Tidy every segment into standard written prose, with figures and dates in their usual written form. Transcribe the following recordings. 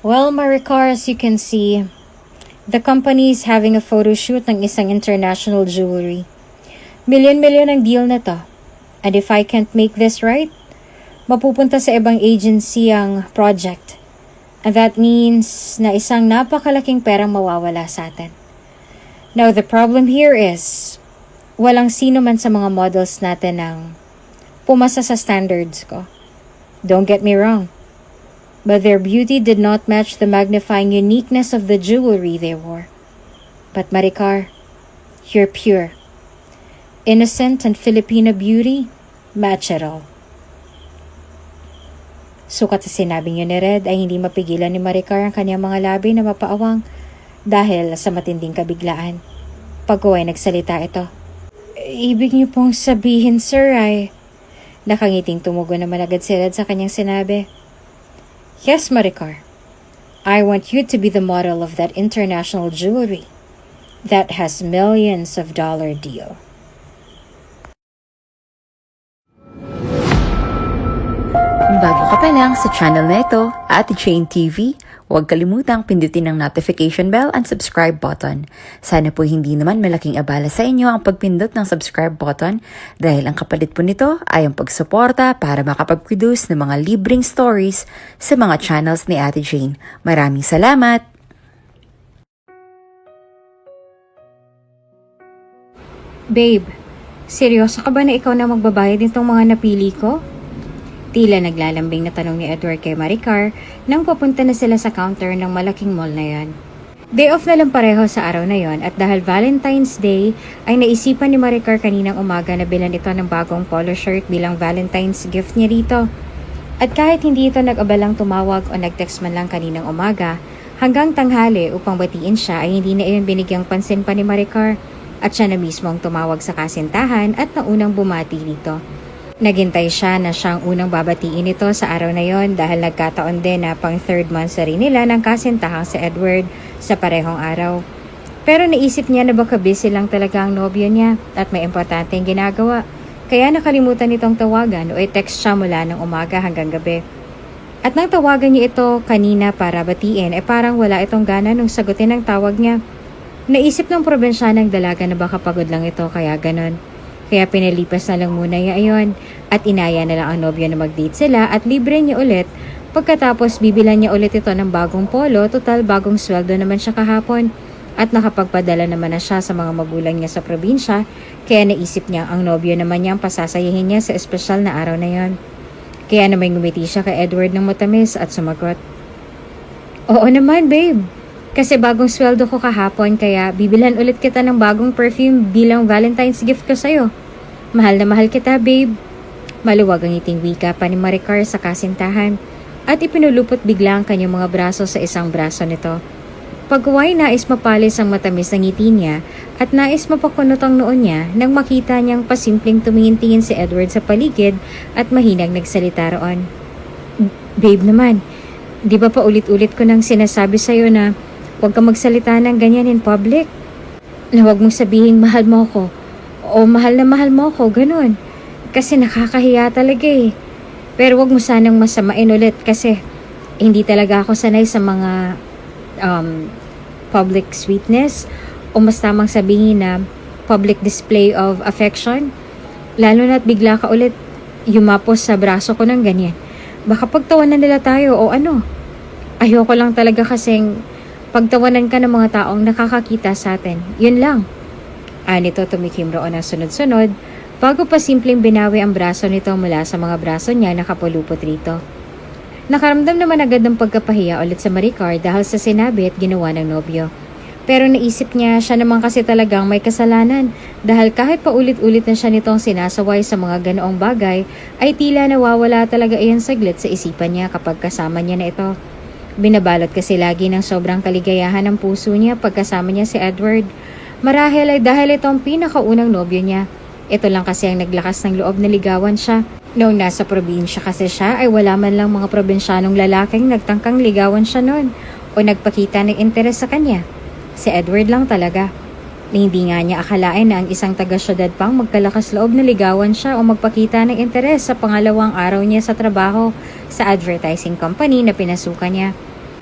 Well, Maricar, as you can see, the company is having a photo shoot ng isang international jewelry. Million-million ang deal na to. And if I can't make this right, mapupunta sa ibang agency ang project. And that means na isang napakalaking perang mawawala sa atin. Now, the problem here is, walang sino man sa mga models natin ang pumasa sa standards ko. Don't get me wrong. But their beauty did not match the magnifying uniqueness of the jewelry they wore. But Maricar, you're pure. Innocent and Filipino beauty, match it all. Sukat sa sinabi niyo ni Red ay hindi mapigilan ni Maricar ang kanyang mga labi na mapaawang dahil sa matinding kabiglaan. Pag-uwi nagsalita ito. Ibig niyo pong sabihin, sir, ay... Nakangiting tumugon naman agad si Red sa kanyang sinabi. Yes, Maricar. I want you to be the model of that international jewelry that has millions of dollar deal. Kung bago ka pa lang sa channel na ito, Ate Jane TV, huwag kalimutang pindutin ang notification bell and subscribe button. Sana po hindi naman malaking abala sa inyo ang pagpindot ng subscribe button dahil ang kapalit po nito ay ang pagsuporta para makapag-produce ng mga libreng stories sa mga channels ni Ate Jane. Maraming salamat! Babe, seryoso ka ba na ikaw na magbabayad nitong mga napili ko? Tila naglalambing na tanong ni Edward kay Maricar nang papunta na sila sa counter ng malaking mall na yan. Day off na lang pareho sa araw na yon at dahil Valentine's Day ay naisipan ni Maricar kaninang umaga na bilan ito ng bagong polo shirt bilang Valentine's gift niya rito. At kahit hindi ito nag-abalang tumawag o nag-text man lang kaninang umaga, hanggang tanghali upang batiin siya ay hindi na iyon binigyang pansin pa ni Maricar at siya na mismo ang tumawag sa kasintahan at naunang bumati rito. Naghintay siya na siyang unang babatiin ito sa araw na yon dahil nagkataon din na pang third month rin nila ng kasintahang si Edward sa parehong araw. Pero naisip niya na baka busy lang talaga ang nobyo niya at may importanteng ginagawa. Kaya nakalimutan nitong tawagan o i-text siya mula ng umaga hanggang gabi. At nang tawagan niya ito kanina para batiin parang wala itong gana nung sagutin ang tawag niya. Naisip ng probinsyanang dalaga na baka pagod lang ito kaya ganon. Kaya pinalipas na lang muna niya ayon at inaya na lang ang nobyo na mag-date sila at libre niya ulit. Pagkatapos bibilan niya ulit ito ng bagong polo, total bagong sweldo naman siya kahapon. At nakapagpadala naman na siya sa mga magulang niya sa probinsya, kaya naisip niya ang nobyo naman niya ang pasasayahin niya sa espesyal na araw na yon. Kaya naman ngumiti siya kay Edward ng matamis at sumagot. Oo naman babe, kasi bagong sweldo ko kahapon kaya bibilhan ulit kita ng bagong perfume bilang Valentine's gift ko sa'yo. Mahal na mahal kita, babe. Maluwag ang ngiting wika pa ni Maricar sa kasintahan at ipinulupot bigla ang kanyang mga braso sa isang braso nito. Pagkaway nais mapalis ang matamis na ngiti niya at nais mapakunot ang noon niya nang makita niyang pasimpleng tumingin-tingin si Edward sa paligid at mahinang nagsalita roon. Babe naman, di ba pa ulit-ulit ko nang sinasabi sa'yo na huwag ka magsalita ng ganyan in public? Na huwag mong sabihin mahal mo ako. O mahal na mahal mo ako, ganun. Kasi nakakahiya talaga eh. Pero wag mo sanang masamain ulit kasi hindi talaga ako sanay sa mga public sweetness o mas tamang sabihin na public display of affection. Lalo na't bigla ka ulit yumapos sa braso ko ng ganyan. Baka pagtawanan nila tayo o ano. Ayoko lang talaga kasing pagtawanan ka ng mga taong nakakakita sa atin. Yun lang. Nito tumikim roon ang sunod-sunod bago pa simpleng binawi ang braso nito mula sa mga braso niya nakapulupot rito. Nakaramdam naman agad ng pagkapahiya ulit sa Maricar dahil sa sinabi at ginawa ng nobyo. Pero naisip niya siya naman kasi talagang may kasalanan dahil kahit paulit-ulit na siya nitong sinasaway sa mga ganoong bagay ay tila nawawala talaga iyan saglit sa isipan niya kapag kasama niya na ito. Binabalot kasi lagi ng sobrang kaligayahan ng puso niya pagkasama niya si Edward. Marahil ay dahil itong pinakaunang nobyo niya. Ito lang kasi ang naglakas ng loob na ligawan siya. Noong nasa probinsya kasi siya ay wala man lang mga probinsyanong lalaking nagtangkang ligawan siya noon o nagpakita ng interes sa kanya. Si Edward lang talaga. Hindi nga niya akalain na ang isang taga-syudad pang magkalakas loob na ligawan siya o magpakita ng interes sa pangalawang araw niya sa trabaho sa advertising company na pinasukan niya.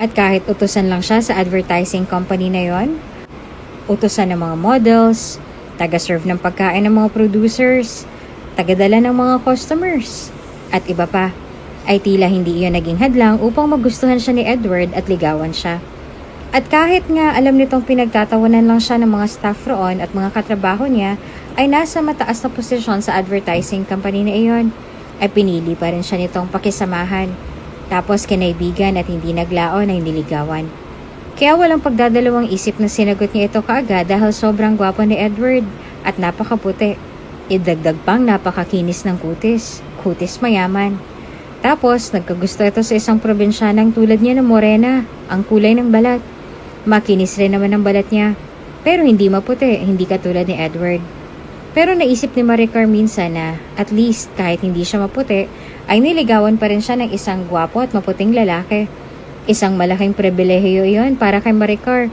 At kahit utusan lang siya sa advertising company na yon, utusan ng mga models, taga-serve ng pagkain ng mga producers, tagadala ng mga customers, at iba pa, ay tila hindi iyon naging hadlang upang magustuhan siya ni Edward at ligawan siya. At kahit nga alam nitong pinagtatawanan lang siya ng mga staff roon at mga katrabaho niya ay nasa mataas na posisyon sa advertising company na iyon, ay pinili pa rin siya nitong pakisamahan. Tapos kinaibigan at hindi naglaon na hindi ligawan. Kaya walang pagdadalawang isip na sinagot niya ito kaagad dahil sobrang gwapo ni Edward at napakaputi. Idagdag pang napakakinis ng kutis. Kutis mayaman. Tapos nagkagusto ito sa isang probinsyanang tulad niya na morena, ang kulay ng balat. Makinis rin naman ang balat niya. Pero hindi maputi, hindi katulad ni Edward. Pero naisip ni Maricar minsan na at least kahit hindi siya maputi, ay niligawan pa rin siya ng isang gwapo at maputing lalaki. Isang malaking pribilehiyo iyon para kay Maricar,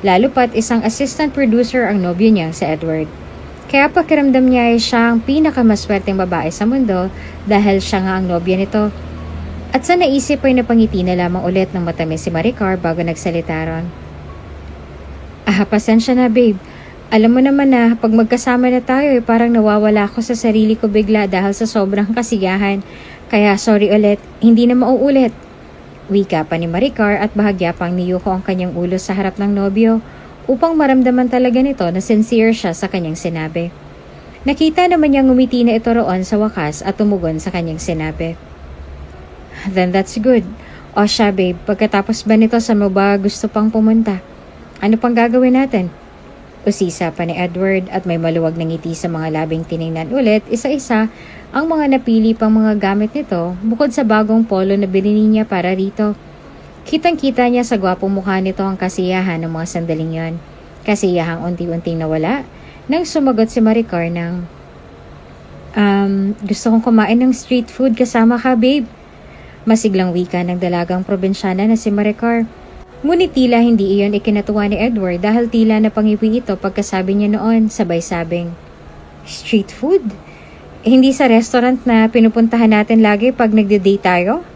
lalo pat isang assistant producer ang nobyo niya si Edward. Kaya pakiramdam niya ay siya ang pinakamaswerteng babae sa mundo dahil siya nga ang nobya nito. At sa naisip ay napangiti na lamang ulit ng matamis si Maricar bago nagsalita ron. Pasensya na babe. Alam mo naman na pag magkasama na tayo parang nawawala ako sa sarili ko bigla dahil sa sobrang kasiyahan. Kaya sorry ulit, hindi na mauulit. Wika pa ni Maricar at bahagya pang niyuko ang kanyang ulo sa harap ng nobyo upang maramdaman talaga nito na sincere siya sa kanyang sinabi. Nakita naman niyang ngumiti na ito roon sa wakas at tumugon sa kanyang sinabi. Then that's good. O siya babe, pagkatapos ba nito saan mo ba gusto pang pumunta? Ano pang gagawin natin? Usisa pa ni Edward at may maluwag na ngiti sa mga labing tiningnan ulit isa-isa ang mga napili pang mga gamit nito bukod sa bagong polo na binili niya para rito. Kitang-kita niya sa gwapong mukha nito ang kasiyahan ng mga sandaling yon. Kasiyahang unti-unting nawala nang sumagot si Maricar ng, gusto kong kumain ng street food kasama ka babe. Masiglang wika ng dalagang probinsyana na si Maricar. Ngunit tila hindi iyon ikinatuwa ni Edward dahil tila napangiwi ito pagkasabi niya noon sabay sabing, street food? Hindi sa restaurant na pinupuntahan natin lagi pag nagde-date tayo?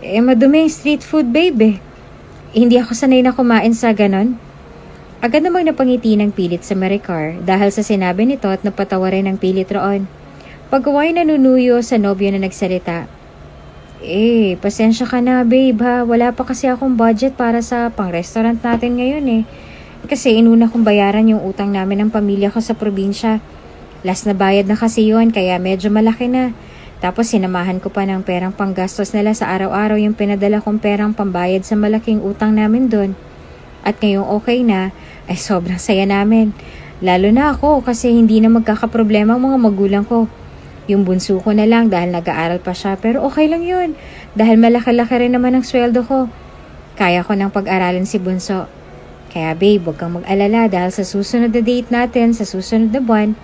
Madumi yung street food babe. Hindi ako sanay na kumain sa ganon. Agad namang napangiti ng pilit sa Maricar dahil sa sinabi nito at napatawa rin ng pilit roon. Pagkaway nanunuyo sa nobyo na nagsalita, pasensya ka na babe ha. Wala pa kasi akong budget para sa pang-restaurant natin ngayon Kasi inuna kong bayaran yung utang namin ng pamilya ko sa probinsya. Last na bayad na kasi yun kaya medyo malaki na. Tapos sinamahan ko pa ng perang panggastos nila sa araw-araw yung pinadala kong perang pambayad sa malaking utang namin doon. At ngayong okay na, ay sobrang saya namin. Lalo na ako kasi hindi na magkakaproblema ang mga magulang ko. Yung bunso ko na lang dahil nag-aaral pa siya pero okay lang yun dahil malaki-laki rin naman ang sweldo ko. Kaya ko nang pag-aralin si bunso. Kaya babe, huwag kang mag-alala dahil sa susunod na date natin, sa susunod na buwan,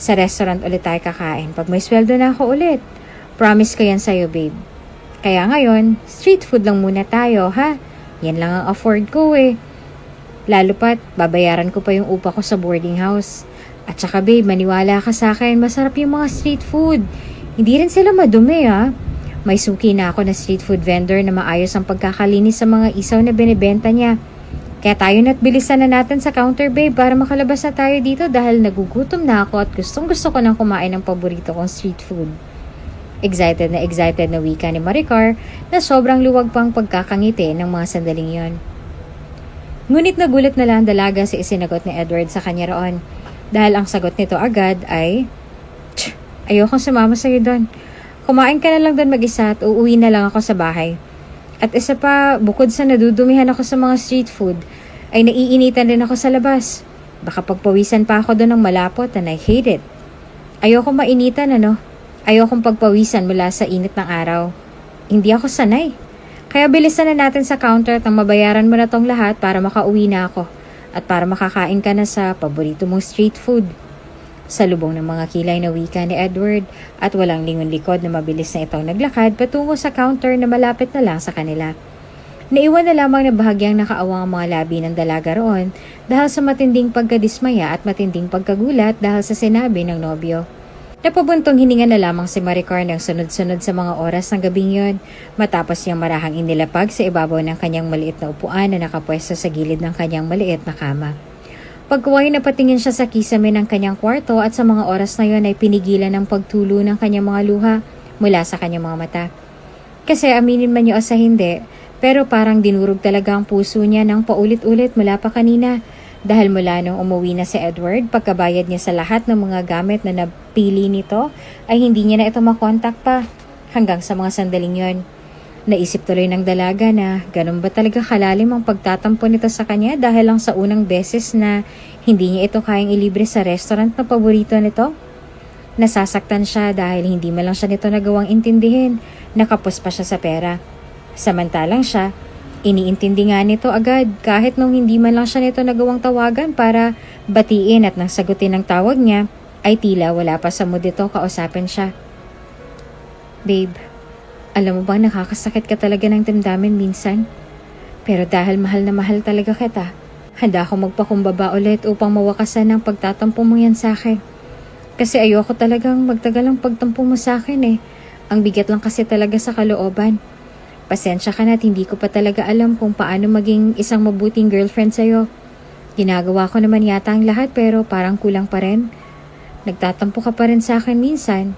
sa restaurant ulit tayo kakain pag may sweldo na ako ulit. Promise ko yan sa'yo babe. Kaya ngayon, street food lang muna tayo ha. Yan lang ang afford ko Lalo pat, babayaran ko pa yung upa ko sa boarding house. At saka babe, maniwala ka sa akin, masarap yung mga street food. Hindi rin sila madumi May suki na ako na street food vendor na maayos ang pagkakalinis sa mga isaw na binibenta niya. Kaya tayo na't bilisan na natin sa counter babe para makalabas na tayo dito dahil nagugutom na ako at gustong gusto ko nang kumain ng paborito kong street food. Excited na wika ni Maricar na sobrang luwag pang pagkakangiti ng mga sandaling yon. Ngunit nagulat na lang dalaga sa isinagot ni Edward sa kanya roon. Dahil ang sagot nito agad ay, ayokong sumama sa'yo doon. Kumain ka na lang doon mag-isa at uuwi na lang ako sa bahay. At isa pa, bukod sa nadudumihan ako sa mga street food, ay naiinitan din ako sa labas. Baka pagpawisan pa ako doon ng malapot and I hate it. Ayokong mainitan Ayokong pagpawisan mula sa init ng araw. Hindi ako sanay. Kaya bilisan na natin sa counter at mabayaran mo na tong lahat para makauwi na ako. At para makakain ka na sa paborito mong street food. Sa lubong ng mga kilay na wika ni Edward at walang lingon likod na mabilis na itong naglakad patungo sa counter na malapit na lang sa kanila. Naiwan na lamang na bahagyang nakaawang ang mga labi ng dalaga roon dahil sa matinding pagkadismaya at matinding pagkagulat dahil sa sinabi ng nobyo. Napabuntong hininga na lamang si Maricar ng sunod-sunod sa mga oras ng gabing yon, matapos niyang marahang inilapag sa ibabaw ng kanyang maliit na upuan na nakapwesto sa gilid ng kanyang maliit na kama. Pagkuway napatingin siya sa kisame ng kanyang kwarto at sa mga oras na yon ay pinigilan ng pagtulo ng kanyang mga luha mula sa kanyang mga mata. Kasi aminin man niyo o sa hindi, pero parang dinurog talaga ang puso niya ng paulit-ulit mula pa kanina. Dahil mula nung umuwi na si Edward, pagkabayad niya sa lahat ng mga gamit na napili nito, ay hindi niya na ito makontak pa hanggang sa mga sandaling yon. Naisip tuloy ng dalaga na ganun ba talaga kalalim ang pagtatampo nito sa kanya dahil lang sa unang beses na hindi niya ito kayang ilibre sa restaurant na paborito nito? Nasasaktan siya dahil hindi man lang siya nito nagawang intindihin, nakapos pa siya sa pera. Samantalang siya, iniintindi nga nito agad kahit nung hindi man lang siya nito nagawang tawagan para batiin at nang sagutin ang tawag niya ay tila wala pa sa mood ito kausapin siya. Babe, alam mo bang nakakasakit ka talaga ng damdamin minsan? Pero dahil mahal na mahal talaga kita, handa akong magpakumbaba ulit upang mawakasan ang pagtatampo mo yan sa akin. Kasi ayoko talagang magtagal ang pagtampo mo sa akin eh. Ang bigat lang kasi talaga sa kalooban. Pasensya ka na at hindi ko pa talaga alam kung paano maging isang mabuting girlfriend sa'yo. Ginagawa ko naman yata ang lahat pero parang kulang pa rin. Nagtatampo ka pa rin sa akin minsan.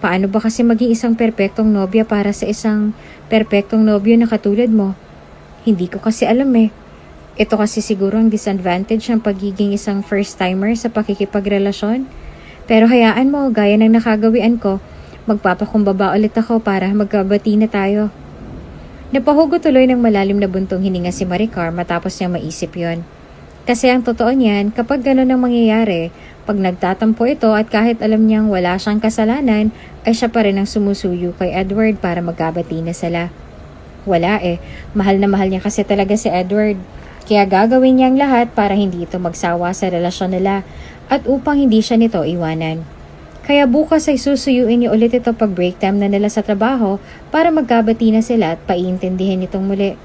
Paano ba kasi maging isang perpektong nobya para sa isang perpektong nobyo na katulad mo? Hindi ko kasi alam eh. Ito kasi siguro ang disadvantage ng pagiging isang first-timer sa pakikipagrelasyon. Pero hayaan mo, gaya ng nakagawian ko, magpapakumbaba ulit ako para magkabati na tayo. Napahugo tuloy ng malalim na buntong hininga si Maricar matapos niya maisip yon. Kasi ang totoo niyan, kapag gano'n ang mangyayari, pag nagtatampo ito at kahit alam niyang wala siyang kasalanan, ay siya pa rin ang sumusuyo kay Edward para magkabati na sila. Wala eh, mahal na mahal niya kasi talaga si Edward. Kaya gagawin niya ang lahat para hindi ito magsawa sa relasyon nila at upang hindi siya nito iwanan. Kaya bukas ay susuyuin niya ulit ito pag break time na nila sa trabaho para magkabati na sila at paiintindihin itong muli.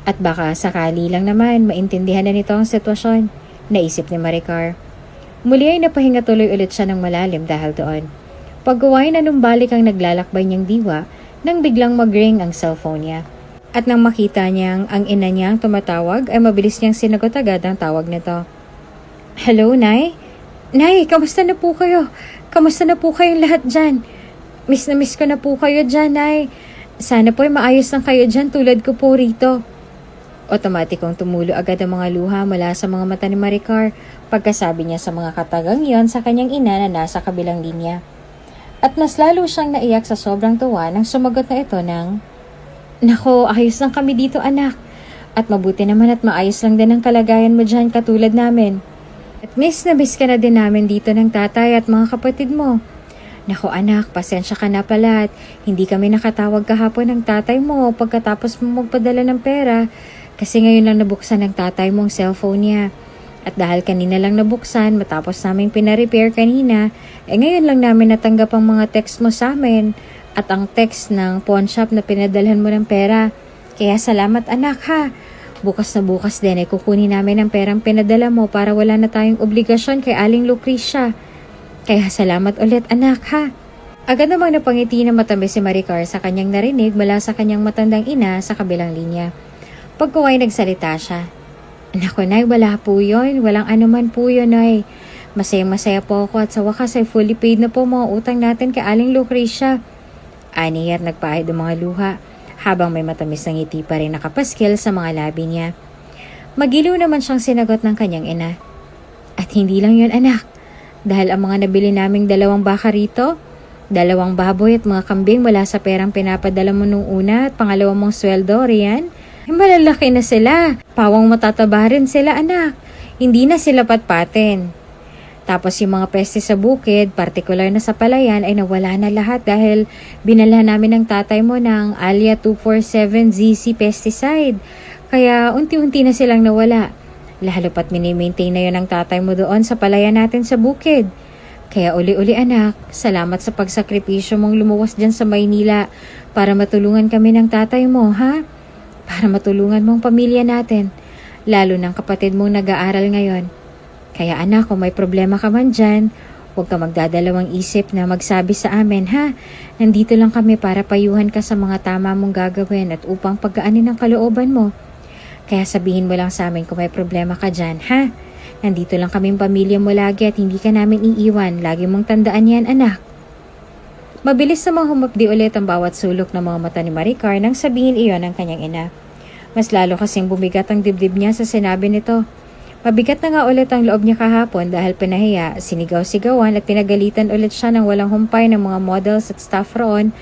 At baka sakali lang naman maintindihan na nito ang sitwasyon, naisip ni Maricar. Muli ay napahinga tuloy ulit siya ng malalim dahil doon. Paggawain na numbalik ang naglalakbay niyang diwa nang biglang mag-ring ang cellphone niya. At nang makita niyang ang ina niyang tumatawag ay mabilis niyang sinagot agad ang tawag nito. Hello, Nay? Nay, kamusta na po kayo? Kamusta na po kayong lahat dyan? Miss na miss ko na po kayo dyan, Nay. Sana po ay maayos lang kayo dyan tulad ko po rito. Otomatikong tumulo agad ang mga luha mula sa mga mata ni Maricar pagkasabi niya sa mga katagang yon sa kanyang ina na nasa kabilang linya. At mas lalo siyang naiyak sa sobrang tuwa nang sumagot na ito ng, Nako, ayos lang kami dito anak. At mabuti naman at maayos lang din ang kalagayan mo dyan katulad namin. At miss na miss ka na din namin dito ng tatay at mga kapatid mo. Nako anak, pasensya ka na pala at hindi kami nakatawag kahapon ng tatay mo pagkatapos mo magpadala ng pera kasi ngayon lang nabuksan ng tatay mo ang cellphone niya. At dahil kanina lang nabuksan matapos namin pina-repair kanina, ngayon lang namin natanggap ang mga text mo sa amin at ang text ng pawn shop na pinadalhan mo ng pera. Kaya salamat anak ha. Bukas na bukas din ay kukunin namin ang perang pinadala mo para wala na tayong obligasyon kay Aling Lucrecia. Kaya salamat ulit anak ha. Agad namang napangiti na matamis si Maricar sa kanyang narinig mula sa kanyang matandang ina sa kabilang linya. Pagkuway nagsalita siya. Naku Nay, wala po yun. Walang anuman po yun Nay. Masaya-masaya po ako at sa wakas ay fully paid na po mga utang natin kay Aling Lucrecia. Ani at nagpaahid ang mga luha habang may matamis na ngiti pa rin nakapaskil sa mga labi niya. Magiliw naman siyang sinagot ng kanyang ina. At hindi lang yun anak. Dahil ang mga nabili naming 2 baka rito, 2 baboy at mga kambing mula sa perang pinapadala mo nung una at pangalawang mong sweldo, Rian, malalaki na sila. Pawang matataba rin sila anak. Hindi na sila patpatin. Tapos yung mga peste sa bukid, partikular na sa palayan, ay nawala na lahat dahil binala namin ng tatay mo ng Alia 247ZC pesticide. Kaya unti-unti na silang nawala. Lalo pat mini-maintain na yun ng tatay mo doon sa palayan natin sa bukid. Kaya uli-uli anak, salamat sa pagsakripisyo mong lumuwas dyan sa Maynila para matulungan kami ng tatay mo, ha? Para matulungan mong pamilya natin, lalo ng kapatid mong nag-aaral ngayon. Kaya anak, kung may problema ka man dyan, Huwag ka magdadalawang isip na magsabi sa amin, ha? Nandito lang kami para payuhan ka sa mga tama mong gagawin at upang pagaanin ang kalooban mo. Kaya sabihin mo lang sa amin kung may problema ka dyan, ha? Nandito lang kaming pamilya mo lagi at hindi ka namin iiwan. Lagi mong tandaan yan, anak. Mabilis namang humapdi ulit ang bawat sulok ng mga mata ni Maricar nang sabihin iyon ng kanyang ina. Mas lalo kasing bumigat ang dibdib niya sa sinabi nito. Mabigat na nga ulit ang loob niya kahapon dahil pinahiya, sinigaw-sigawan at pinagalitan ulit siya ng walang humpay ng mga models at staff roon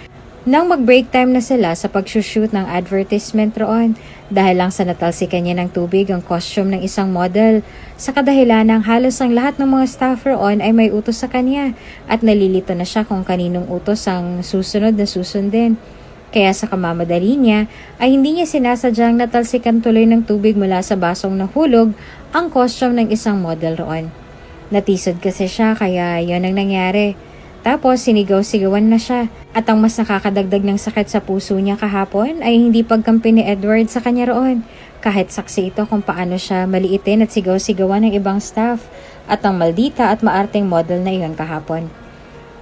nang mag-break time na sila sa pag-shoot ng advertisement roon dahil lang sa natalsikan niya ng tubig ang costume ng isang model sa kadahilan ng halos ang lahat ng mga staff roon ay may utos sa kanya at nalilito na siya kung kaninong utos ang susunod na susundin. Kaya sa kamamadali niya ay hindi niya sinasadyang natalsikan tuloy ng tubig mula sa basong nahulog ang costume ng isang model roon. Natisod kasi siya kaya yon ang nangyari. Tapos sinigaw-sigawan na siya at ang mas nakakadagdag ng sakit sa puso niya kahapon ay hindi pagkampi ni Edward sa kanya roon. Kahit saksi ito kung paano siya maliitin at sigaw-sigawan ng ibang staff at ang maldita at maarteng model na iyon kahapon.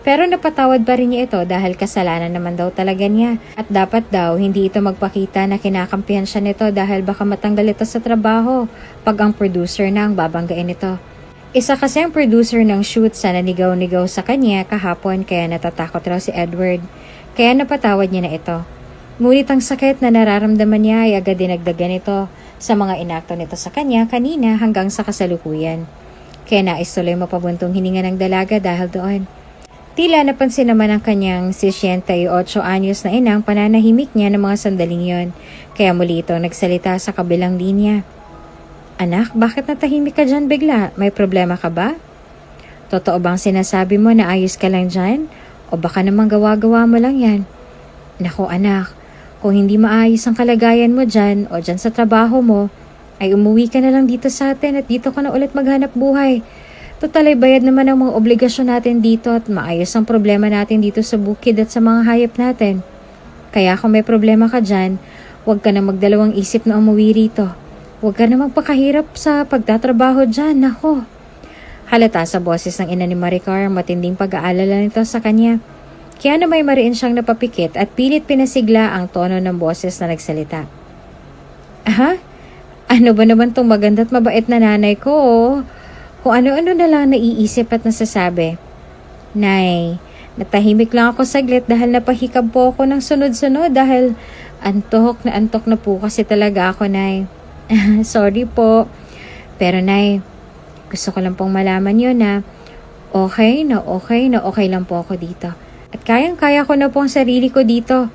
Pero napatawad pa rin niya ito dahil kasalanan naman daw talaga niya at dapat daw hindi ito magpakita na kinakampihan siya nito dahil baka matanggal ito sa trabaho pag ang producer na ang babanggain ito. Isa kasi ang producer ng shoot sa nanigaw-nigaw sa kanya kahapon kaya natatakot raw si Edward. Kaya napatawad niya na ito. Ngunit ang sakit na nararamdaman niya ay agad dinagdagan ito sa mga inakto nito sa kanya kanina hanggang sa kasalukuyan. Kaya nais tuloy mapabuntong hininga ng dalaga dahil doon. Tila napansin naman ang kanyang 68 anyos na inang pananahimik niya ng mga sandaling yon. Kaya muli ito nagsalita sa kabilang linya. Anak, bakit natahimik ka dyan bigla? May problema ka ba? Totoo bang sinasabi mo na ayos ka lang dyan? O baka namang gawa-gawa mo lang yan? Naku anak, kung hindi maayos ang kalagayan mo dyan o dyan sa trabaho mo, ay umuwi ka na lang dito sa atin at dito ka na ulit maghanap buhay. Total ay bayad naman ang mga obligasyon natin dito at maayos ang problema natin dito sa bukid at sa mga hayop natin. Kaya kung may problema ka dyan, huwag ka na magdalawang isip na umuwi rito. Huwag ka na magpakahirap sa pagtatrabaho dyan, nako. Halata sa boses ng ina ni Maricar matinding pag-aalala nito sa kanya. Kaya na may mariin siyang napapikit at pilit pinasigla ang tono ng boses na nagsalita. Ha? Ano ba naman tong maganda at mabait na nanay ko, oh? Kung ano-ano na lang naiisip at nasasabi. Nay, natahimik lang ako saglit dahil napahikab po ako ng sunod-sunod dahil antok na po kasi talaga ako, Nay. Sorry po. Pero Nay, gusto ko lang pong malaman yun na okay lang po ako dito. At kayang-kaya ko na po ang sarili ko dito.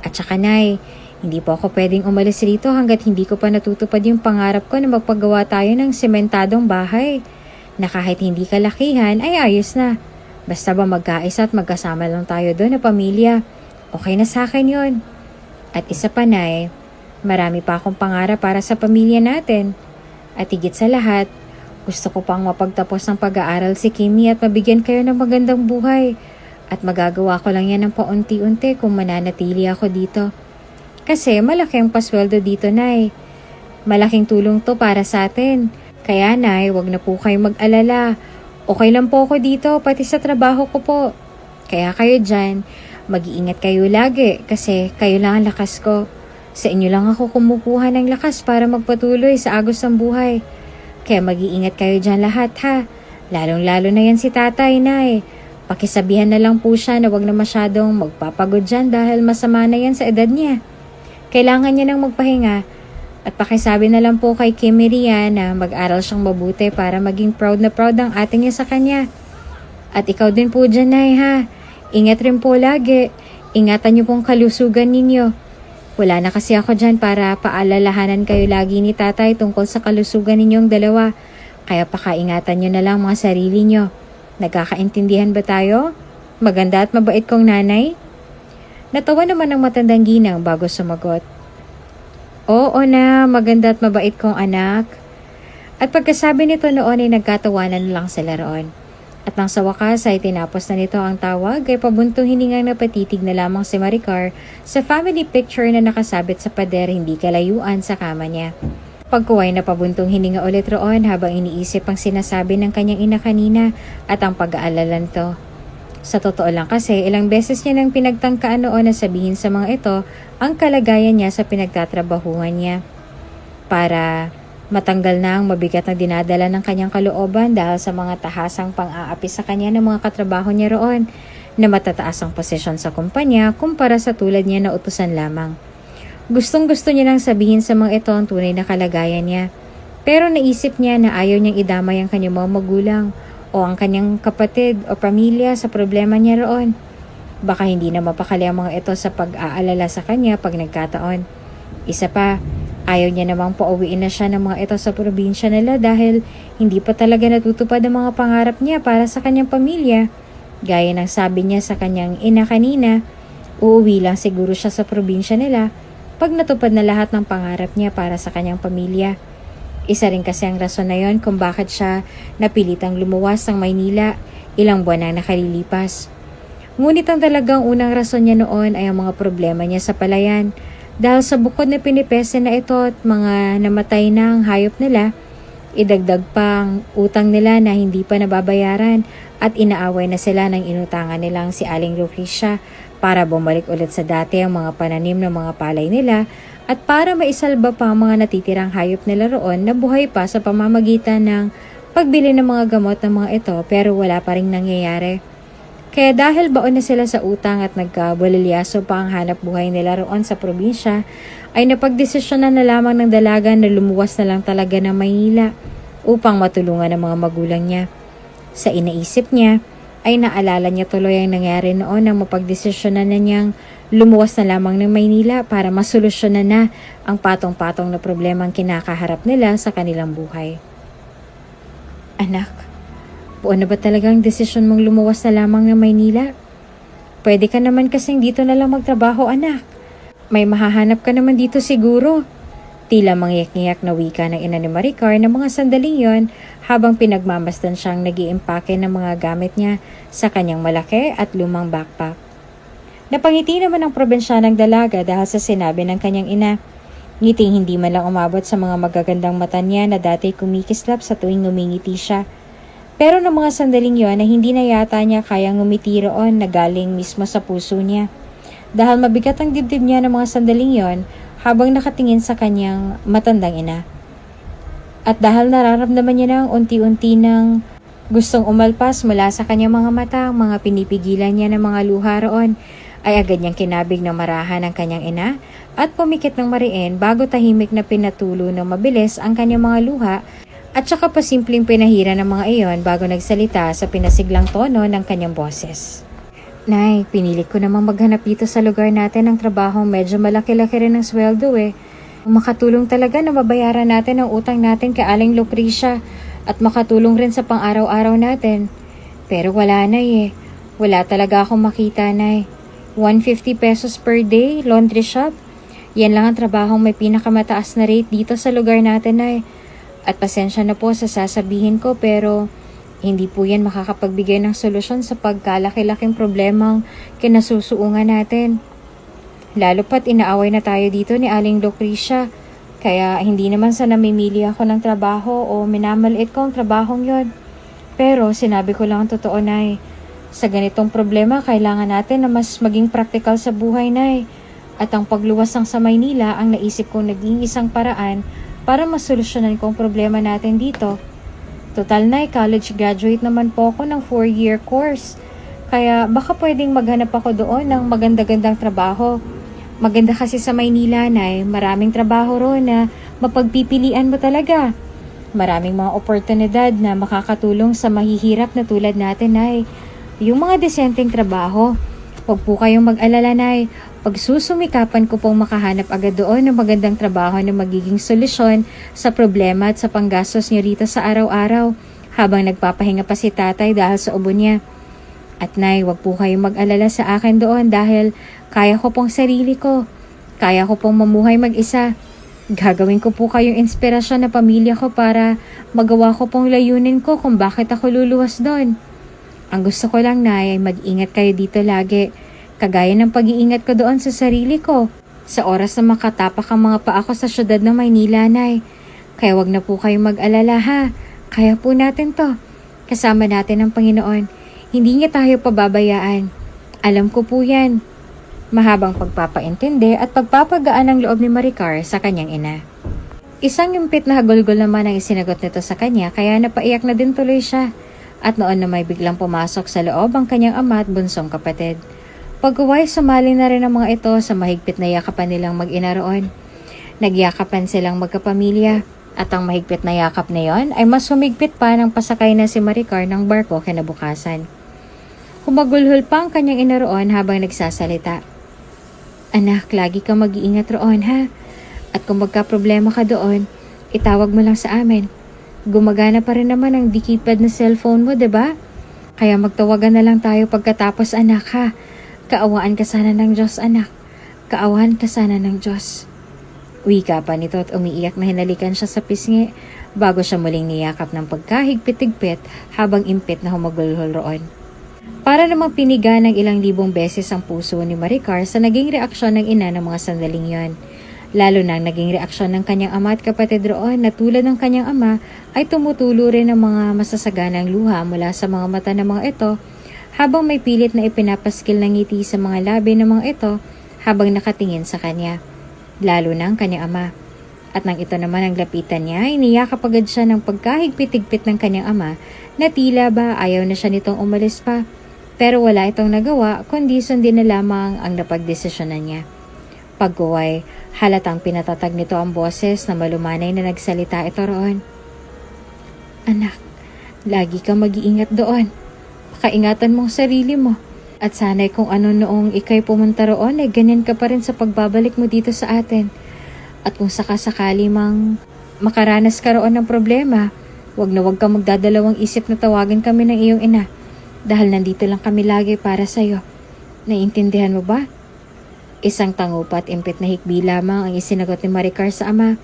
At saka Nay, hindi po ako pwedeng umalis rito hanggat hindi ko pa natutupad yung pangarap ko na magpagawa tayo ng sementadong bahay. Na kahit hindi kalakihan ay ayos na. Basta ba magkaisa at magkasama lang tayo doon na pamilya. Okay na sa akin yun. At isa pa Nay, marami pa akong pangarap para sa pamilya natin. At higit sa lahat, gusto ko pang mapagtapos ng pag-aaral si Kimmy at mabigyan kayo ng magandang buhay. At magagawa ko lang yan ng paunti-unti kung mananatili ako dito. Kasi malaki ang pasweldo dito, Nay. Malaking tulong to para sa atin. Kaya Nay, wag na po kayong mag-alala. Okay lang po ako dito, pati sa trabaho ko po. Kaya kayo dyan, mag-iingat kayo lagi kasi kayo lang ang lakas ko. Sa inyo lang ako kumukuha ng lakas para magpatuloy sa agos ng buhay. Kaya mag-iingat kayo dyan lahat ha. Lalong-lalo na yan si tatay, Nay. Pakisabihan na lang po siya na wag na masyadong magpapagod dyan dahil masama na yan sa edad niya. Kailangan niya nang magpahinga. At pakisabi na lang po kay Kimmy Rian na mag-aral siyang mabuti para maging proud na proud ang ate niya sa kanya. At ikaw din po dyan, Nay, ha? Ingat rin po lagi. Ingatan niyo pong kalusugan ninyo. Wala na kasi ako dyan para paalalahanan kayo lagi ni tatay tungkol sa kalusugan ninyong dalawa. Kaya pakaingatan niyo na lang mga sarili niyo. Nagkakaintindihan ba tayo? Maganda at mabait kong nanay? Natawa naman ang matandang ginang bago sumagot. Oo na, maganda at mabait kong anak. At pagkasabi nito noon ay nagkatawanan lang sila roon. At nang sa wakas ay tinapos na nito ang tawag ay pabuntong hiningang napatitig na lamang si Maricar sa family picture na nakasabit sa pader hindi kalayuan sa kama niya. Pagkuway na pabuntong hininga ulit roon habang iniisip ang sinasabi ng kanyang ina kanina at ang pag-aalala nito. Sa totoo lang kasi, ilang beses niya nang pinagtangkaan noon na sabihin sa mga ito ang kalagayan niya sa pinagtatrabahuhan niya. Para matanggal na ang mabigat na dinadala ng kanyang kalooban dahil sa mga tahasang pang-aapi sa kanya ng mga katrabaho niya roon na matataas ang posisyon sa kumpanya kumpara sa tulad niya na utusan lamang. Gustong-gusto niya nang sabihin sa mga ito ang tunay na kalagayan niya. Pero naisip niya na ayaw niyang idamay ang kanyang mga magulang o ang kanyang kapatid o pamilya sa problema niya roon. Baka hindi na mapakali ang mga ito sa pag-aalala sa kanya pag nagkataon. Isa pa, ayaw niya namang pauwiin na siya ng mga ito sa probinsya nila dahil hindi pa talaga natutupad ang mga pangarap niya para sa kanyang pamilya. Gaya ng sabi niya sa kanyang ina kanina, uuwi lang siguro siya sa probinsya nila pag natupad na lahat ng pangarap niya para sa kanyang pamilya. Isa rin kasi ang rason na yon kung bakit siya napilitang lumuwas ng Maynila ilang buwan na nakalilipas. Ngunit ang talagang unang rason niya noon ay ang mga problema niya sa palayan. Dahil sa bukod na pinipese na ito at mga namatay na ang hayop nila, idagdag pa ang utang nila na hindi pa nababayaran at inaaway na sila ng inutangan nilang si Aling Lucrecia para bumalik ulit sa dati ang mga pananim ng mga palay nila at para maisalba pa ang mga natitirang hayop nila roon na buhay pa sa pamamagitan ng pagbili ng mga gamot ng mga ito pero wala pa rin nangyayari. Kaya dahil baon na sila sa utang at nagkabalilyaso pa ang hanap buhay nila roon sa probinsya, ay napagdesisyonan na lamang ng dalaga na lumuwas na lang talaga ng Maynila upang matulungan ang mga magulang niya. Sa inaisip niya, ay naalala niya tuloy ang nangyari noon nang mapagdesisyonan na niyang lumuwas na lamang ng Maynila para masolusyonan na ang patong-patong na problemang kinakaharap nila sa kanilang buhay. Anak, buo na ba talagang desisyon mong lumuwas na lamang ng Maynila? Pwede ka naman kasing dito na lang magtrabaho, anak. May mahahanap ka naman dito siguro. Tila mangyak-ngyak na wika ng ina ni Maricar na mga sandaling yon habang pinagmamasdan siyang nag-iimpake ng mga gamit niya sa kanyang malaki at lumang backpack. Napangiti naman ang probinsyanang dalaga dahil sa sinabi ng kanyang ina. Ngiting hindi man lang umabot sa mga magagandang mata niya na dati kumikislap sa tuwing ngumingiti siya. Pero ng mga sandaling yon ay hindi na yata niya kayang ngumiti roon na galing mismo sa puso niya. Dahil mabigat ang dibdib niya ng mga sandaling yon habang nakatingin sa kanyang matandang ina. At dahil nararamdaman niya ng unti-unti ng gustong umalpas mula sa kanyang mga mata, mga pinipigilan niya ng mga luha roon, ay agad niyang kinabig ng marahan ng kanyang ina at pumikit ng mariin bago tahimik na pinatulo ng mabilis ang kanyang mga luha at saka pasimpleng pinahira ng mga iyon bago nagsalita sa pinasiglang tono ng kanyang boses. Nay, pinilit ko namang maghanap dito sa lugar natin ng trabaho, medyo malaki-laki rin ang sweldo eh. Makatulong talaga na mabayaran natin ang utang natin kay Aling Lucrecia at makatulong rin sa pang-araw-araw natin. Pero wala na eh. Wala talaga akong makita, Nay. 150 pesos per day, laundry shop. Yan lang ang trabahong may pinakamataas na rate dito sa lugar natin, Nay. At pasensya na po sa sasabihin ko pero hindi po yan makakapagbigay ng solusyon sa pagkalaki-laking problemang kinasusuungan natin. Lalo pat inaaway na tayo dito ni Aling Lucrecia. Kaya hindi naman sa namimili ako ng trabaho o minamaliit ko ang trabahong yon. Pero sinabi ko lang ang totoo, Nay. Sa ganitong problema, kailangan natin na mas maging praktikal sa buhay, Nay. At ang pagluwas ng sa Maynila ang naisip kong naging isang paraan para masolusyonan ko ang problema natin dito. Total, Nay, college graduate naman po ako ng 4-year course. Kaya baka pwedeng maghanap ako doon ng maganda-gandang trabaho. Maganda kasi sa Maynila, Nay, maraming trabaho roon na mapagpipilian mo talaga. Maraming mga oportunidad na makakatulong sa mahihirap na tulad natin, Nay. Yung mga desenteng trabaho. Huwag po kayong mag-alala, Nay. Pagsusumikapan ko pong makahanap agad doon ng magandang trabaho na magiging solusyon sa problema at sa panggastos niyo rito sa araw-araw habang nagpapahinga pa si tatay dahil sa ubo niya. At Nay, wag po kayong mag-alala sa akin doon dahil kaya ko pong sarili ko. Kaya ko pong mamuhay mag-isa. Gagawin ko po kayong inspirasyon na pamilya ko para magawa ko pong layunin ko kung bakit ako luluwas doon. Ang gusto ko lang, Nay, ay mag-ingat kayo dito lagi. Kagaya ng pag-iingat ko doon sa sarili ko. Sa oras na makatapak ang mga paa ko sa syudad ng Maynila, Nay. Kaya wag na po kayong mag-alala ha. Kaya po natin to. Kasama natin ang Panginoon. Hindi niya tayo pababayaan. Alam ko po yan. Mahabang pagpapaintindi at pagpapagaan ng loob ni Maricar sa kanyang ina. Isang impit na hagulgol naman ang isinagot nito sa kanya kaya napaiyak na din tuloy siya. At noon na may biglang pumasok sa loob ang kanyang ama at bunsong kapatid. Pag-uway, sumali na rin ang mga ito sa mahigpit na yakapan nilang mag-ina roon. Nagyakapan silang magkapamilya at ang mahigpit na yakap na yon ay mas humigpit pa ng pasakay na si Maricar ng barko kinabukasan. Humagulhol pa ang kanyang ina roon habang nagsasalita. Anak, lagi kang mag-iingat roon ha. At kung magka-problema ka doon, itawag mo lang sa amin. Gumagana pa rin naman ang di-keypad na cellphone mo, diba? Kaya magtawagan na lang tayo pagkatapos, anak ha. Kaawaan ka sana ng Diyos, anak. Kaawaan ka sana ng Diyos. Wika pa nito at umiiyak na hinalikan siya sa pisngi bago siya muling niyakap ng pagkahigpit-higpit habang impit na humagulhol roon. Para namang piniga ng ilang libong beses ang puso ni Maricar sa naging reaksyon ng ina ng mga sandaling yon. Lalo na naging reaksyon ng kanyang ama at kapatid roon na tulad ng kanyang ama ay tumutulo rin ng mga masasaganang luha mula sa mga mata ng mga ito habang may pilit na ipinapaskil ng ngiti sa mga labi ng mga ito habang nakatingin sa kanya. Lalo na ang kanyang ama. At nang ito naman ang lapitan niya, iniyakap agad siya ng pagkahigpit-higpit ng kanyang ama na tila ba ayaw na siya nitong umalis pa. Pero wala itong nagawa kundi sundin na lamang ang napagdesisyonan niya. Pagkuway, halatang pinatatag nito ang boses na malumanay na nagsalita ito roon. Anak, lagi kang mag-iingat doon. Pakaingatan mo ang sarili mo. At sana'y kung ano noong ikay pumunta roon ay ganyan ka pa rin sa pagbabalik mo dito sa atin. At kung sakasakali mang makaranas ka roon ng problema, wag kang magdadalawang isip na tawagan kami ng iyong ina. Dahil nandito lang kami lagi para sa'yo. Naiintindihan mo ba? Isang tangupa at impit na hikbi lamang ang isinagot ni Maricar sa ama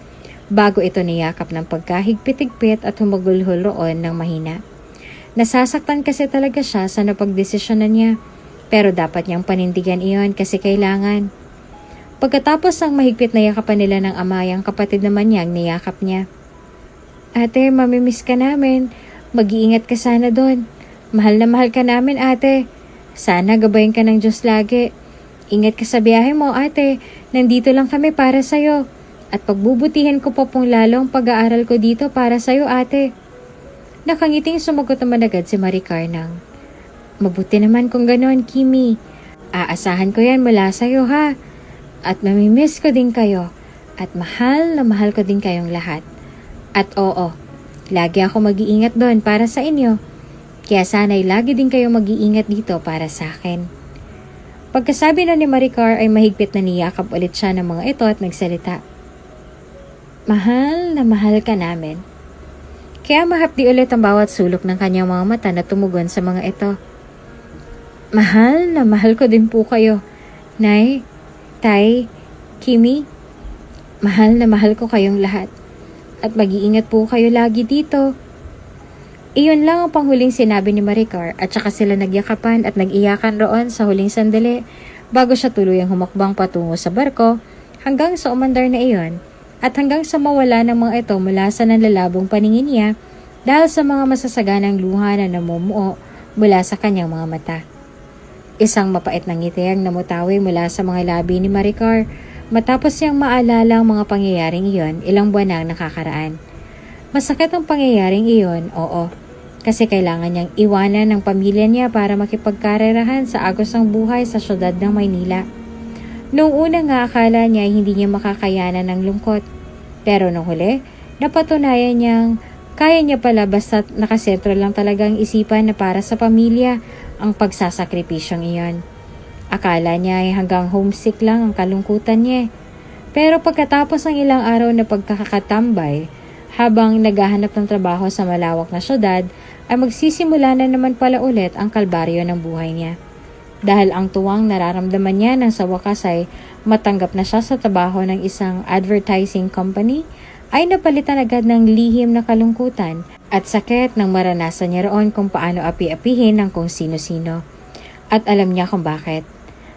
bago ito niyakap ng pagkahigpit-higpit at humagulhol roon ng mahina. Nasasaktan kasi talaga siya sa napagdesisyonan niya pero dapat niyang panindigan iyon kasi kailangan. Pagkatapos ang mahigpit na yakapan nila ng ama, ang kapatid naman niyang niyakap niya. Ate, mamimiss ka namin. Mag-iingat ka sana doon. Mahal na mahal ka namin, ate. Sana gabayan ka ng Diyos lagi. Ingat ka sa biyahe mo, ate. Nandito lang kami para sa'yo. At pagbubutihan ko pa pong lalo ang pag-aaral ko dito para sa'yo, ate. Nakangiting sumagot naman agad si Maricar nang, mabuti naman kung gano'n, Kimi. Aasahan ko yan mula sa'yo, ha? At mamimiss ko din kayo. At mahal na mahal ko din kayong lahat. At oo, lagi ako mag-iingat doon para sa inyo. Kaya sana'y lagi din kayo mag-iingat dito para sa akin. Pagkasabi na ni Maricar ay mahigpit na niyakap ulit siya ng mga ito at nagsalita. Mahal na mahal ka namin. Kaya mahapdi ulit ang bawat sulok ng kanyang mga mata na tumugon sa mga ito. Mahal na mahal ko din po kayo. Nay, Tay, Kimi, mahal na mahal ko kayong lahat. At mag-iingat po kayo lagi dito. Iyon lang ang panghuling sinabi ni Maricar at saka sila nagyakapan at nag-iyakan roon sa huling sandali bago siya tuluyang humakbang patungo sa barko hanggang sa umandar na iyon at hanggang sa mawala ng mga ito mula sa nanlalabong paningin niya dahil sa mga masasaganang luha na namumuo mula sa kanyang mga mata. Isang mapait na ngiti ang namutawi mula sa mga labi ni Maricar matapos niyang maalala ang mga pangyayaring iyon ilang buwan na nakakaraan. Masakit ang pangyayaring iyon, oo, kasi kailangan niyang iwanan ng pamilya niya para makipagkarerahan sa agos ng buhay sa syudad ng Maynila. Noong una nga akala niya hindi niya makakayanan ng lungkot, pero nung huli, napatunayan niyang kaya niya pala basta't nakasentro lang talaga ang isipan na para sa pamilya ang pagsasakripisyong iyon. Akala niya ay hanggang homesick lang ang kalungkutan niya. Pero pagkatapos ng ilang araw na pagkakatambay, habang naghahanap ng trabaho sa malawak na syudad, ay magsisimula na naman pala ulit ang kalbaryo ng buhay niya. Dahil ang tuwang nararamdaman niya nang sa wakas ay matanggap na siya sa trabaho ng isang advertising company, ay napalitan agad ng lihim na kalungkutan at sakit nang maranasan niya roon kung paano api-apihin ng kung sino-sino. At alam niya kung bakit.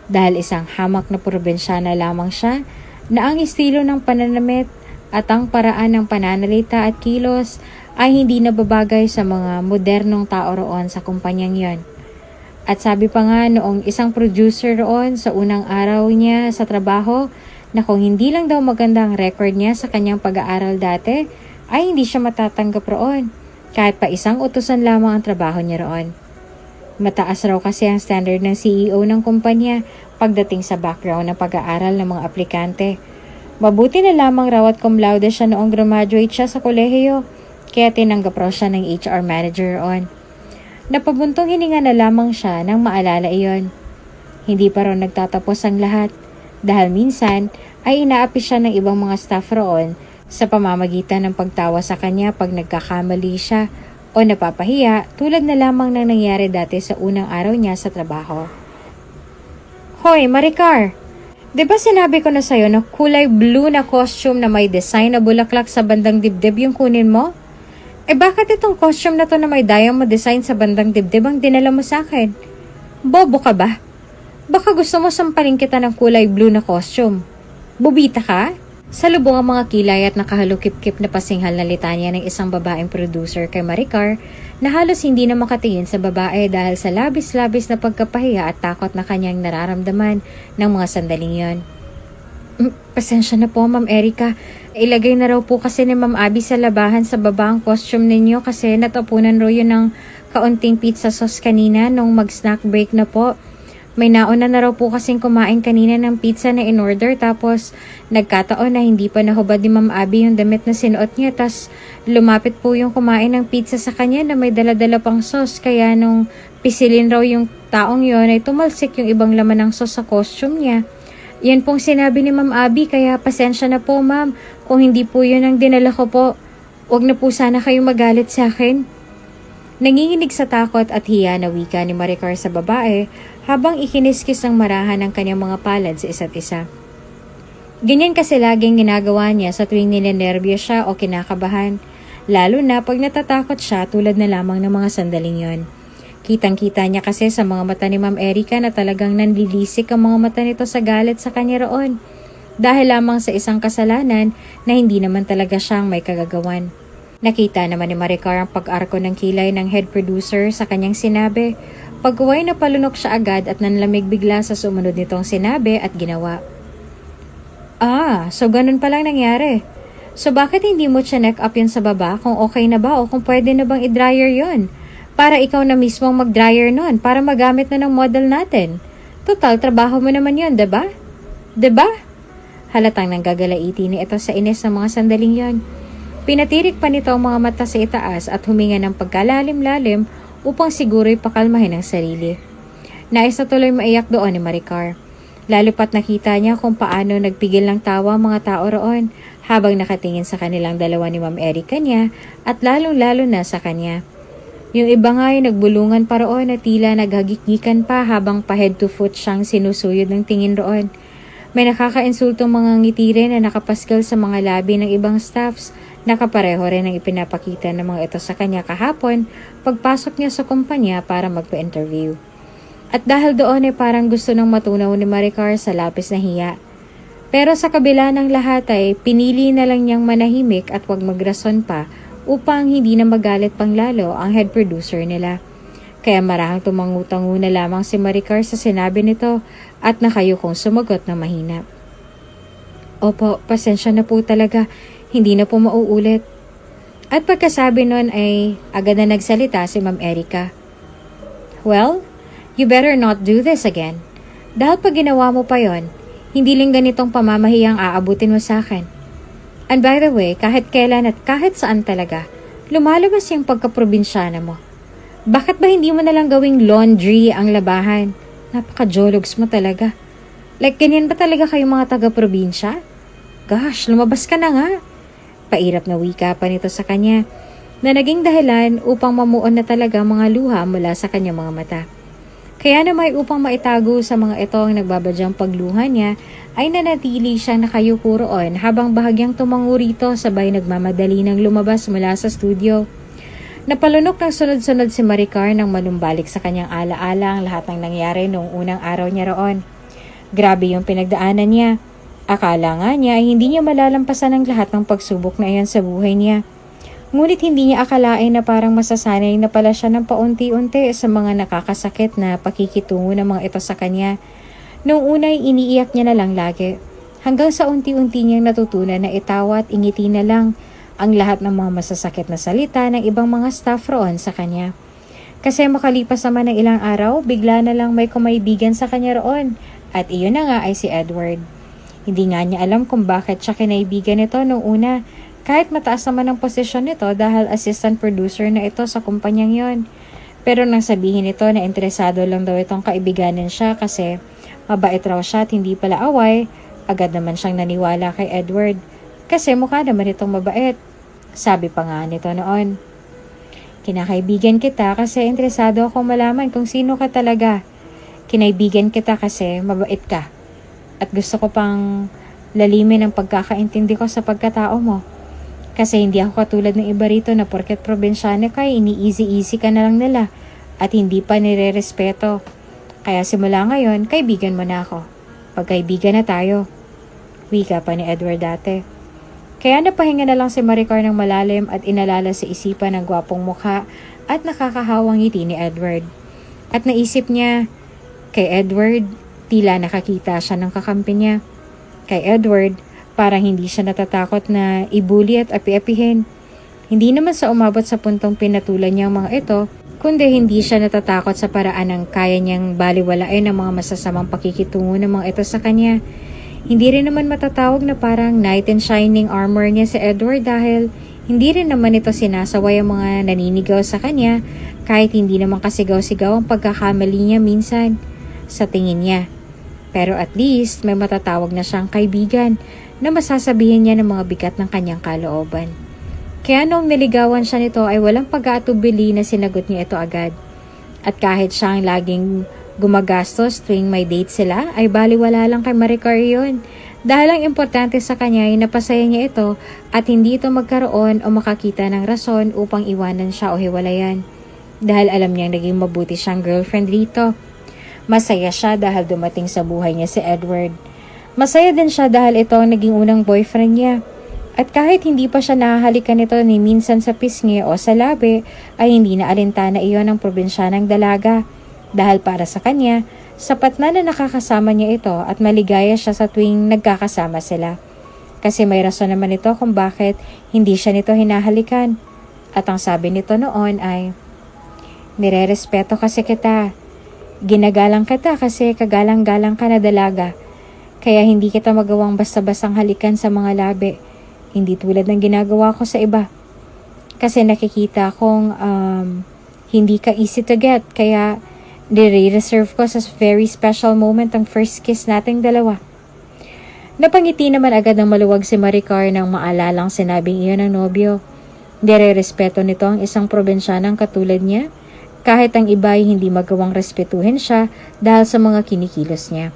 Dahil isang hamak na probinsyana lamang siya na ang estilo ng pananamit, at ang paraan ng pananalita at kilos ay hindi nababagay sa mga modernong tao roon sa kumpanyang yon. At sabi pa nga noong isang producer roon sa unang araw niya sa trabaho na kung hindi lang daw maganda ang record niya sa kanyang pag-aaral dati, ay hindi siya matatanggap roon kahit pa isang utusan lamang ang trabaho niya roon. Mataas raw kasi ang standard ng CEO ng kumpanya pagdating sa background ng pag-aaral ng mga aplikante. Mabuti na lamang raw at cum laude siya noong graduate siya sa kolehiyo, kaya tinanggap raw siya ng HR manager roon. Napabuntong hininga na lamang siya nang maalala iyon. Hindi pa raw nagtatapos ang lahat dahil minsan ay inaapi siya ng ibang mga staff roon sa pamamagitan ng pagtawa sa kanya pag nagkakamali siya o napapahiya tulad na lamang ng nangyari dati sa unang araw niya sa trabaho. Hoy, Maricar! Di ba sinabi ko na sa'yo na kulay blue na costume na may design na bulaklak sa bandang dibdib yung kunin mo? Bakit itong costume na to na may diamond design sa bandang dibdib ang dinala mo sa akin? Bobo ka ba? Baka gusto mo sampalin kita ng kulay blue na costume. Bubita ka? Salubong ang mga kilay at nakahalukip-kip na pasinghal na litanya ng isang babaeng producer kay Maricar na halos hindi na makatingin sa babae dahil sa labis-labis na pagkapahiya at takot na kanyang nararamdaman ng mga sandaling yon. Pasensya na po, Ma'am Erica. Ilagay na raw po kasi ni Ma'am Abby sa labahan sa baba ang costume ninyo kasi natapunan raw yun ng kaunting pizza sauce kanina nung mag-snack break na po. May nauna na raw po kasing kumain kanina ng pizza na in-order tapos nagkataon na hindi pa nahubad ni Ma'am Abby yung damit na sinuot niya tas lumapit po yung kumain ng pizza sa kanya na may dala-dala pang sauce kaya nung pisilin raw yung taong yon ay tumalsik yung ibang laman ng sauce sa costume niya. Yan pong sinabi ni Ma'am Abby kaya pasensya na po ma'am kung hindi po yun ang dinala ko po. Huwag na po sana kayong magalit sa akin. Nanginginig sa takot at hiya na wika ni Maricar sa babae habang ikiniskis ng marahan ang kanyang mga palad sa isa't isa. Ganyan kasi laging ginagawa niya sa tuwing ninenervyos siya o kinakabahan, lalo na pag natatakot siya tulad na lamang ng mga sandaling yon. Kitang-kita niya kasi sa mga mata ni Ma'am Erica na talagang nanlilisik ang mga mata nito sa galit sa kanya roon dahil lamang sa isang kasalanan na hindi naman talaga siyang may kagagawan. Nakita naman ni Maricar ang pag-arko ng kilay ng head producer sa kanyang sinabi. Pagkuway na palunok siya agad at nanlamig bigla sa sumunod nitong sinabi at ginawa. So ganun palang nangyari. So bakit hindi mo check up yun sa baba kung okay na ba o kung pwede na bang i-dryer yun? Para ikaw na mismo mag-dryer nun para magamit na ng model natin. Total, trabaho mo naman yun, diba? Diba? Halatang nanggagalaiti ni ito sa ines ng mga sandaling yon. Pinatirik pa nito ang mga mata sa itaas at huminga ng pagkalalim-lalim upang siguro'y pakalmahin ang sarili. Nais na tuloy maiyak doon ni Maricar. Lalo pat nakita niya kung paano nagpigil ng tawa ang mga tao roon habang nakatingin sa kanilang dalawa ni Ma'am Erica niya at lalong-lalo na sa kanya. Yung iba nga ay nagbulungan pa roon at tila naghagikgikan pa habang pa head to foot siyang sinusuyod ng tingin roon. May nakakainsultong mga ngiti rin na nakapaskil sa mga labi ng ibang staffs. Nakapareho rin ang ipinapakita ng mga ito sa kanya kahapon pagpasok niya sa kumpanya para magpa-interview. At dahil doon ay parang gusto nang matunaw ni Maricar sa lapis na hiya. Pero sa kabila ng lahat ay pinili na lang niyang manahimik at wag magrason pa upang hindi na magalit pang lalo ang head producer nila. Kaya marahang tumangu-tangu na lamang si Maricar sa sinabi nito at nakayukong sumagot na mahina. Opo, pasensya na po talaga. Hindi na po mauulit. At pagkasabi nun ay agad na nagsalita si Ma'am Erica. Well, you better not do this again. Dahil pag ginawa mo pa yon, hindi lang ganitong pamamahiyang aabutin mo sa akin. And by the way, kahit kailan at kahit saan talaga, lumalabas yung pagkaprobinsyana mo. Bakit ba hindi mo nalang gawing laundry ang labahan? Napaka-jologs mo talaga. Like, ganyan ba talaga kayong mga taga-probinsya? Gosh, lumabas ka na nga. Pairap na wika pa nito sa kanya na naging dahilan upang mamuon na talaga mga luha mula sa kanyang mga mata. Kaya naman upang maitago sa mga ito ang nagbabadyang pagluha niya, ay nanatili siyang nakayuko roon habang bahagyang tumango rito sabay nagmamadali ng lumabas mula sa studio. Napalunok ng sunod-sunod si Maricar nang manumbalik sa kanyang alaala ang lahat ng nangyari noong unang araw niya roon. Grabe yung pinagdaanan niya. Akala nga niya ay hindi niya malalampasan ang lahat ng pagsubok na iyan sa buhay niya. Ngunit hindi niya akalain na parang masasanay na pala siya ng paunti-unti sa mga nakakasakit na pakikitungo ng mga ito sa kanya. Noong una ay iniiyak niya na lang lagi. Hanggang sa unti-unti niyang natutunan na itawa at ingiti na lang ang lahat ng mga masasakit na salita ng ibang mga staff roon sa kanya. Kasi makalipas naman ng ilang araw, bigla na lang may kumaibigan sa kanya roon. At iyon na nga ay si Edward. Hindi nga niya alam kung bakit siya kinaibigan nito noong una. Kahit mataas naman ang posisyon nito dahil assistant producer na ito sa kumpanyang yon. Pero nang sabihin nito na interesado lang daw itong kaibiganin siya kasi mabait raw siya at hindi pala away, agad naman siyang naniwala kay Edward. Kasi mukha naman itong mabait. Sabi pa nga nito noon, kinakaibigan kita kasi interesado akong malaman kung sino ka talaga. Kinaibigan kita kasi mabait ka. At gusto ko pang lalimin ang pagkakaintindi ko sa pagkatao mo. Kasi hindi ako katulad ng iba rito na porket probinsyano ka, ini-easy-easy ka na lang nila at hindi pa nire-respeto. Kaya simula ngayon, kaibigan mo na ako. Pagkaibigan na tayo. Wika pa ni Edward dati. Kaya napahinga na lang si Maricar ng malalim at inalala sa isipan ng gwapong mukha at nakakahawang ngiti ni Edward. At naisip niya, kay Edward, tila nakakita siya ng kakampi niya. Kay Edward, parang hindi siya natatakot na ibuli at api-apihin. Hindi naman sa umabot sa puntong pinatulan niya ang mga ito, kundi hindi siya natatakot sa paraan ng kaya niyang baliwalain ang mga masasamang pakikitungo ng mga ito sa kanya. Hindi rin naman matatawag na parang knight in shining armor niya si Edward dahil hindi rin naman ito sinasaway ang mga naninigaw sa kanya kahit hindi naman kasigaw-sigaw ang pagkakamali niya minsan sa tingin niya. Pero at least may matatawag na siyang kaibigan na masasabihin niya ng mga bigat ng kanyang kalooban. Kaya noong niligawan siya nito ay walang pag-aatubili na sinagot niya ito agad. At kahit siya ang laging gumagastos tuwing may date sila, ay baliwala lang kay Maricar yun. Dahil ang importante sa kanya ay napasaya niya ito at hindi ito magkaroon o makakita ng rason upang iwanan siya o hiwalayan. Dahil alam niyang naging mabuti siyang girlfriend rito. Masaya siya dahil dumating sa buhay niya si Edward. Masaya din siya dahil ito ang naging unang boyfriend niya. At kahit hindi pa siya nahahalikan nito ni minsan sa pisngi o sa labi, ay hindi na alintana iyon ang probinsyanang dalaga. Dahil para sa kanya, sapat na nakakasama niya ito at maligaya siya sa tuwing nagkakasama sila. Kasi may rason naman ito kung bakit hindi siya nito hinahalikan. At ang sabi nito noon ay, nirerespeto kasi kita. Ginagalang kita kasi kagalang-galang ka na dalaga. Kaya hindi kita magawang basta-bastang halikan sa mga labi. Hindi tulad ng ginagawa ko sa iba. Kasi nakikita kong hindi ka easy to get. Kaya nire-reserve ko sa very special moment ang first kiss nating dalawa. Napangiti naman agad ng maluwag si Maricar nang maalalang sinabing iyon ng nobyo. Nire-respeto nito ang isang probinsyanang katulad niya. Kahit ang iba ay hindi magawang respetuhin siya dahil sa mga kinikilos niya.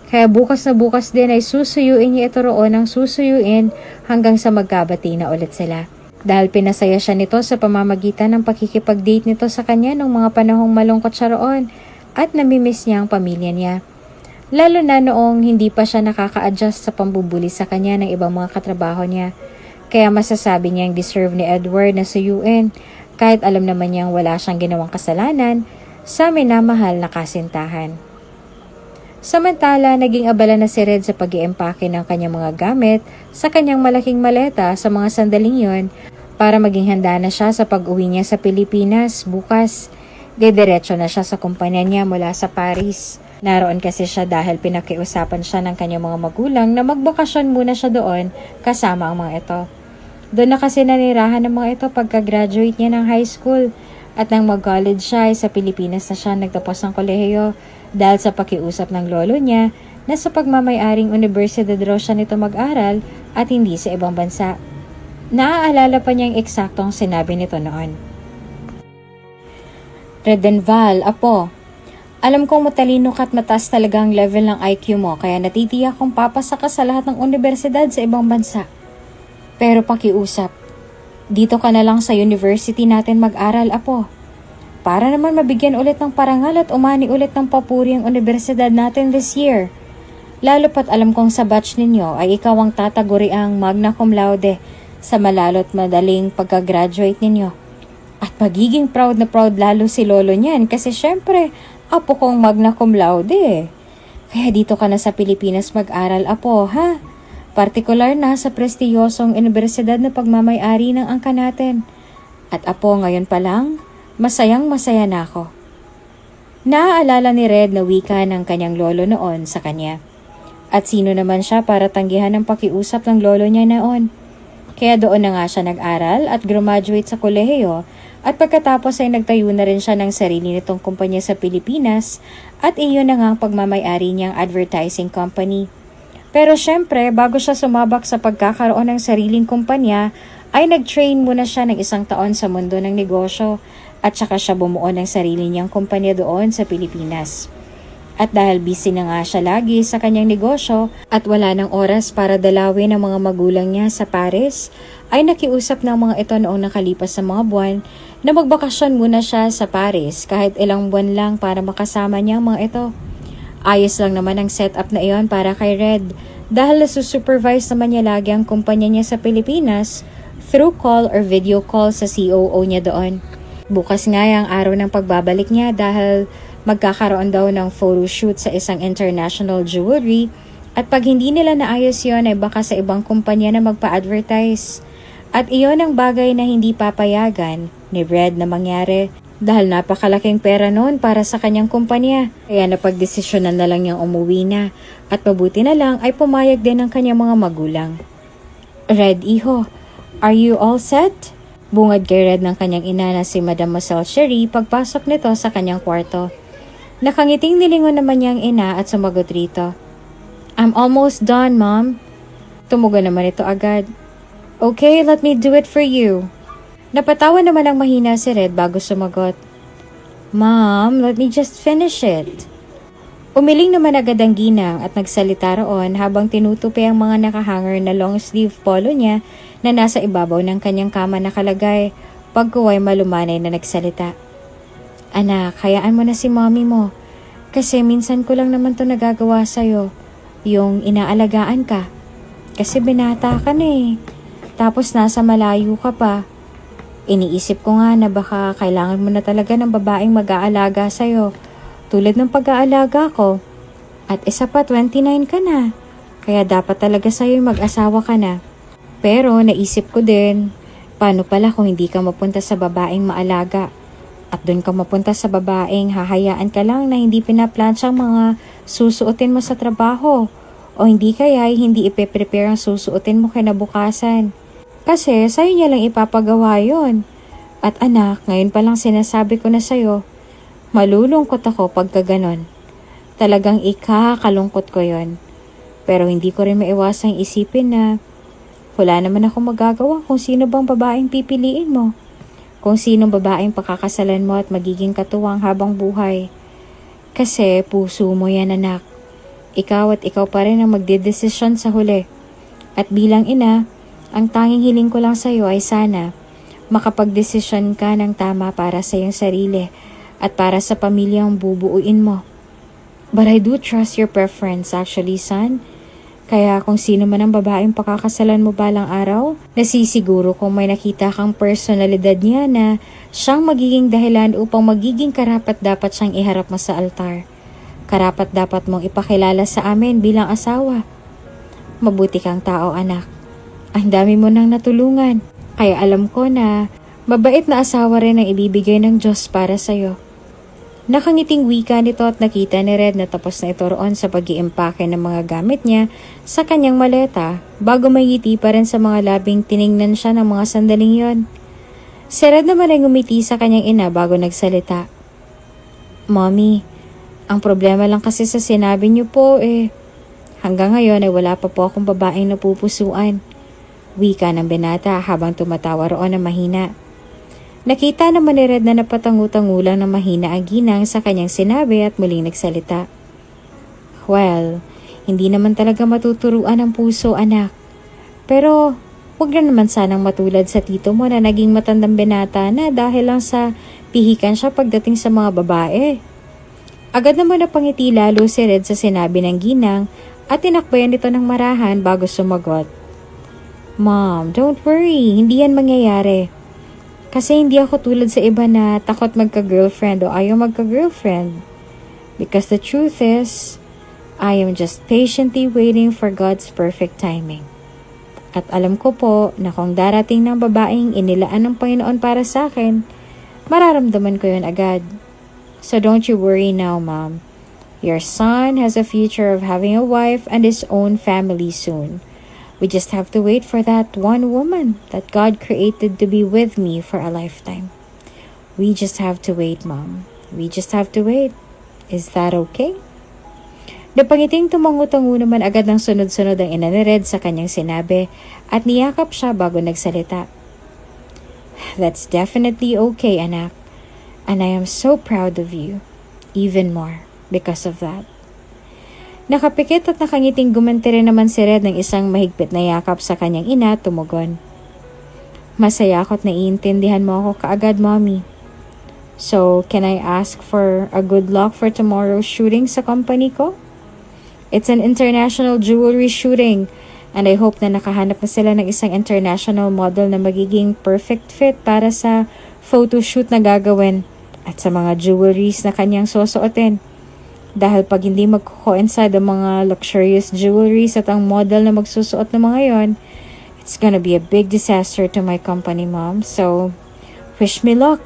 Kaya bukas na bukas din ay susuyuin niya ito roon ang susuyuin hanggang sa magkabati na ulit sila. Dahil pinasaya siya nito sa pamamagitan ng pakikipag-date nito sa kanya nung mga panahong malungkot siya roon at namimiss niya ang pamilya niya. Lalo na noong hindi pa siya nakaka-adjust sa pambubuli sa kanya ng ibang mga katrabaho niya. Kaya masasabi niyang deserve ni Edward na suyuin kahit alam naman niyang wala siyang ginawang kasalanan sa minamahal na kasintahan. Samantala, naging abala na si Red sa pag-iempake ng kanyang mga gamit sa kanyang malaking maleta sa mga sandaling yon para maging handa na siya sa pag-uwi niya sa Pilipinas bukas. Didiretso na siya sa kumpanya niya mula sa Paris. Naroon kasi siya dahil pinakiusapan siya ng kanyang mga magulang na magbakasyon muna siya doon kasama ang mga ito. Doon na kasi nanirahan ng mga ito pagka-graduate niya ng high school at nang mag-college siya ay sa Pilipinas na siya nagtapos ng kolehiyo dahil sa pakiusap ng lolo niya na sa pagmamay-aring universidad raw siya nito mag-aral at hindi sa ibang bansa. Naaalala pa niyang eksaktong sinabi nito noon. Redenval, apo, alam kong matalino ka at mataas talaga ang level ng IQ mo kaya natitiyak kong papasa ka sa lahat ng universidad sa ibang bansa. Pero pakiusap, dito ka na lang sa university natin mag-aral, apo. Para naman mabigyan ulit ng parangal at umani ulit ng papuri ang universidad natin this year. Lalo pat alam kong sa batch ninyo ay ikaw ang tataguriang magna cum laude sa malalo't madaling pagka-graduate ninyo. At magiging proud na proud lalo si lolo niyan kasi syempre, apo kong magna cum laude. Kaya dito ka na sa Pilipinas mag-aral, apo, ha? Partikular na sa prestiyosong universidad na pagmamay-ari ng angka natin. At apo, ngayon pa lang, masayang-masaya na ako. Naaalala ni Red na wika ng kanyang lolo noon sa kanya. At sino naman siya para tanggihan ang pakiusap ng lolo niya noon. Kaya doon na nga siya nag-aral at graduate sa kolehiyo at pagkatapos ay nagtayo na rin siya ng sarili nitong kumpanya sa Pilipinas at iyon na nga ang pagmamay-ari niyang advertising company. Pero syempre, bago siya sumabak sa pagkakaroon ng sariling kumpanya, ay nag-train muna siya ng 1 taon sa mundo ng negosyo at saka siya bumuo ng sarili niyang kumpanya doon sa Pilipinas. At dahil busy na nga siya lagi sa kanyang negosyo at wala ng oras para dalawin ang mga magulang niya sa Paris, ay nakiusap ng mga ito noong nakalipas sa mga buwan na magbakasyon muna siya sa Paris kahit ilang buwan lang para makasama niya ang mga ito. Ayos lang naman ang setup na iyon para kay Red dahil nasusupervise naman niya lagi ang kumpanya niya sa Pilipinas through call or video call sa COO niya doon. Bukas nga ang araw ng pagbabalik niya dahil magkakaroon daw ng photoshoot sa isang international jewelry at pag hindi nila naayos yon ay baka sa ibang kumpanya na magpa-advertise. At iyon ang bagay na hindi papayagan ni Red na mangyari dahil napakalaking pera noon para sa kanyang kumpanya. Kaya napagdesisyonan na lang niyang umuwi na at mabuti na lang ay pumayag din ang kanyang mga magulang. Red, iho, are you all set? Bungad kay Red ng kanyang ina na si Madam Marcel Cherie pagpasok nito sa kanyang kwarto. Nakangiting nilingon naman niyang ina at sumagot rito. I'm almost done, Mom. Tumugon naman ito agad. Okay, let me do it for you. Napatawa naman ang mahina si Red bago sumagot. Mom, let me just finish it. Umiling naman agad ang ginang at nagsalita roon habang tinutupi ang mga nakahanger na long sleeve polo niya na nasa ibabaw ng kanyang kama nakalagay. Pagkuway malumanay na nagsalita. Anak, hayaan mo na si mommy mo. Kasi minsan ko lang naman to nagagawa sa'yo. Yung inaalagaan ka. Kasi binata ka na eh. Tapos nasa malayo ka pa. Iniisip ko nga na baka kailangan mo na talaga ng babaeng mag-aalaga sa'yo. Tulad ng pag-aalaga ko. At isa pa, 29 ka na. Kaya dapat talaga sa'yo mag-asawa ka na. Pero naisip ko din, paano pala kung hindi ka mapunta sa babaeng maalaga? At doon ka mapunta sa babaeng hahayaan ka lang na hindi pinaplansyang mga susuotin mo sa trabaho. O hindi kaya hindi ipe-prepare ang susuotin mo kinabukasan. Kasi sa'yo niya lang ipapagawa yon. At anak, ngayon pa lang sinasabi ko na sa'yo, malulungkot ako pagka ganon. Talagang ikakalungkot ko yon. Pero hindi ko rin maiwasang isipin na wala naman ako magagawa kung sino bang babaeng pipiliin mo. Kung sinong babaeng pakakasalan mo at magiging katuwang habang buhay. Kasi puso mo yan, anak. Ikaw at ikaw pa rin ang magdedesisyon sa huli. At bilang ina, ang tanging hiling ko lang sa iyo ay sana makapagdesisyon ka ng tama para sa iyong sarili at para sa pamilyang bubuuin mo. But I do trust your preference actually, son. Kaya kung sino man ang babaeng pakakasalan mo balang araw, nasisiguro kung may nakita kang personalidad niya na siyang magiging dahilan upang magiging karapat-dapat siyang iharap mo sa altar. Karapat-dapat mong ipakilala sa amin bilang asawa. Mabuti kang tao, anak. Ang dami mo nang natulungan. Kaya alam ko na mabait na asawa rin ang ibibigay ng Diyos para sa'yo. Nakangiting wika nito at nakita ni Red na tapos na ito roon sa pag-iimpake ng mga gamit niya sa kanyang maleta bago mayiti pa rin sa mga labing tiningnan siya ng mga sandaling yon. Si Red naman ay ngumiti sa kanyang ina bago nagsalita. Mommy, ang problema lang kasi sa sinabi niyo po hanggang ngayon ay wala pa po akong babaeng napupusuan. Wika ng binata habang tumatawa roon ng mahina. Nakita naman ni Red na napatangu-tangulang ng mahina ang ginang sa kanyang sinabi at muling nagsalita. Well, hindi naman talaga matuturuan ang puso, anak. Pero, huwag na naman sanang matulad sa tito mo na naging matandang binata na dahil lang sa pihikan siya pagdating sa mga babae. Agad naman napangiti lalo si Red sa sinabi ng ginang at tinakbayan ito ng marahan bago sumagot. Mom, don't worry, hindi yan mangyayari. Kasi hindi ako tulad sa iba na takot magka-girlfriend o ayaw magka-girlfriend. Because the truth is, I am just patiently waiting for God's perfect timing. At alam ko po na kung darating ng babaeng inilaan ng Panginoon para sa akin, mararamdaman ko yun agad. So don't you worry now, Mom. Your son has a future of having a wife and his own family soon. We just have to wait for that one woman that God created to be with me for a lifetime. We just have to wait, Mom. We just have to wait. Is that okay? Napangiting tumango-tango naman agad ng sunod-sunod ang ina ni Red sa kanyang sinabi at niyakap siya bago nagsalita. That's definitely okay, anak. And I am so proud of you. Even more because of that. Nakapikit at nakangiting gumanti rin naman si Red ng isang mahigpit na yakap sa kanyang ina at tumugon. Masaya ako at naiintindihan mo ako kaagad, Mommy. So, can I ask for a good luck for tomorrow's shooting sa company ko? It's an international jewelry shooting and I hope na nakahanap na sila ng isang international model na magiging perfect fit para sa photoshoot na gagawin at sa mga jewelries na kanyang susuotin. Dahil pag hindi magko-coincide ang mga luxurious jewelries at ang model na magsusuot ng mga yon, it's gonna be a big disaster to my company, Mom. So, wish me luck.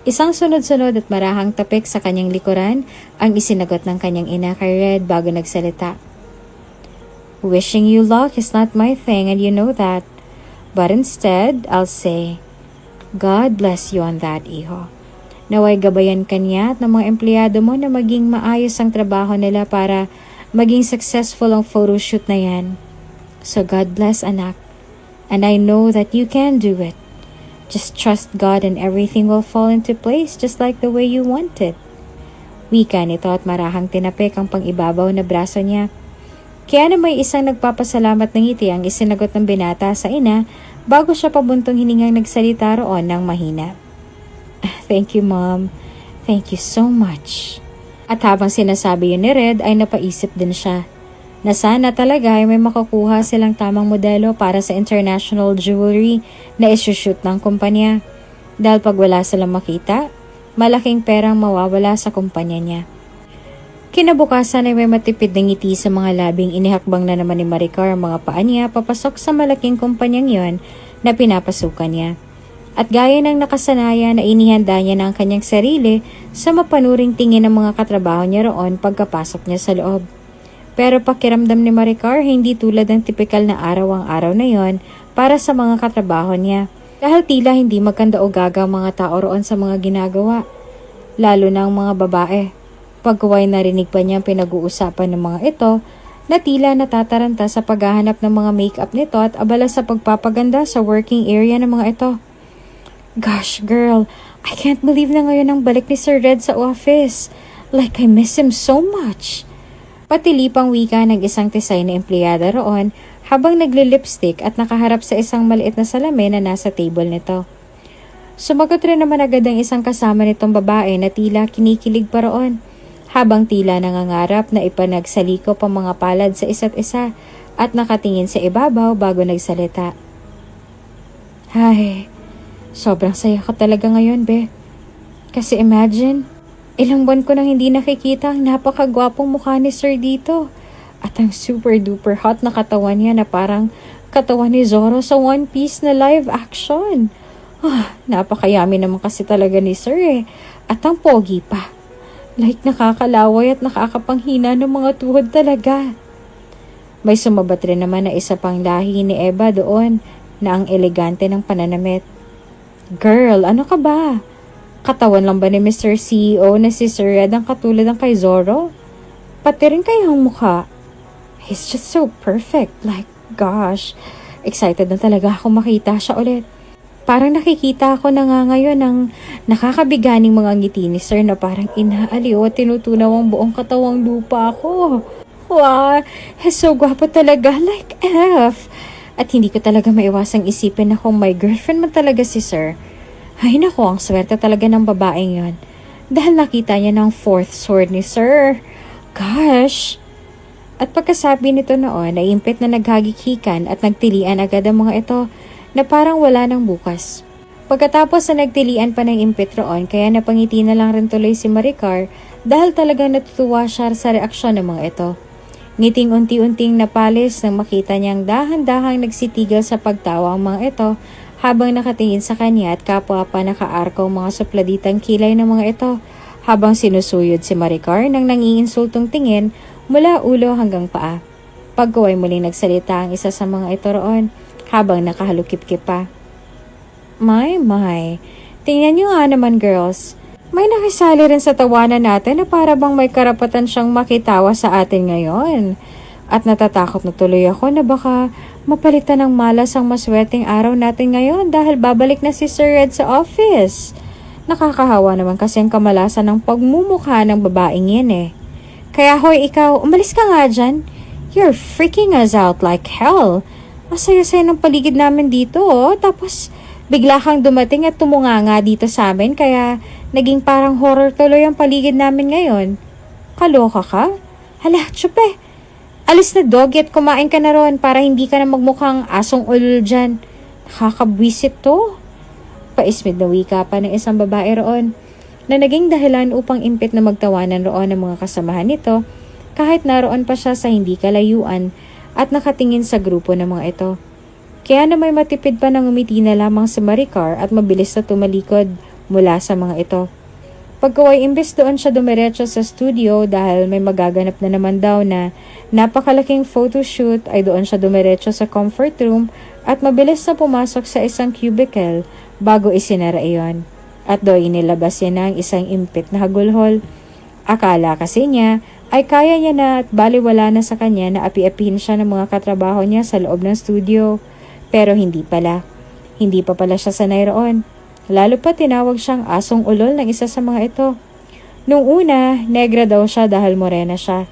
Isang sunod-sunod at marahang tapik sa kanyang likuran ang isinagot ng kanyang ina kay Red bago nagsalita. Wishing you luck is not my thing and you know that. But instead, I'll say, God bless you on that, iho. Naway gabayan ka niya at ng mga empleyado mo na maging maayos ang trabaho nila para maging successful ang photoshoot na yan. So God bless, anak. And I know that you can do it. Just trust God and everything will fall into place just like the way you want it. Wika nito at marahang tinapik ang pang-ibabaw na braso niya. Kaya na may isang nagpapasalamat ng ngiti ang isinagot ng binata sa ina bago siya pabuntong hiningang nagsalita roon ng mahina. Thank you, Mom. Thank you so much. At habang sinasabi yun ni Red ay napaisip din siya na sana talaga ay may makakuha silang tamang modelo para sa international jewelry na isushoot ng kumpanya. Dahil pag wala silang makita, malaking perang mawawala sa kumpanya niya. Kinabukasan ay may matipid na ngiti sa mga labing inihakbang na naman ni Maricar ang mga paa niya papasok sa malaking kumpanyang yon na pinapasukan niya. At gaya ng nakasanaya na inihanda niya ng kanyang sarili sa mapanuring tingin ng mga katrabaho niya roon pagkapasok niya sa loob. Pero pakiramdam ni Maricar hindi tulad ng tipikal na araw ang araw na yon para sa mga katrabaho niya. Dahil tila hindi maganda o gaga ang mga tao roon sa mga ginagawa. Lalo na ang mga babae. Pagkaway narinig pa niya pinag-uusapan ng mga ito na tila natataranta sa paghahanap ng mga makeup nito at abala sa pagpapaganda sa working area ng mga ito. Gosh girl, I can't believe na ngayon ang balik ni Sir Red sa office. Like I miss him so much. Patilipang wika ng isang tisay na empleyada roon habang nagli-lipstick at nakaharap sa isang maliit na salamin na nasa table nito. Sumagot rin naman agad ang isang kasama nitong babae na tila kinikilig pa roon habang tila nangangarap na ipanagsalikop ang mga palad sa isa't isa at nakatingin sa ibabaw bago nagsalita. Ay, sobrang saya ko talaga ngayon, be. Kasi imagine, ilang buwan ko nang hindi nakikita ang napakagwapong mukha ni Sir dito. At ang super duper hot na katawan niya na parang katawan ni Zoro sa One Piece na live action. Napakayami naman kasi talaga ni Sir eh. At ang pogi pa. Like nakakalaway at nakakapanghina ng mga tuhod talaga. May sumabat rin naman na isa pang lahi ni Eva doon na ang elegante ng pananamit. Girl, ano ka ba? Katawan lang ba ni Mr. CEO na si Sir Red ang katulad ng kay Zoro? Pati rin kayang mukha. He's just so perfect. Like, gosh. Excited na talaga ako makita siya ulit. Parang nakikita ako na nga ngayon ng nakakabiganing mga ngiti ni Sir na parang inaaliw at tinutunaw ang buong katawang lupa ako. Wow, he's so gwapo talaga. Like F. At hindi ko talaga maiwasang isipin na kung my girlfriend man talaga si Sir. Ay nako, ang swerte talaga ng babaeng yon. Dahil nakita niya ng fourth sword ni Sir. Gosh. At pagkasabi nito noon ay impit na naghagikikan at nagtilian agad ang mga ito na parang wala nang bukas. Pagkatapos na nagtilian pa ng impit roon kaya napangiti na lang rin tuloy si Maricar dahil talagang natutuwa siya sa reaksyon ng mga ito. Ngiting unti-unting napalis nang makita niyang dahan-dahang nagsitigil sa pagtawa ang mga ito habang nakatingin sa kanya at kapwa pa nakaarkaw mga supladitang kilay ng mga ito habang sinusuyod si Maricar nang nangiinsultong tingin mula ulo hanggang paa. Pagkaway muling nagsalita ang isa sa mga ito roon habang nakahalukip-kip pa. My, tingnan niyo nga naman girls. May nakisali rin sa tawanan natin na para bang may karapatan siyang makitawa sa atin ngayon. At natatakot na tuloy ako na baka mapalitan ng malas ang maswerteng araw natin ngayon dahil babalik na si Sir Red sa office. Nakakahawa naman kasi ang kamalasan ng pagmumukha ng babaeng yan eh. Kaya hoy ikaw, umalis ka nga dyan. You're freaking us out like hell. Masaya-saya ng paligid namin dito oh. Tapos bigla kang dumating at tumunganga dito sa amin kaya naging parang horror tuloy ang paligid namin ngayon. Kaloka ka? Hala, tsupe. Alis na doggy at kumain ka na ron para hindi ka na magmukhang asong ulul dyan. Nakakabwisit to. Paismid na wika pa ng isang babae roon na naging dahilan upang impit na magtawanan roon ng mga kasamahan nito kahit naroon pa siya sa hindi kalayuan at nakatingin sa grupo ng mga ito. Kaya na may matipid pa nang umiti na lamang si Maricar at mabilis na tumalikod mula sa mga ito. Pagkaway imbes doon siya dumiretso sa studio dahil may magaganap na naman daw na napakalaking photoshoot ay doon siya dumiretso sa comfort room at mabilis na pumasok sa isang cubicle bago isinara iyon. At doon inilabas niya ng isang impit na hagulhol. Akala kasi niya ay kaya niya na at baliwala na sa kanya na api-apihin siya ng mga katrabaho niya sa loob ng studio. Pero hindi pala. Hindi pa pala siya sanay roon. Lalo pa tinawag siyang asong ulol ng isa sa mga ito. Nung una, negra daw siya dahil morena siya.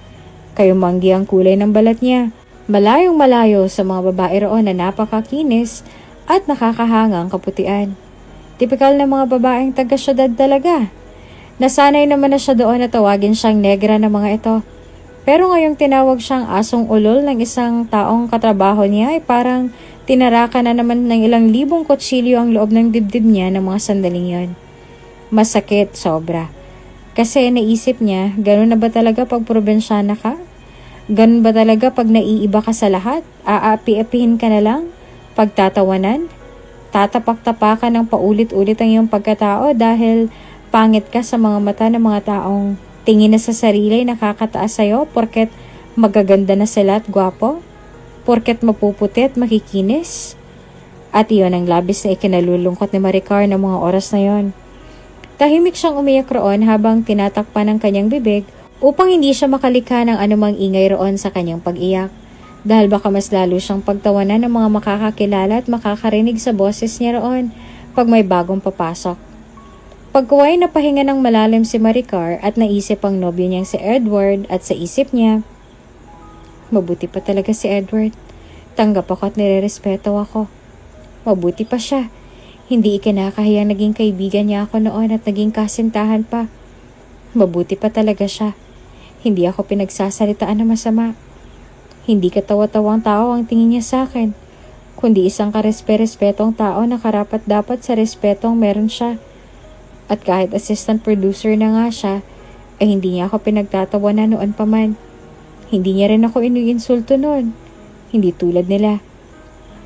Kayumanggi ang kulay ng balat niya. Malayong malayo sa mga babae roon na napakakinis at nakakahangang kaputian. Tipikal na mga babaeng taga-syudad talaga. Nasanay naman na siya doon na tawagin siyang negra ng mga ito. Pero ngayong tinawag siyang asong ulol ng isang taong katrabaho niya ay parang tinarakan na naman ng ilang libong kutsilyo ang loob ng dibdib niya ng mga sandaling yon. Masakit sobra. Kasi naisip niya, ganun na ba talaga pag probinsyana ka? Ganun ba talaga pag naiiba ka sa lahat? Aapi-apihin ka na lang? Pagtatawanan? Tatapak-tapakan ng paulit-ulit ang iyong pagkatao dahil pangit ka sa mga mata ng mga taong tingin na sa sarili nakakataas sa'yo porket magaganda na sila at gwapo? Porket mapuputi at makikinis? At iyon ang labis na ikinalulungkot ni Maricar ng mga oras na yon. Tahimik siyang umiyak roon habang tinatakpan ng kanyang bibig upang hindi siya makalikha ng anumang ingay roon sa kanyang pag-iyak. Dahil baka mas lalo siyang pagtawanan ng mga makakakilala at makakarinig sa boses niya roon pag may bagong papasok. Pagkaway napahinga ng malalim si Maricar at naisip ang nobyo niyang si Edward at sa isip niya, mabuti pa talaga si Edward. Tanggap ako at nirerespeto ako. Mabuti pa siya. Hindi ikinakahiyang naging kaibigan niya ako noon at naging kasintahan pa. Mabuti pa talaga siya. Hindi ako pinagsasalitaan na masama. Hindi katawa-tawang tao ang tingin niya sa akin, kundi isang karespe-respetong tao na karapat dapat sa respetong meron siya. At kahit assistant producer na nga siya, ay hindi niya ako pinagtatawanan noon pa man. Hindi niya rin ako iniinsulto noon. Hindi tulad nila.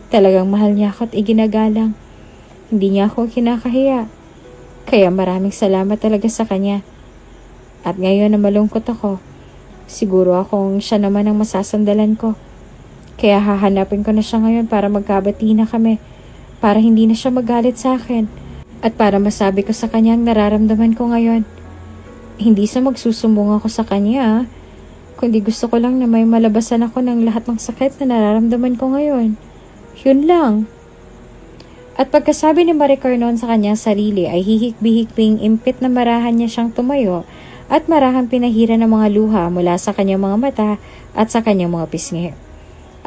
Talagang mahal niya ako at iginagalang. Hindi niya ako kinakahiya. Kaya maraming salamat talaga sa kanya. At ngayon na malungkot ako, siguro akong siya naman ang masasandalan ko. Kaya hahanapin ko na siya ngayon para magkabati na kami. Para hindi na siya magalit sa akin. At para masabi ko sa kanya ang nararamdaman ko ngayon. Hindi sa magsusumbong ako sa kanya, kundi gusto ko lang na may malabasan ako ng lahat ng sakit na nararamdaman ko ngayon. Yun lang. At pagkasabi ni Maricar noon sa kanyang sarili ay hihik-bihikping impit na marahan niya siyang tumayo at marahan pinahira ng mga luha mula sa kanyang mga mata at sa kanyang mga pisngi.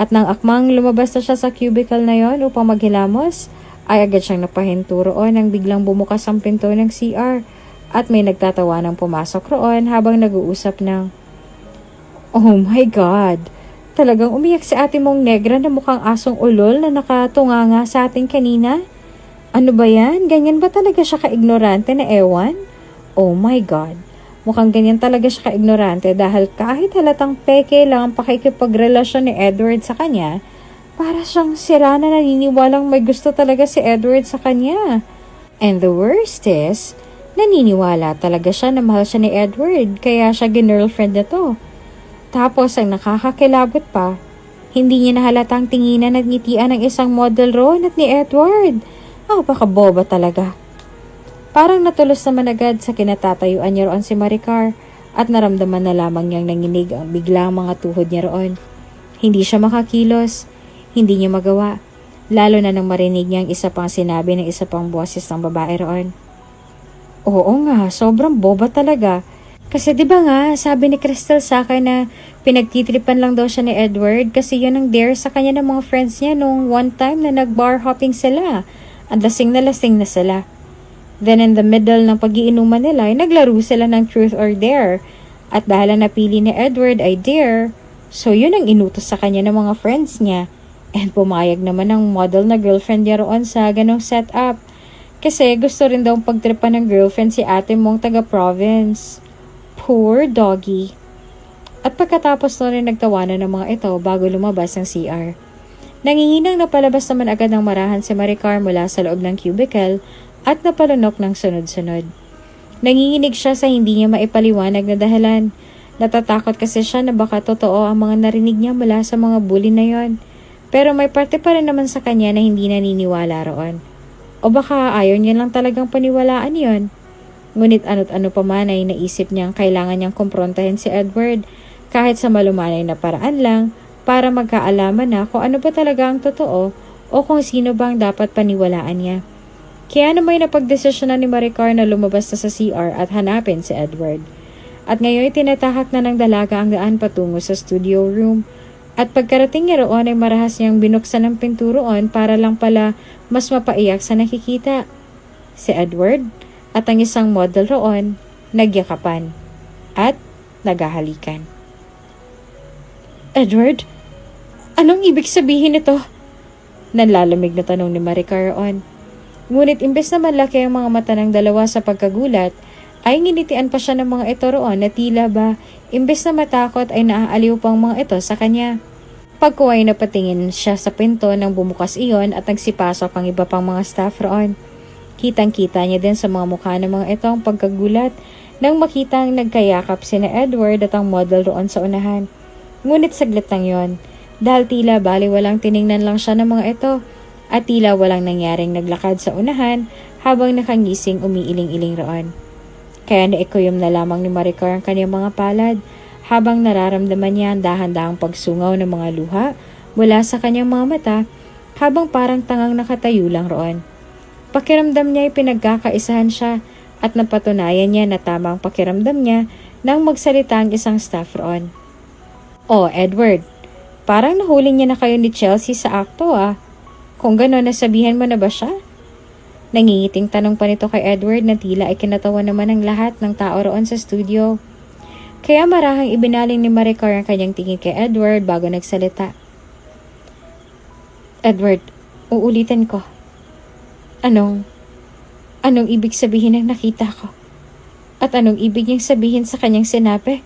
At nang akmang lumabas na siya sa cubicle na yon upang maghilamos, ay agad siyang napahinto roon nang biglang bumukas ang pinto ng CR at may nagtatawa ng pumasok roon habang nag-uusap ng, Oh my God! Talagang umiyak si ate mong negra na mukhang asong ulol na nakatunganga sa atin kanina? Ano ba yan? Ganyan ba talaga siya ka-ignorante na ewan? Oh my God! Mukhang ganyan talaga siya ka-ignorante dahil kahit halatang peke lang ang pakikipagrelasyon ni Edward sa kanya, para siyang sira na naniniwalang may gusto talaga si Edward sa kanya. And the worst is, naniniwala talaga siya na mahal siya ni Edward kaya siya girlfriend na to. Tapos ang nakakakilabot pa, hindi niya nahalatang tinginan at ngitian ng isang model Ron at ni Edward. Baka-boba talaga. Parang natulos naman agad sa kinatatayuan niya roon si Maricar at naramdaman na lamang niyang nanginig ang biglang mga tuhod niya roon. Hindi siya makakilos, hindi niya magawa, lalo na nang marinig niyang isa pang sinabi ng isa pang boses ng babae roon. Oo nga, sobrang boba talaga. Kasi 'di ba nga, sabi ni Crystal sa akin na pinagtitripan lang daw siya ni Edward kasi yun ang dare sa kanya ng mga friends niya nung one time na nag-bar hopping sila. Ang lasing na sila. Then in the middle ng pag-iinuman nila ay naglaro sila ng truth or dare. At dahil ang napili ni Edward ay dare, so yun ang inutos sa kanya ng mga friends niya. And pumayag naman ang model na girlfriend niya roon sa ganong setup. Kasi gusto rin daw pagtripan ng girlfriend si ate mong taga-province. Poor doggy. At pagkatapos na rin nagtawanan ng mga ito bago lumabas ng CR. Nangihinang napalabas naman agad ng marahan si Maricar mula sa loob ng cubicle at napalunok ng sunod-sunod. Nanginginig siya sa hindi niya maipaliwanag na dahilan. Natatakot kasi siya na baka totoo ang mga narinig niya mula sa mga bully na yon. Pero may parte pa rin naman sa kanya na hindi naniniwala roon. O baka ayaw niya lang talagang paniwalaan yon. Ngunit ano't ano pa man ay naisip niyang kailangan niyang kumprontahin si Edward kahit sa malumanay na paraan lang para magkaalaman na kung ano ba talaga ang totoo o kung sino bang dapat paniwalaan niya. Kaya naman napagdesisyonan ni Maricar na lumabas na sa CR at hanapin si Edward. At ngayon tinatahak na ng dalaga ang daan patungo sa studio room. At pagkarating niya roon ay marahas niyang binuksan ng pinturoon para lang pala mas mapaiyak sa nakikita. Si Edward at ang isang model roon nagyakapan at naghahalikan. Edward, anong ibig sabihin nito? Nanlalamig na tanong ni Maricar roon. Ngunit imbes na malaki ang mga mata ng dalawa sa pagkagulat, ay nginitian pa siya ng mga ito roon na tila ba imbes na matakot ay naaaliw pang mga ito sa kanya. Pagkuway na patingin siya sa pinto nang bumukas iyon at nagsipasok ang iba pang mga staff roon. Kitang-kita niya din sa mga mukha ng mga ito ang pagkagulat nang makitang nagkayakap sina Edward at ang model roon sa unahan. Ngunit saglit lang yon, dahil tila baliwalang tiningnan lang siya ng mga ito at tila walang nangyaring naglakad sa unahan habang nakangising umiiling-iling roon. Kaya naikuyom na lamang ni Maricar ang kanyang mga palad habang nararamdaman niya ang dahan-dahang pagsungaw ng mga luha mula sa kanyang mga mata habang parang tangang nakatayo lang roon. Pakiramdam niya ay pinagkakaisahan siya at napatunayan niya na tamang pakiramdam niya nang magsalita ang isang staff roon. Oh, Edward, parang nahuli niya na kayo ni Chelsea sa akto Kung gano'n, nasabihan mo na ba siya? Nangingiting tanong pa nito kay Edward na tila ay kinatawa naman ng lahat ng tao roon sa studio. Kaya marahang ibinaling ni Maricar ang kanyang tingin kay Edward bago nagsalita. Edward, uulitin ko. Anong ibig sabihin ng nakita ko? At anong ibig niyang sabihin sa kanyang sinabi?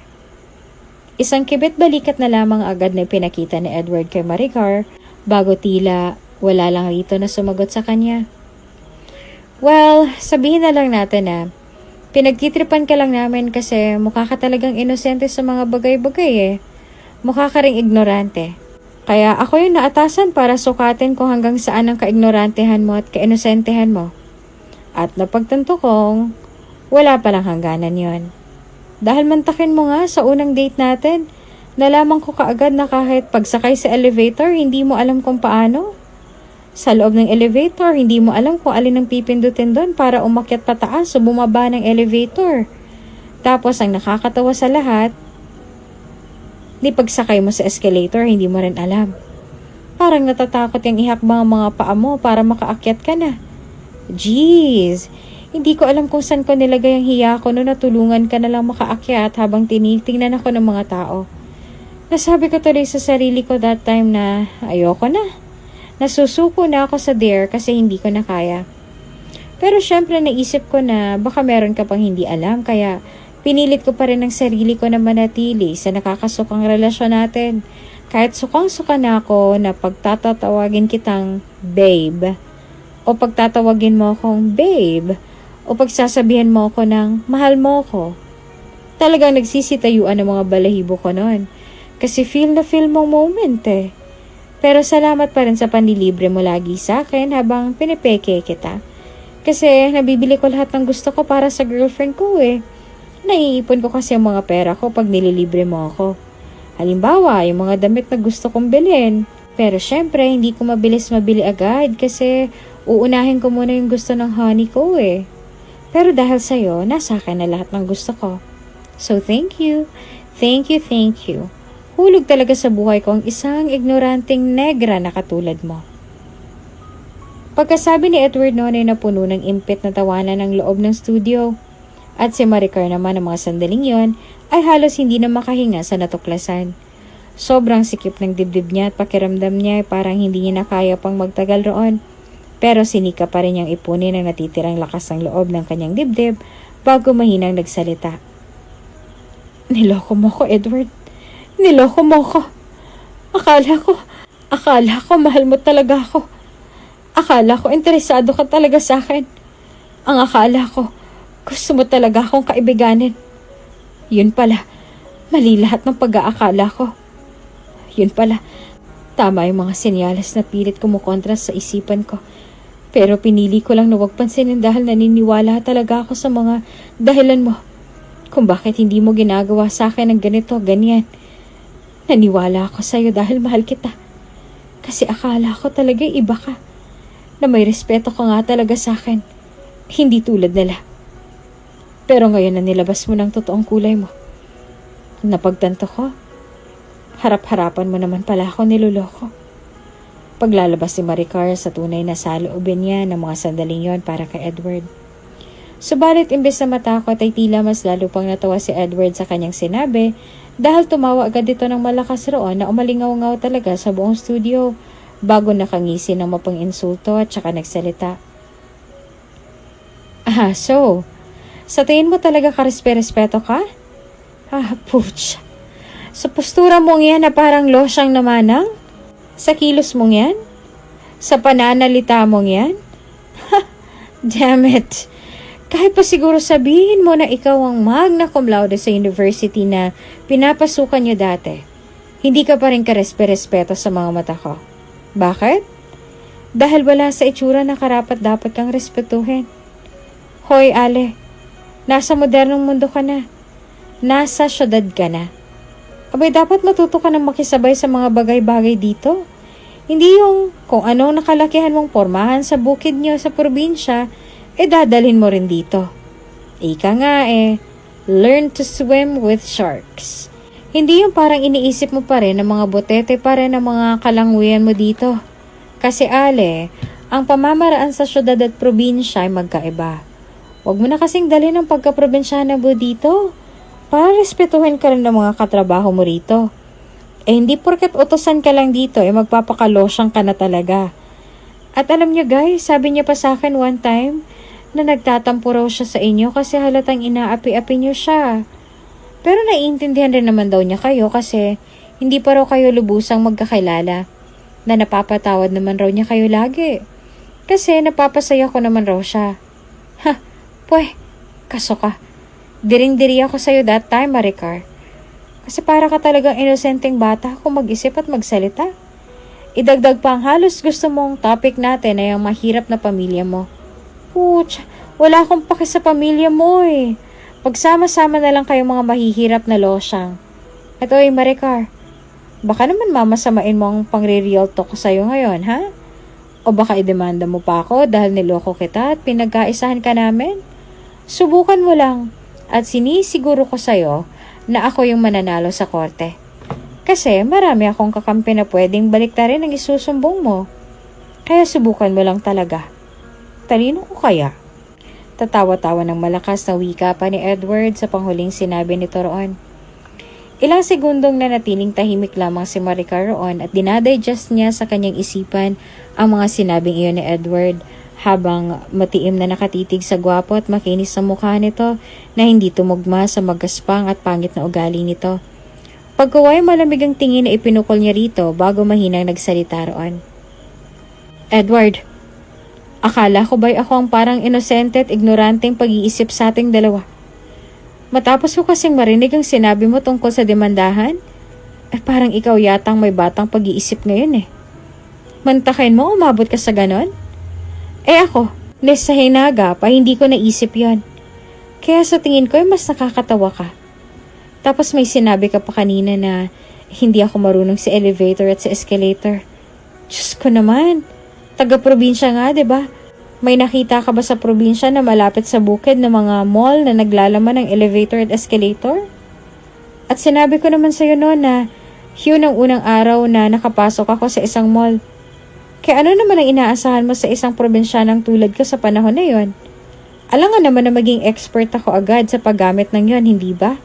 Isang kibit balikat na lamang agad na pinakita ni Edward kay Maricar bago tila wala lang rito na sumagot sa kanya. Well, sabihin na lang natin na pinagtitripan ka lang namin kasi mukha ka talagang inosente sa mga bagay-bagay Mukha ka ring ignorante. Kaya ako yung naatasan para sukatin kung hanggang saan ang kaignorantehan mo at kainosentehan mo. At napagtanto kong wala palang hangganan yon. Dahil mantakin mo nga sa unang date natin, nalaman ko kaagad na kahit pagsakay sa elevator, hindi mo alam kung paano. Sa loob ng elevator, hindi mo alam kung alin ang pipindutin doon para umakyat pataas o bumaba ng elevator. Tapos ang nakakatawa sa lahat, di pagsakay mo sa escalator, hindi mo rin alam. Parang natatakot yung ihakbang ang mga paa mo para makaakyat ka na. Jeez, hindi ko alam kung saan ko nilagay ang hiya ko noon na tulungan ka na lang makaakyat habang tinitingnan ako ng mga tao. Nasabi ko tuloy sa sarili ko that time na ayoko na. Nasusuko na ako sa dare kasi hindi ko na kaya. Pero syempre naisip ko na baka meron ka pang hindi alam kaya pinilit ko pa rin ang sarili ko na manatili sa nakakasukang relasyon natin. Kahit sukang-suka na ako na pagtatatawagin kitang babe o pagtatawagin mo akong babe o pagsasabihan mo ako ng mahal mo ko. Talagang nagsisitayuan ang mga balahibo ko noon. Kasi feel na feel mong moment eh. Pero salamat pa rin sa panlilibre mo lagi sa akin habang pinipeke kita. Kasi nabibili ko lahat ng gusto ko para sa girlfriend ko eh. Naiipon ko kasi ang mga pera ko pag nililibre mo ako. Halimbawa, yung mga damit na gusto kong bilhin. Pero syempre, hindi ko mabilis mabili agad kasi uunahin ko muna yung gusto ng honey ko eh. Pero dahil sa'yo, nasa akin na lahat ng gusto ko. So thank you. Thank you, thank you. Hulog talaga sa buhay ko ang isang ignoranting negra na katulad mo. Pagkasabi ni Edward noon ay napuno ng impit na tawanan ng loob ng studio. At si Maricar naman ng mga sandaling yon ay halos hindi na makahinga sa natuklasan. Sobrang sikip ng dibdib niya at pakiramdam niya ay parang hindi niya na kaya pang magtagal roon. Pero sinika pa rin niyang ipunin ang natitirang lakas ng loob ng kanyang dibdib bago mahinang nagsalita. Niloko mo ko, Edward. Niloko mo ko. Akala ko mahal mo talaga ako. Akala ko interesado ka talaga sa akin. Ang akala ko, gusto mo talaga akong kaibiganin. Yun pala, mali lahat ng pag-aakala ko. Yun pala, tama yung mga senyales na pilit kumukontra sa isipan ko. Pero pinili ko lang na huwag pansinin dahil naniniwala talaga ako sa mga dahilan mo. Kung bakit hindi mo ginagawa sa akin ng ganito, ganyan. Naniwala ako sa'yo dahil mahal kita. Kasi akala ko talaga iba ka. Na may respeto ka nga talaga sa akin. Hindi tulad nila. Pero ngayon na nilabas mo ng totoong kulay mo. Napagtanto ko, harap-harapan mo naman pala ako niloloko. Paglalabas si Maricar sa tunay na saloobin niya ng mga sandaling yon para kay Edward. Subalit imbes na matakot ay tila mas lalo pang natawa si Edward sa kanyang sinabi dahil tumawa agad ito ng malakas roon na umalingaw-ngaw talaga sa buong studio bago nakangisi ng mapang-insulto at saka nagsalita. So, sa tingin mo talaga karespe-respeto ka? Putz. Sa postura mong yan na parang losyang namanang? Sa kilos mong yan? Sa pananalita mong yan? Damn it. Kahit pa siguro sabihin mo na ikaw ang magna cum laude sa university na pinapasukan niyo dati, hindi ka pa rin karespe-respeto sa mga mata ko. Bakit? Dahil wala sa itsura na karapat dapat kang respetuhin. Hoy, Ale. Nasa modernong mundo ka na. Nasa syudad ka na. Abay, dapat matuto ka ng makisabay sa mga bagay-bagay dito. Hindi yung kung anong nakalakihan mong pormahan sa bukid nyo sa probinsya, dadalhin mo rin dito. Ika nga learn to swim with sharks. Hindi yung parang iniisip mo pa rin ng mga botete pa rin ng mga kalanguyan mo dito. Kasi Ale, ang pamamaraan sa syudad at probinsya ay magkaiba. Huwag mo na kasing dalhin ang pagka-probinsyana mo dito para respetuhin ka rin ng mga katrabaho mo rito. Hindi porket utosan ka lang dito magpapakalosyang ka na talaga. At alam niyo guys, sabi niya pa sa akin one time na nagtatampo raw siya sa inyo kasi halatang inaapi-api niyo siya. Pero naiintindihan rin naman daw niya kayo kasi hindi pa raw kayo lubusang magkakilala. Na napapatawad naman raw niya kayo lagi. Kasi napapasaya ko naman raw siya. Kaso ka. Diring-diri ako sa'yo that time, Maricar. Kasi para ka talagang inosenteng bata kung mag-isip at magsalita. Idagdag pa ang halos gusto mong topic natin ay ang mahirap na pamilya mo. Putz, wala akong paki sa pamilya mo Pagsama-sama na lang kayong mga mahihirap na losyang. At Maricar, baka naman mamasamain mo ang pangre-real talk ko sa'yo ngayon, ha? O baka idemanda mo pa ako dahil niloko kita at pinagkaisahan ka namin? Subukan mo lang at sinisiguro ko sa'yo na ako yung mananalo sa korte. Kasi marami akong kakampi na pwedeng baliktarin ang isusumbong mo. Kaya subukan mo lang talaga. Talino ko kaya? Tatawa-tawa ng malakas na wika pa ni Edward sa panghuling sinabi nito roon. Ilang segundong nanatiling tahimik lamang si Maricar roon at dinadigest niya sa kanyang isipan ang mga sinabing iyon ni Edward habang matiim na nakatitig sa gwapo at makinis sa mukha nito na hindi tumugma sa magaspang at pangit na ugali nito. Pagkuway malamig ang tingin na ipinukol niya rito bago mahinang nagsalita roon. Edward, akala ko ba'y ako ang parang inosente at ignoranteng pag-iisip sa ating dalawa? Matapos ko kasing marinig ang sinabi mo tungkol sa demandahan, parang ikaw yatang may batang pag-iisip ngayon eh. Mantakin mo, umabot ka sa ganon? Ako, sa hinaga pa hindi ko naisip yon. Kaya sa tingin ko mas nakakatawa ka. Tapos may sinabi ka pa kanina na hindi ako marunong sa elevator at sa escalator. Diyos ko naman, taga-probinsya nga, 'di ba? May nakita ka ba sa probinsya na malapit sa bukid ng mga mall na naglalaman ng elevator at escalator? At sinabi ko naman sa'yo noon na yun ang unang araw na nakapasok ako sa isang mall. Kaya ano naman ang inaasahan mo sa isang probinsyanang tulad ko sa panahon na yon? Alangan naman na maging expert ako agad sa paggamit ng yon, hindi ba?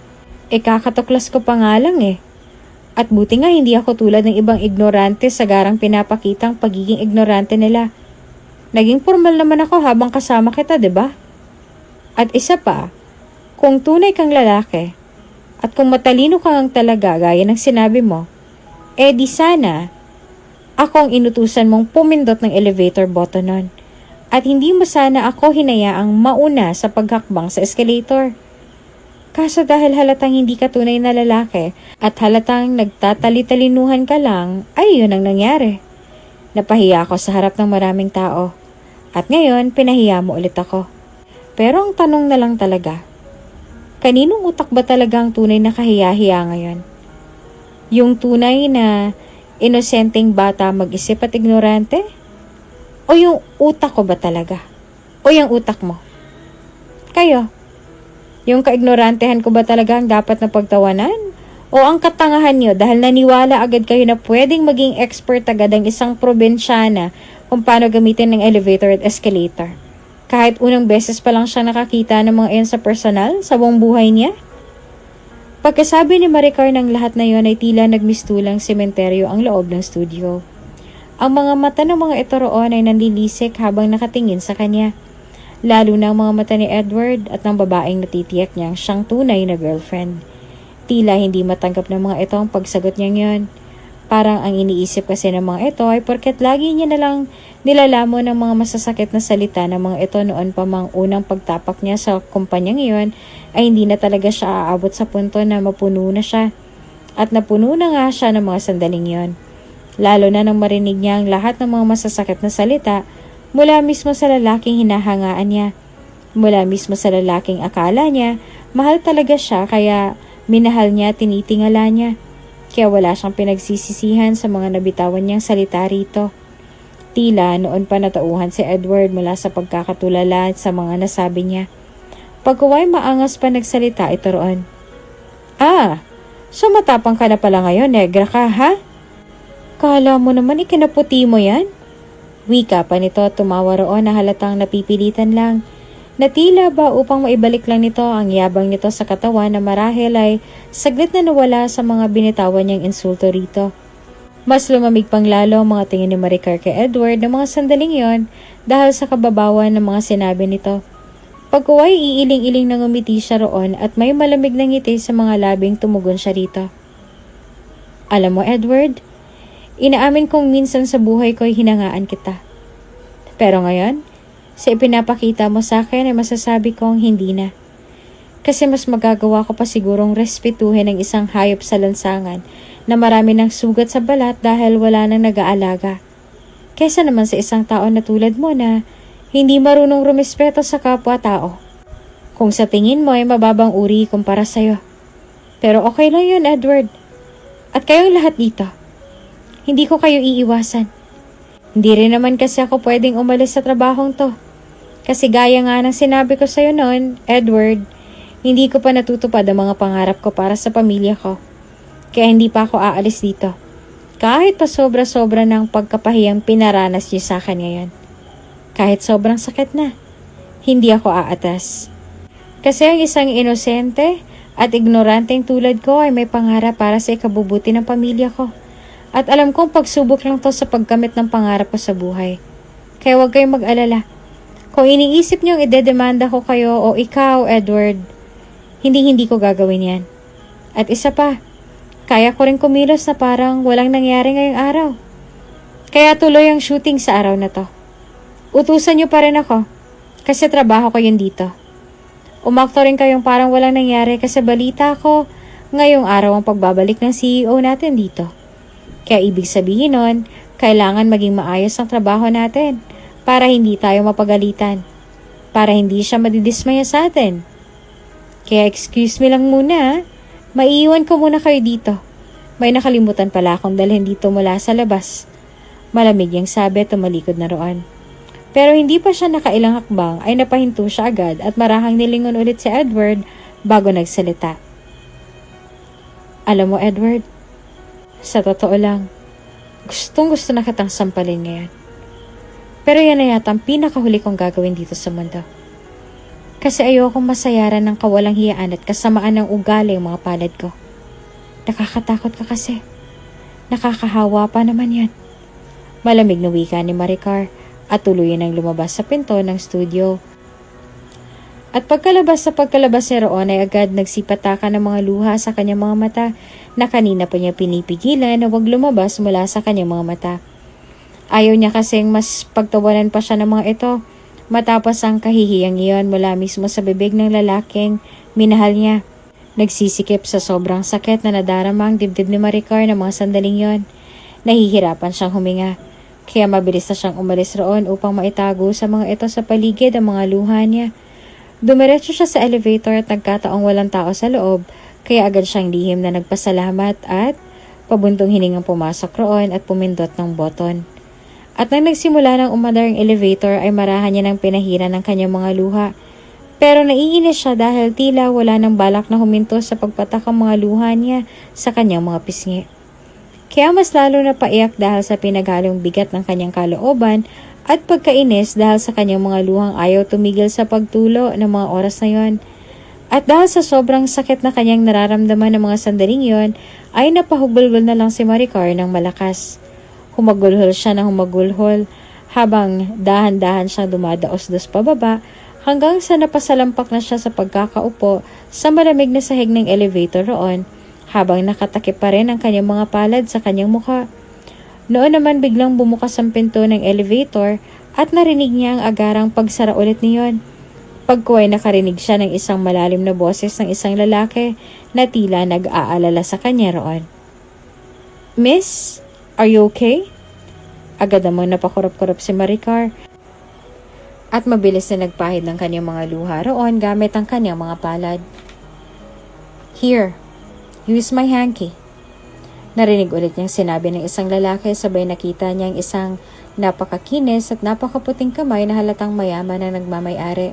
Kakatuklas ko pa nga lang eh. At buti nga hindi ako tulad ng ibang ignorante sa garang pinapakitang pagiging ignorante nila. Naging formal naman ako habang kasama kita, 'di ba? At isa pa, kung tunay kang lalaki at kung matalino kang talaga gaya ng sinabi mo, di sana ako ang inutusan mong pumindot ng elevator button nun. At hindi mo sana ako hinayaang mauna sa paghakbang sa escalator. Kaso dahil halatang hindi ka tunay na lalaki at halatang nagtatali-talinuhan ka lang, ay yun ang nangyari. Napahiya ako sa harap ng maraming tao. At ngayon, pinahiya mo ulit ako. Pero ang tanong na lang talaga, kaninong utak ba talaga ang tunay na kahiya-hiya ngayon? Yung tunay na inosenteng bata mag-isip at ignorante? O yung utak ko ba talaga? O yung utak mo? Kayo? Yung kaignorantehan ko ba talaga ang dapat na pagtawanan? O ang katangahan nyo dahil naniwala agad kayo na pwedeng maging expert agad ang isang probinsyana kung paano gamitin ng elevator at escalator? Kahit unang beses pa lang siya nakakita ng mga iyon sa personal, sa buong buhay niya? Pagkasabi ni Maricar ng lahat na yon ay tila nagmistulang sementeryo ang loob ng studio. Ang mga mata ng mga ito roon ay nanlilisik habang nakatingin sa kanya. Lalo na ang mga mata ni Edward at ng babaeng natitiyak niyang siyang tunay na girlfriend. Tila hindi matanggap ng mga ito ang pagsagot niyang yon. Parang ang iniisip kasi ng mga ito ay porket lagi niya nalang nilalamon ng mga masasakit na salita ng mga ito noon pa mang unang pagtapak niya sa kumpanyang iyon ay hindi na talaga siya aabot sa punto na mapuno na siya. At napuno na nga siya ng mga sandaling yon. Lalo na nang marinig niya ang lahat ng mga masasakit na salita mula mismo sa lalaking hinahangaan niya. Mula mismo sa lalaking akala niya, mahal talaga siya kaya minahal niya, tinitingala niya. Kaya wala siyang pinagsisisihan sa mga nabitawan niyang salita rito. Tila noon pa natauhan si Edward mula sa pagkakatulala sa mga nasabi niya. Pagkuway maangas pa nagsalita ito roon. So matapang ka na pala ngayon, negra ka ha? Kala mo naman ikinaputi mo yan? Wika pa nito tumawa roon na halatang napipilitan lang. Na tila ba upang maibalik lang nito ang yabang nito sa katawan na marahil ay saglit na nawala sa mga binitawan niyang insulto rito. Mas lumamig pang lalo ang mga tingin ni Maricar kay Edward ng mga sandaling yon dahil sa kababawan ng mga sinabi nito. Pagkuway iiling-iling na ngumiti siya roon at may malamig na ngiti sa mga labing tumugon siya rito. Alam mo Edward, inaamin kong minsan sa buhay ko'y hinangaan kita. Pero ngayon, sa ipinapakita mo sa akin ay masasabi kong hindi na. Kasi mas magagawa ko pa sigurong respetuhin ang isang hayop sa lansangan na marami ng sugat sa balat dahil wala nang nag-aalaga. Kesa naman sa isang tao na tulad mo na hindi marunong rumespeto sa kapwa-tao. Kung sa tingin mo ay mababang uri kumpara sa'yo. Pero okay lang yun, Edward. At kayong lahat dito. Hindi ko kayo iiwasan. Hindi rin naman kasi ako pwedeng umalis sa trabahong to. Kasi gaya nga ng sinabi ko sa'yo noon, Edward, hindi ko pa natutupad ang mga pangarap ko para sa pamilya ko. Kaya hindi pa ako aalis dito. Kahit pa sobra-sobra ng pagkapahiyang pinaranas niyo sa akin ngayon. Kahit sobrang sakit na, hindi ako aatas. Kasi ang isang inosente, At ignoranteng tulad ko ay may pangarap para sa ikabubuti ng pamilya ko. At alam kong pagsubok lang to sa pagkamit ng pangarap ko sa buhay. Kaya huwag kayong mag-alala. Kung iniisip niyong idedemanda ko kayo o ikaw, Edward, hindi ko gagawin yan. At isa pa, kaya ko rin kumilos na parang walang nangyari ngayong araw. Kaya tuloy ang shooting sa araw na to. Utusan niyo pa rin ako, kasi trabaho ko yun dito. Umakto rin kayong parang walang nangyari kasi balita ko, ngayong araw ang pagbabalik ng CEO natin dito. Kaya ibig sabihin nun, kailangan maging maayos ang trabaho natin para hindi tayo mapagalitan, para hindi siya madidismaya sa atin. Kaya excuse me lang muna, maiiwan ko muna kayo dito. May nakalimutan pala akong dalhin dito mula sa labas. Malamig yung sabi, tumalikod na roon. Pero hindi pa siya nakailang hakbang ay napahinto siya agad at marahang nilingon ulit si Edward bago nagsalita. Alam mo, Edward, sa totoo lang, gustong-gusto na kitang sampalin ngayon. Pero yan na yata ang pinakahuli kong gagawin dito sa mundo. Kasi ayokong masayaran ng kawalang hiyaan at kasamaan ng ugali ang mga palad ko. Nakakatakot ka kasi. Nakakahawa pa naman yan. Malamig na wika ni Maricar at tuluyan ang lumabas sa pinto ng studio. At pagkalabas ni Roon ay agad nagsipataka ng mga luha sa kanyang mga mata na kanina pa niya pinipigilan na huwag lumabas mula sa kanyang mga mata. Ayaw niya kasing mas pagtawanan pa siya ng mga ito matapos ang kahihiyang iyon mula mismo sa bibig ng lalaking minahal niya. Nagsisikip sa sobrang sakit na nadarama ang dibdib ni Maricar ng mga sandaling yon. Nahihirapan siyang huminga. Kaya mabilis na siyang umalis roon upang maitago sa mga ito sa paligid ang mga luha niya. Dumiretso siya sa elevator at nagkataong walang tao sa loob, kaya agad siyang lihim na nagpasalamat at pabuntong hiningang pumasok roon at pumindot ng button. At nang nagsimula ng umandar ang elevator ay marahan niya ng pinahiran ng kanyang mga luha. Pero naiinis siya dahil tila wala nang balak na huminto sa pagpatak ang mga luha niya sa kanyang mga pisngi. Kaya mas lalo na paiyak dahil sa pinaghalong bigat ng kanyang kalooban at pagkainis dahil sa kanyang mga luhang ayaw tumigil sa pagtulo ng mga oras na yon. At dahil sa sobrang sakit na kanyang nararamdaman ng mga sandaling yon, ay napahugulgol na lang si Maricar ng malakas. Humagulhol siya ng humagulhol habang dahan-dahan siyang dumadaos-dos pababa hanggang sa napasalampak na siya sa pagkakaupo sa malamig na sahig ng elevator roon habang nakatakip pa rin ang kanyang mga palad sa kanyang mukha. Noon naman biglang bumukas ang pinto ng elevator at narinig niya ang agarang pagsara ulit niyon. Pagkuway nakarinig siya ng isang malalim na boses ng isang lalaki na tila nag-aalala sa kanya roon. Miss, are you okay? Agad namang napakurap-kurap si Maricar at mabilis na nagpahid ng kanyang mga luha roon gamit ang kanyang mga palad. Here, use my hanky. Narinig ulit niyang sinabi ng isang lalaki sabay nakita niyang isang napakakinis at napakaputing kamay na halatang mayaman na nagmamay-ari.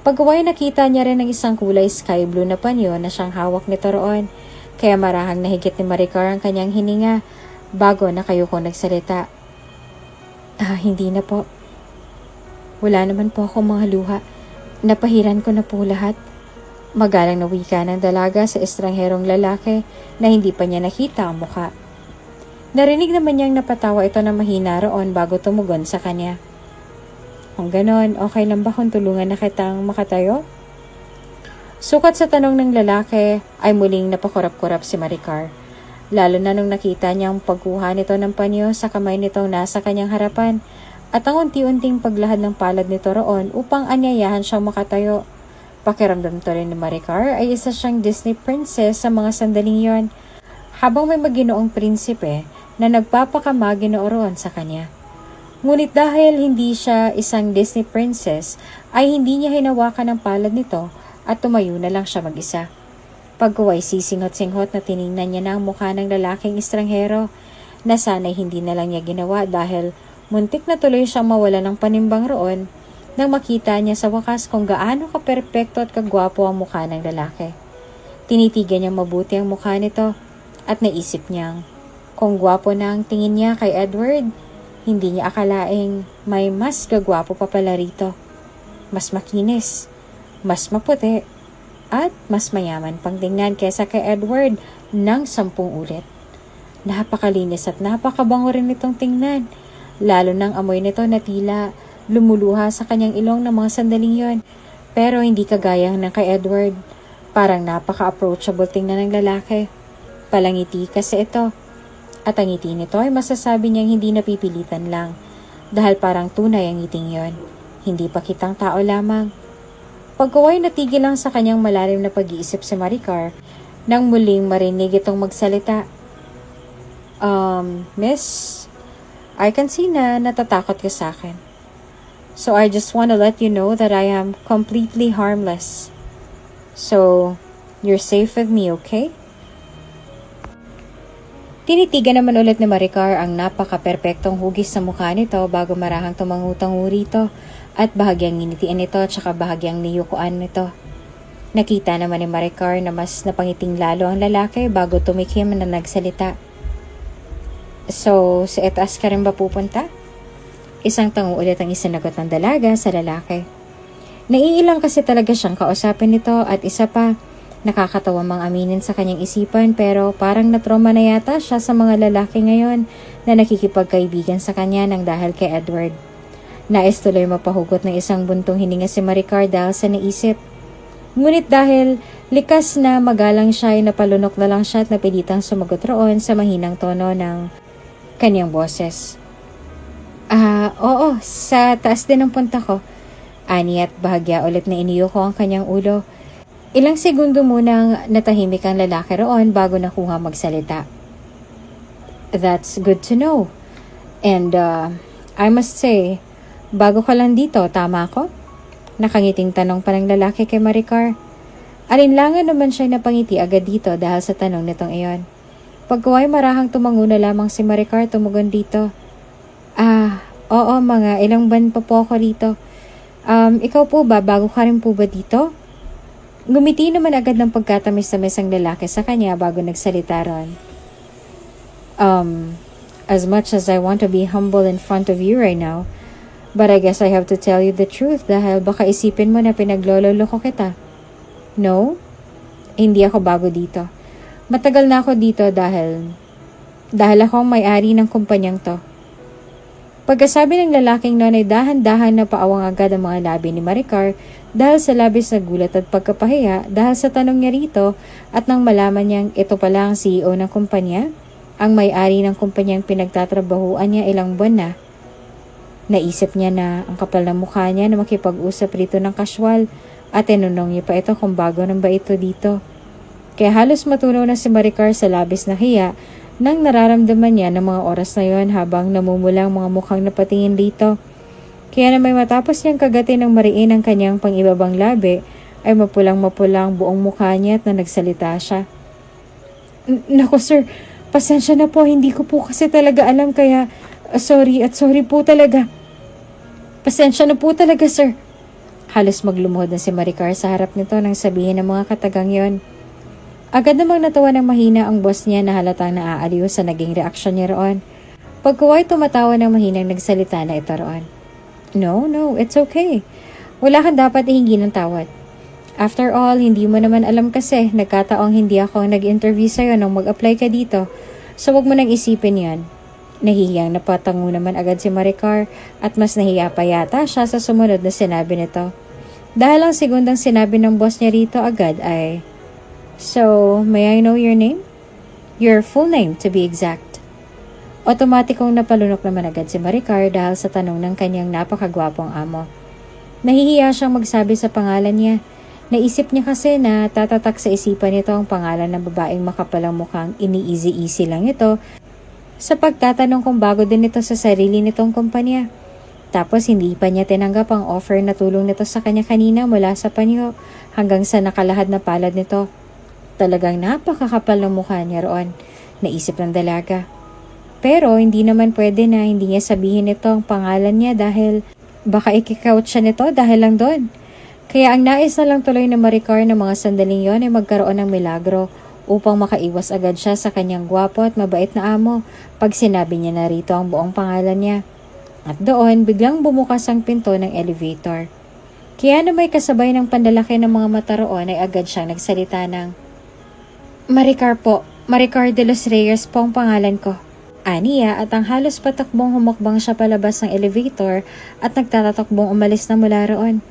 Pagkaway nakita niya rin ng isang kulay sky blue na panyo na siyang hawak nito roon, kaya marahang nahigit ni Maricar ang kanyang hininga bago nakayuko nagsalita. Hindi na po. Wala naman po akong mga luha. Napahiran ko na po lahat. Magalang na wika ng dalaga sa estrangherong lalaki na hindi pa niya nakita ang mukha. Narinig naman niyang napatawa ito na mahina roon bago tumugon sa kanya. Kung ganon, okay lang ba kung tulungan na kitang makatayo? Sukat sa tanong ng lalaki ay muling napakurap-kurap si Maricar. Lalo na nung nakita niyang pagkuha nito ng panyo sa kamay nitong nasa kanyang harapan at ang unti-unting paglahad ng palad nito roon upang anyayahan siyang makatayo. Pakiramdam to rin ni Maricar ay isa siyang Disney princess sa mga sandaling yon, habang may maginoong prinsipe na nagpapakamagino roon sa kanya. Ngunit dahil hindi siya isang Disney princess, ay hindi niya hinawakan ang palad nito at tumayo na lang siya mag-isa. Pagkuway sisinghot-singhot na tiningnan niya na ang mukha ng lalaking estranghero na sana'y hindi na lang niya ginawa dahil muntik na tuloy siyang mawala ng panimbang roon nang makita niya sa wakas kung gaano kaperpekto at kagwapo ang mukha ng lalaki. Tinitigan niya mabuti ang mukha nito at naisip niyang kung gwapo na ang tingin niya kay Edward, hindi niya akalaing may mas gagwapo pa pala rito. Mas makinis, mas maputi, at mas mayaman pang tingnan kesa kay Edward ng 10 ulit. Napakalinis at napakabango rin itong tingnan, lalo ng amoy nito na tila lumuluha sa kanyang ilong ng mga sandaling yon. Pero hindi kagaya ng kay Edward. Parang napaka-approachable tingnan ng lalaki. Palangiti kasi ito. At ang ngiti nito ay masasabi niyang hindi napipilitan lang. Dahil parang tunay ang ngiting yon. Hindi pa kitang tao lamang. Pagkaway natigil lang sa kanyang malalim na pag-iisip si Maricar nang muling marinig itong magsalita. Miss, I can see na natatakot ka sa akin. So I just want to let you know that I am completely harmless. So, you're safe with me, okay? Tinitigan naman ulit ni Maricar ang napaka-perpektong hugis sa mukha nito bago marahang tumangu-tangu rito at bahagyang nginitian nito at saka bahagyang niyukuan nito. Nakita naman ni Maricar na mas napangiting lalo ang lalaki bago tumikim na nagsalita. So, sa etaas ka rin ba pupunta? Isang tango ulit ang isinagot ng dalaga sa lalaki. Naiilang kasi talaga siyang kausapin nito at isa pa, nakakatawa mang aminin sa kanyang isipan pero parang natroma na yata siya sa mga lalaki ngayon na nakikipagkaibigan sa kanya nang dahil kay Edward. Nais tuloy mapahugot ng isang buntong hininga si Maricar dahil sa naisip. Ngunit dahil likas na magalang siya ay napalunok na lang siya at napilitang sumagot roon sa mahinang tono ng kanyang boses. Oo, sa taas din ang punta ko. Ani at bahagya ulit na iniyo ko ang kanyang ulo. Ilang segundo munang natahimik ang lalaki roon bago nakuha magsalita. That's good to know. And I must say, bago ka lang dito, tama ako? Nakangiting tanong pa ng lalaki kay Maricar. Alinlangan naman siya napangiti agad dito dahil sa tanong nitong iyon. Pagkaway marahang tumango na lamang si Maricar tumugon dito. Oo, mga ilang buwan pa po ako rito. Ikaw po ba, bago ka rin po ba dito? Ngumiti naman agad ng pagkatamis-tamis ang lalaki sa kanya bago nagsalita ron. As much as I want to be humble in front of you right now, but I guess I have to tell you the truth dahil baka isipin mo na pinaglololoko kita. No? Hindi ako bago dito. Matagal na ako dito dahil ako ang may-ari ng kumpanyang to. Pagkasabi ng lalaking noon ay dahan-dahan na paawang agad ang mga labi ni Maricar dahil sa labis na gulat at pagkapahiya dahil sa tanong niya rito at nang malaman niyang ito pala ang CEO ng kumpanya, ang may-ari ng kumpanyang pinagtatrabahuan niya ilang buwan na. Naisip niya na ang kapal ng mukha niya na makipag-usap rito ng kaswal at tinanong niya pa ito kung bago nang ba ito dito. Kaya halos matunaw na si Maricar sa labis na hiya nang nararamdaman niya ng mga oras na yon habang namumulang mga mukhang napatingin dito. Kaya na may matapos niyang kagatin ng mariin ang kanyang pang-ibabang labi ay mapulang-mapulang buong mukha niya at na nagsalita siya. Naku sir, pasensya na po, hindi ko po kasi talaga alam kaya sorry po talaga. Pasensya na po talaga sir. Halos maglumuhod na si Maricar sa harap nito nang sabihin ng mga katagang yon. Agad namang natawa ng mahina ang boss niya na halatang naaaliw sa naging reaksyon niya roon. Pagkuway tumatawa ng mahinang nagsalita na ito roon. No, it's okay. Wala kang dapat ihingi ng tawad. After all, hindi mo naman alam kasi nagkataong hindi ako nag-interview sa'yo nung mag-apply ka dito. So wag mo nang isipin yan. Nahihiyang napatango naman agad si Maricar at mas nahiya pa yata siya sa sumunod na sinabi nito. Dahil ang segundang sinabi ng boss niya rito agad ay, So, may I know your name? Your full name, to be exact. Otomatikong napalunok naman agad si Maricar dahil sa tanong ng kanyang napakagwapong amo. Nahihiya siyang magsabi sa pangalan niya. Naisip niya kasi na tatatak sa isipan nito ang pangalan ng babaeng makapalang mukhang ini-easy-easy lang ito sa pagtatanong kung bago din ito sa sarili nitong kumpanya. Tapos hindi pa niya tinanggap ang offer na tulong nito sa kanya kanina mula sa panyo hanggang sa nakalahad na palad nito. Talagang napakakapal ng mukha niya roon, naisip ng dalaga. Pero hindi naman pwede na hindi niya sabihin ito ang pangalan niya dahil baka ikikout siya nito dahil lang doon. Kaya ang nais na lang tuloy na Maricar ng mga sandaling yon ay magkaroon ng milagro upang makaiwas agad siya sa kanyang gwapo at mabait na amo pag sinabi niya na rito ang buong pangalan niya. At doon biglang bumukas ang pinto ng elevator. Kaya na may kasabay ng pandalaki ng mga mata roon ay agad siyang nagsalita ng, Maricar po, Maricar de los Reyes po ang pangalan ko. Aniya at ang halos patakbong humakbang siya palabas ng elevator at nagtatatakbong umalis na mula roon.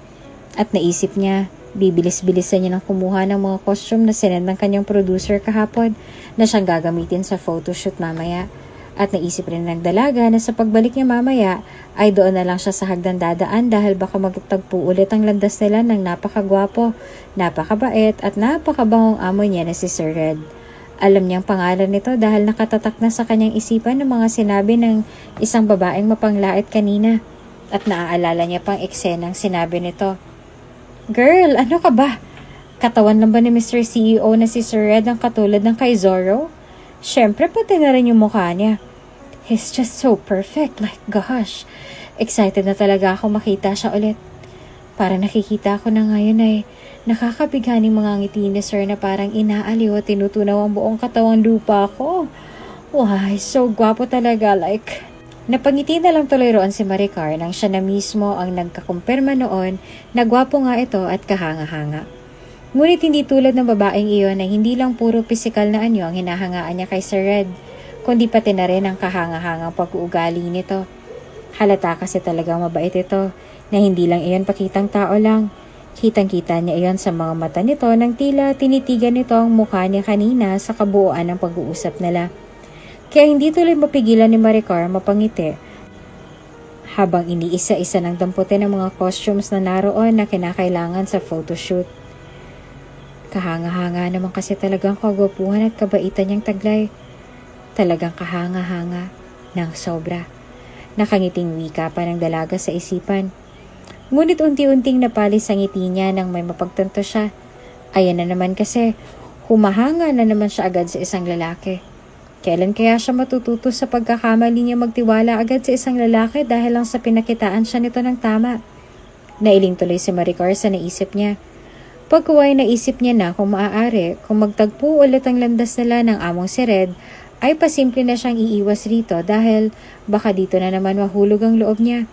At naisip niya, bibilis-bilisan niya ng kumuha ng mga costume na sinend ng kanyang producer kahapon na siyang gagamitin sa photoshoot mamaya. At naisip rin ng dalaga na sa pagbalik niya mamaya ay doon na lang siya sa hagdan dadaan dahil baka magtagpo ulit ang landas nila ng napakagwapo, napakabait at napakabangong amo niya na si Sir Red. Alam niyang pangalan nito dahil nakatatak na sa kanyang isipan ng mga sinabi ng isang babaeng mapanglait kanina. At naaalala niya pang eksenang sinabi nito. Girl, ano ka ba? Katawan lang ba ni Mr. CEO na si Sir Red ang katulad ng kay Zorro? Siyempre pati na rin yung mukha niya. He's just so perfect, like gosh. Excited na talaga ako makita siya ulit. Para nakikita ko na ngayon ay nakakabighaning mga ngiti ni Sir na parang inaaliw at tinutunaw ang buong katawang lupa ko. Why, so gwapo talaga, like. Napangiti na lang tuloy roon si Maricar nang siya na mismo ang nagkakumpirma noon na gwapo nga ito at kahanga-hanga. Ngunit hindi tulad ng babaeng iyon na hindi lang puro pisikal na anyo ang hinahangaan niya kay Sir Red, kundi pati na rin ang kahanga-hangang pag-uugali nito. Halata kasi talagang mabait ito na hindi lang iyon pakitang tao lang. Kitang-kita niya iyon sa mga mata nito nang tila tinitigan nito ang mukha niya kanina sa kabuuan ng pag-uusap nila. Kaya hindi tuloy mapigilan ni Maricar mapangiti habang iniisa-isa ng damputin ang mga costumes na naroon na kinakailangan sa photoshoot. Kahanga-hanga naman kasi talagang kagwapuhan at kabaitan niyang taglay. Talagang kahanga-hanga ng sobra. Nakangiting wika pa ng dalaga sa isipan. Ngunit unti-unting napalis ang ngiti niya nang may mapagtanto siya. Ayan na naman kasi, humahanga na naman siya agad sa isang lalaki. Kailan kaya siya matututo sa pagkakamali niya magtiwala agad sa isang lalaki dahil lang sa pinakitaan siya nito ng tama? Nailing tuloy si Maricar sa naisip niya. Pagkuway naisip niya na kung maaari, kung magtagpo ulit ang landas nila ng among si Red, ay pasimple na siyang iiwas rito dahil baka dito na naman mahulog ang loob niya.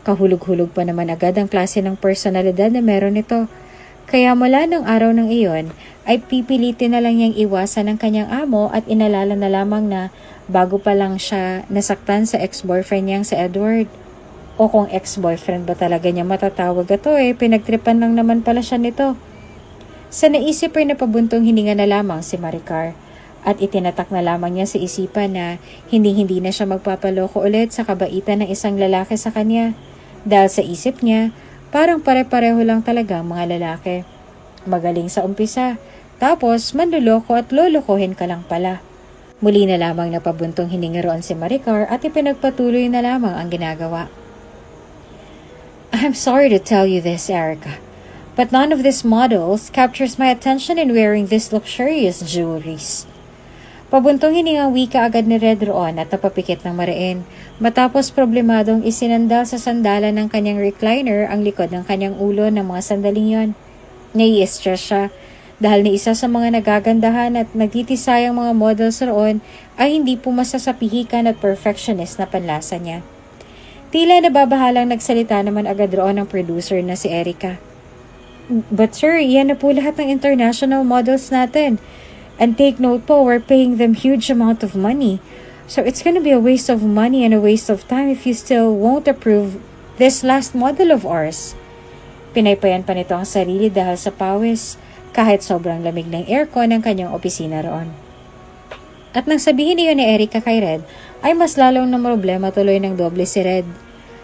Kahulog-hulog pa naman agad ang klase ng personalidad na meron ito. Kaya mula ng araw ng iyon, ay pipilitin na lang niyang iwasan ng kanyang amo at inalala na lamang na bago pa lang siya nasaktan sa ex-boyfriend niyang si Edward. O kung ex-boyfriend ba talaga niya matatawag ito pinagtripan lang naman pala siya nito. Sa naisip ay napabuntong hininga na lamang si Maricar at itinatak na lamang niya sa isipan na hindi na siya magpapaloko ulit sa kabaitan ng isang lalaki sa kanya. Dahil sa isip niya, parang pare-pareho lang talaga ang mga lalaki. Magaling sa umpisa, tapos manluloko at lolokohin ka lang pala. Muli na lamang napabuntong hininga roon si Maricar at ipinagpatuloy na lamang ang ginagawa. I'm sorry to tell you this, Erica, but none of these models captures my attention in wearing these luxurious jewelries. Pabuntong hiningang wika agad ni Red roon at napapikit ng mariin matapos problemadong isinandal sa sandalan ng kanyang recliner ang likod ng kanyang ulo ng mga sandaling yon. Nai-stress siya dahil ni isa sa mga nagagandahan at nagtitisayang mga models roon ay hindi pumasa sa pihikan at perfectionist na panlasa niya. Tila nababahalang nagsalita naman agad roon ang producer na si Erica. But sir, yan na po lahat ng international models natin. And take note po, we're paying them huge amount of money. So it's gonna be a waste of money and a waste of time if you still won't approve this last model of ours. Pinaypayan pa nito ang sarili dahil sa pawis, kahit sobrang lamig ng aircon ng kanyang opisina roon. At nang sabihin niyo ni Erica kay Red, ay mas lalong na problema tuloy ng doble si Red.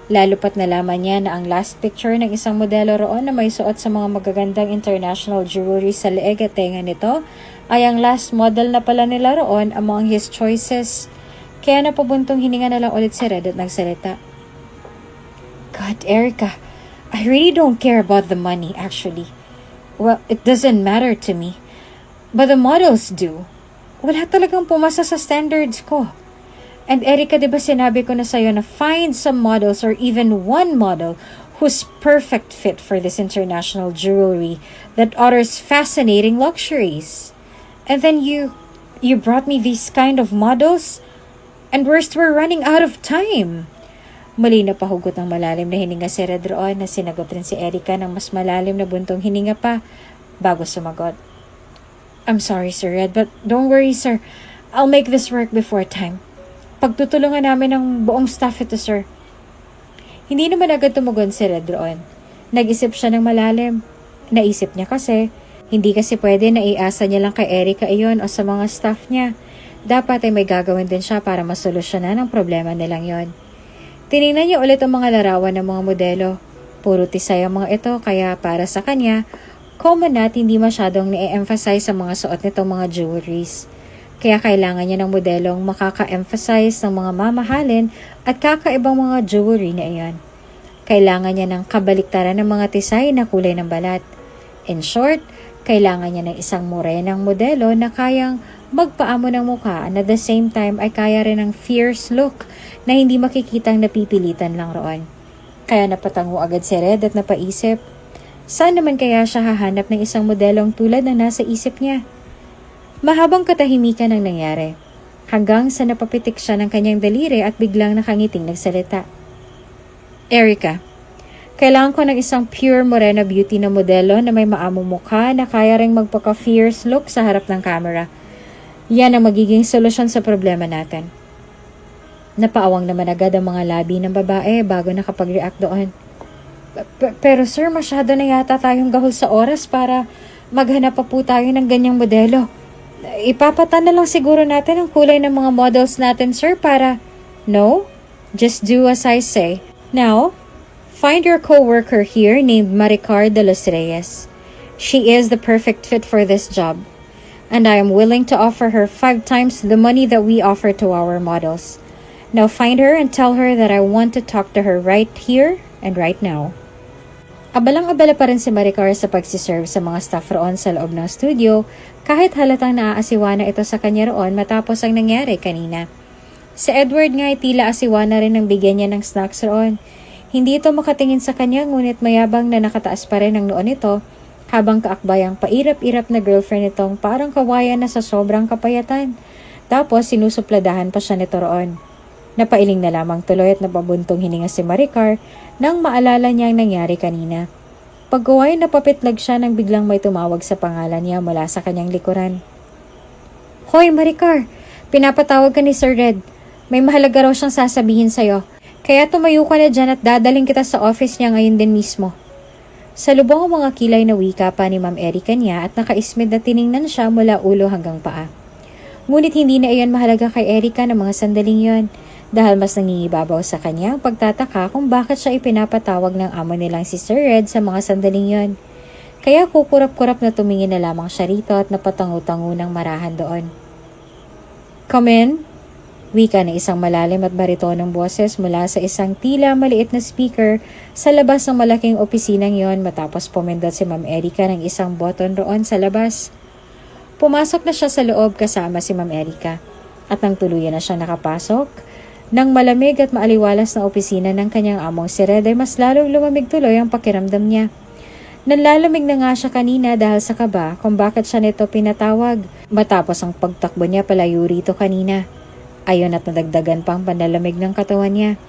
Lalo pat nalaman niya na ang last picture ng isang modelo roon na may suot sa mga magagandang international jewelry sa leeg at tenga nito ay ang last model na pala nila roon among his choices. Kaya napabuntong hininga na lang ulit si Red at nagsalita. God, Erica, I really don't care about the money actually. Well, it doesn't matter to me. But the models do. Wala talagang pumasa sa standards ko. And Erica, di ba sinabi ko na sa'yo na find some models or even one model who's perfect fit for this international jewelry that offers fascinating luxuries. And then you brought me these kind of models, and worst, we're running out of time. Muli na pahugot ng malalim na hininga si Red roon na sinagot rin si Erica ng mas malalim na buntong hininga pa bago sumagot. I'm sorry, Sir Red, but don't worry, sir. I'll make this work before time. Pagtutulungan namin ng buong staff ito, sir. Hindi naman agad tumugon si Red roon. Nag-isip siya ng malalim. Naisip niya kasi, hindi kasi pwede na iasa niya lang kay Erica iyon o sa mga staff niya. Dapat ay may gagawin din siya para masolusyonan ang problema nilang yon. Tinignan niya ulit ang mga larawan ng mga modelo. Puro tisay ang mga ito kaya para sa kanya, common at hindi masyadong ni-emphasize ang mga suot nitong mga jewelries. Kaya kailangan niya ng modelong makaka-emphasize ng mga mamahalin at kakaibang mga jewelry na iyon. Kailangan niya ng kabaliktaran ng mga tisay na kulay ng balat. In short, kailangan niya ng isang morenang modelo na kayang magpaamo ng mukha and at the same time ay kaya rin ng fierce look na hindi makikitang napipilitan lang roon. Kaya napatango agad si Red at napaisip, saan naman kaya siya hahanap ng isang modelong tulad na nasa isip niya? Mahabang katahimikan ang nangyari, hanggang sa napapitik siya ng kanyang daliri at biglang nakangiting nagsalita. Erica, kailangan ko ng isang pure morena beauty na modelo na may maamong mukha na kaya ring magpaka-fierce look sa harap ng camera. Yan ang magiging solusyon sa problema natin. Napaawang naman agad ang mga labi ng babae bago nakapag-react doon. Pero sir, masyado na yata tayong gahol sa oras para maghanap pa po tayo ng ganyang modelo. Ipapatan na lang siguro natin ang kulay ng mga models natin, sir, para... No, just do as I say. Now, find your co-worker here named Maricar de los Reyes. She is the perfect fit for this job. And I am willing to offer her 5 times the money that we offer to our models. Now find her and tell her that I want to talk to her right here and right now. Abalang-abala pa rin si Maricar sa pagsiserve sa mga staff roon sa loob ng studio kahit halatang naaasiwa na ito sa kanya roon matapos ang nangyari kanina. Si Edward nga ay tila asiwa na rin ang bigyan niya ng snacks roon. Hindi ito makatingin sa kanya ngunit mayabang na nakataas pa rin ang noon nito habang kaakbay ang pairap-irap na girlfriend nitong parang kawayan na sa sobrang kapayatan. Tapos sinusupladahan pa siya nito roon. Napailing na lamang tuloy at napabuntong hininga si Maricar nang maalala niya ang nangyari kanina. Pagkaway napapitlag siya nang biglang may tumawag sa pangalan niya mula sa kanyang likuran. Hoy Maricar, pinapatawag ka ni Sir Red. May mahalaga raw siyang sasabihin sa'yo. Kaya tumayo ka na dyan at dadaling kita sa office niya ngayon din mismo. Sa lubong ang mga kilay na wika pa ni Ma'am Erica niya at nakaismid na tiningnan siya mula ulo hanggang paa. Ngunit hindi na iyon mahalaga kay Erica ng mga sandaling yon. Dahil mas nangingibabaw sa kanya ang pagtataka kung bakit siya ipinapatawag ng amo nilang si Sir Red sa mga sandaling yon. Kaya kukurap-kurap na tumingin na lamang siya rito at napatangu-tangu ng marahan doon. Come in, wika na isang malalim at baritonong boses mula sa isang tila maliit na speaker sa labas ng malaking opisinang yon matapos pumindot si Ma'am Erica ng isang button roon sa labas. Pumasok na siya sa loob kasama si Ma'am Erica at nang tuluyan na siya nakapasok, nang malamig at maaliwalas na opisina ng kanyang among si Red ay mas lalong lumamig tuloy ang pakiramdam niya. Nanlalamig na nga siya kanina dahil sa kaba kung bakit siya nito pinatawag matapos ang pagtakbo niya palayo rito kanina. Ayon at nadagdagan pa ang panlalamig ng katawan niya.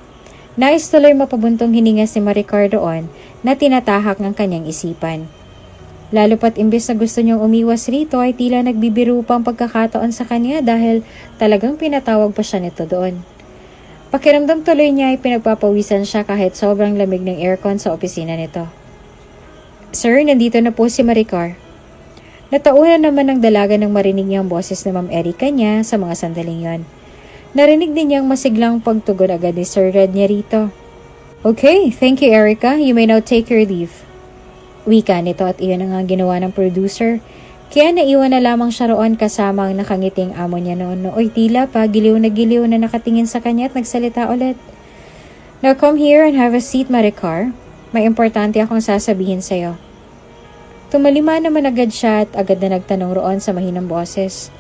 Nais tuloy mapabuntong hininga si Maricar doon na tinatahak ng kanyang isipan. Lalo pat imbes na gusto niyang umiwas rito ay tila nagbibiro pa ang pagkakataon sa kanya dahil talagang pinatawag pa siya nito doon. Pakiramdam tuloy niya ay pinagpapawisan siya kahit sobrang lamig ng aircon sa opisina nito. Sir, nandito na po si Maricar. Nataunan naman ng dalaga ng marinig niyang boses na Ma'am Erica niya sa mga sandaling yon. Narinig din niyang masiglang pagtugon agad ni Sir Red niya rito. Okay, thank you Erica. You may now take your leave. Wika nito at iyon ang ginawa ng producer. Kaya naiwan na lamang siya roon kasama ang nakangiting amo niya noon. Oy, tila pa, giliw na nakatingin sa kanya at nagsalita ulit. Now come here and have a seat, Maricar. May importante akong sasabihin sa'yo. Tumalima naman agad siya at agad na nagtanong roon sa mahinang boses.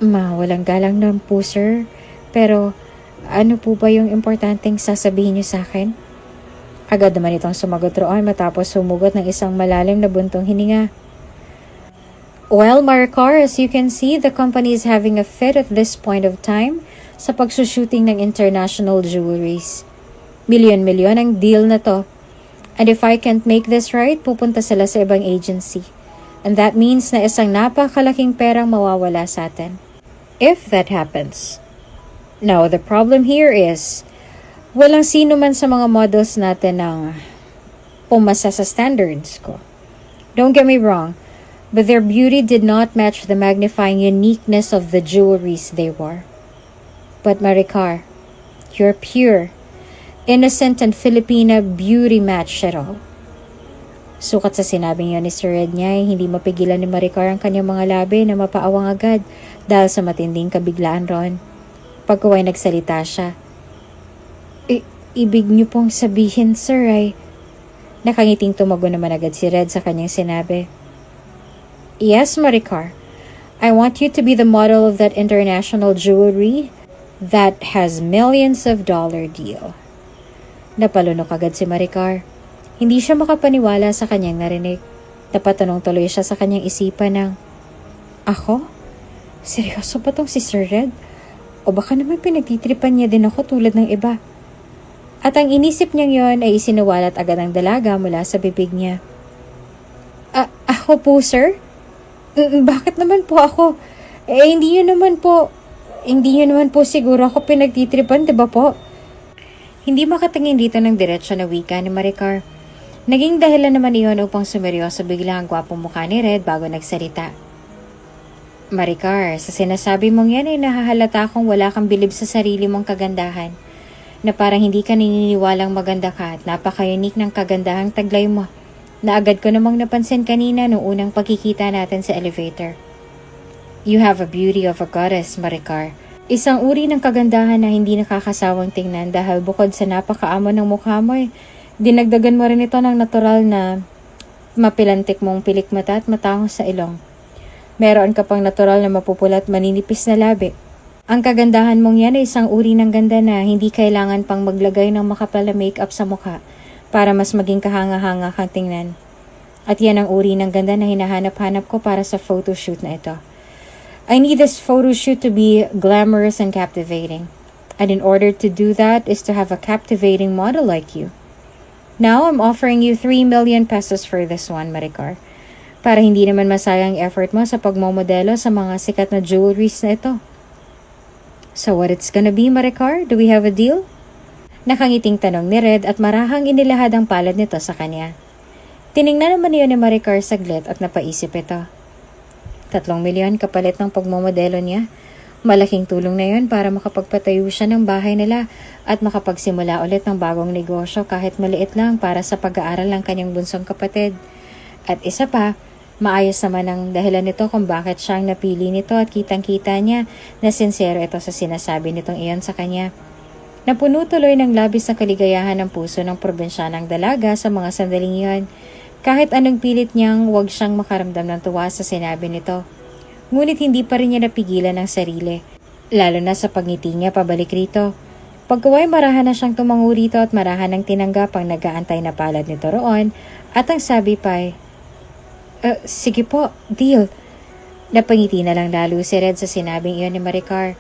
Walang galang naman po, sir. Pero, ano po ba yung importanteng sasabihin niyo sa akin? Agad naman itong sumagot roon matapos humugot ng isang malalim na buntong hininga. Well, Maricar, as you can see, the company is having a fit at this point of time sa pagsushooting ng international jewelries. Milyon-milyon ang deal na to. And if I can't make this right, pupunta sila sa ibang agency. And that means na isang napakalaking perang mawawala sa atin. If that happens. Now, the problem here is, walang sino man sa mga models natin ang pumasa sa standards ko. Don't get me wrong, but their beauty did not match the magnifying uniqueness of the jewelries they wore. But Maricar, you're pure, innocent and Filipina beauty match at all. Sukat sa sinabing yun ni Sir Red niya, hindi mapigilan ni Maricar ang kanyang mga labi na mapaawang agad dahil sa matinding kabiglaan ron. Pagkaway nagsalita siya. Ibig niyo pong sabihin, sir, ay... Nakangiting tumago naman agad si Red sa kanyang sinabi. Yes, Maricar. I want you to be the model of that international jewelry that has millions of dollar deal. Napalunok agad si Maricar. Hindi siya makapaniwala sa kanyang narinig. Napatanong tuloy siya sa kanyang isipan ng, Ako? Seryoso ba tong si Sir Red? O baka naman pinagtitripan niya din ako tulad ng iba? At ang inisip niyang yon ay isinawalat agad ang dalaga mula sa bibig niya. Ako po, sir? Bakit naman po ako? Hindi yun naman po siguro ako pinagtitripan, diba po? Hindi makatingin dito ng diretsyo na wika ni Maricar. Naging dahilan naman iyon upang sumeryoso bigla ang gwapong mukha ni Red bago nagsalita. Maricar, sa sinasabi mong yan ay nahahalata kung wala kang bilib sa sarili mong kagandahan. Na parang hindi ka naniniwalang maganda ka at napaka-unique ng kagandahang taglay mo na agad ko namang napansin kanina noong unang pagkikita natin sa elevator. You have a beauty of a goddess, Maricar. Isang uri ng kagandahan na hindi nakakasawang tingnan dahil bukod sa napakaamo ng mukha mo dinagdagan mo rin ito ng natural na mapilantik mong pilik mata at matangos sa ilong. Meron ka pang natural na mapupulat maninipis na labi. Ang kagandahan mong yan ay isang uri ng ganda na hindi kailangan pang maglagay ng makapal na makeup sa mukha para mas maging kahanga-hanga kang tingnan. At yan ang uri ng ganda na hinahanap-hanap ko para sa photoshoot na ito. I need this photoshoot to be glamorous and captivating. And in order to do that is to have a captivating model like you. Now, I'm offering you 3 million pesos for this one, Maricar. Para hindi naman masayang effort mo sa pagmomodelo sa mga sikat na jewelries na ito. So what it's gonna be, Maricar? Do we have a deal? Nakangiting tanong ni Red at marahang inilahad ang palad nito sa kanya. Tiningnan naman niyo ni Maricar saglit at napaisip ito. 3 milyon kapalit ng pagmomodelo niya. Malaking tulong na yun para makapagpatayo siya ng bahay nila at makapagsimula ulit ng bagong negosyo kahit maliit lang para sa pag-aaral ng kanyang bunsong kapatid. At isa pa, maayos naman ang dahilan nito kung bakit siyang napili nito at kitang-kita niya na sincero ito sa sinasabi nitong iyon sa kanya. Napuno tuloy ng labis na kaligayahan ng puso ng probinsyanang dalaga sa mga sandaling iyon. Kahit anong pilit niyang huwag siyang makaramdam ng tuwa sa sinabi nito. Ngunit hindi pa rin niya napigilan ang sarili, lalo na sa pagngiti niya pabalik rito. Pagkaway marahan na siyang tumango rito at marahan ng tinanggap ang nag-aantay na palad nito roon at ang sabi pa ay, sige po, deal. Napangiti na lang lalo si Red sa sinabing iyon ni Maricar.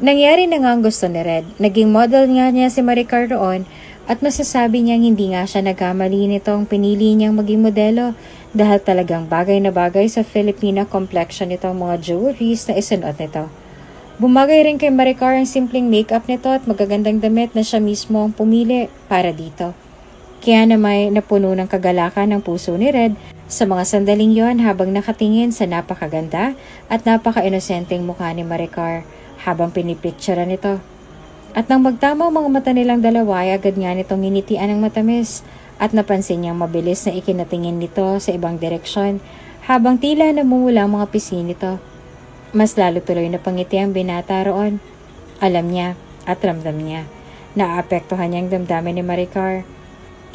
Nangyari na nga ang gusto ni Red. Naging model nga niya si Maricar roon at masasabi niyang hindi nga siya nagkamali nitong pinili niyang maging modelo dahil talagang bagay na bagay sa Filipina complexion nitong mga jewelries na isuot nito. Bumagay rin kay Maricar ang simpleng makeup nito at magagandang damit na siya mismo ang pumili para dito. Kaya naman napuno ng kagalakan ng puso ni Red sa mga sandaling yon habang nakatingin sa napakaganda at napaka-inosenteng mukha ni Maricar habang pinipicturean nito. At nang magtama ang mga mata nilang dalawa ay agad nga nitong nginitian ng matamis at napansin niyang mabilis na ikinatingin nito sa ibang direksyon habang tila namumula ang mga pisngi nito. Mas lalo tuloy na pangiti ang binata roon. Alam niya at ramdam niya. Naapektuhan niyang damdamin ni Maricar.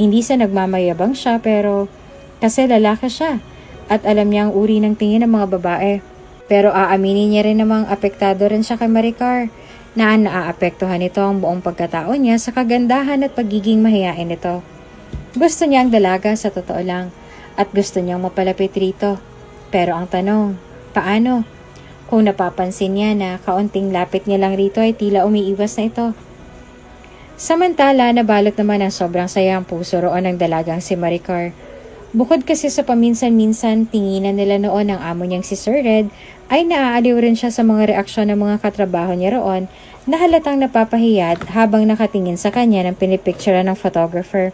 Hindi sa nagmamayabang siya pero kasi lalaki siya at alam niya ang uri ng tingin ng mga babae. Pero aaminin niya rin namang apektado rin siya kay Maricar na naaapektuhan nito ang buong pagkatao niya sa kagandahan at pagiging mahiyain nito. Gusto niya ang dalaga sa totoo lang at gusto niyang mapalapit rito. Pero ang tanong, paano? Kung napapansin niya na kaunting lapit niya lang rito ay tila umiiwas na ito. Samantala, nabalot naman ng sobrang saya ang puso roon ng dalagang si Maricar. Bukod kasi sa paminsan-minsan tinginan nila noon ng amo niyang si Sir Red, ay naaaliw rin siya sa mga reaksyon ng mga katrabaho niya roon na halatang napapahiyat habang nakatingin sa kanya ng pinipicture ng photographer.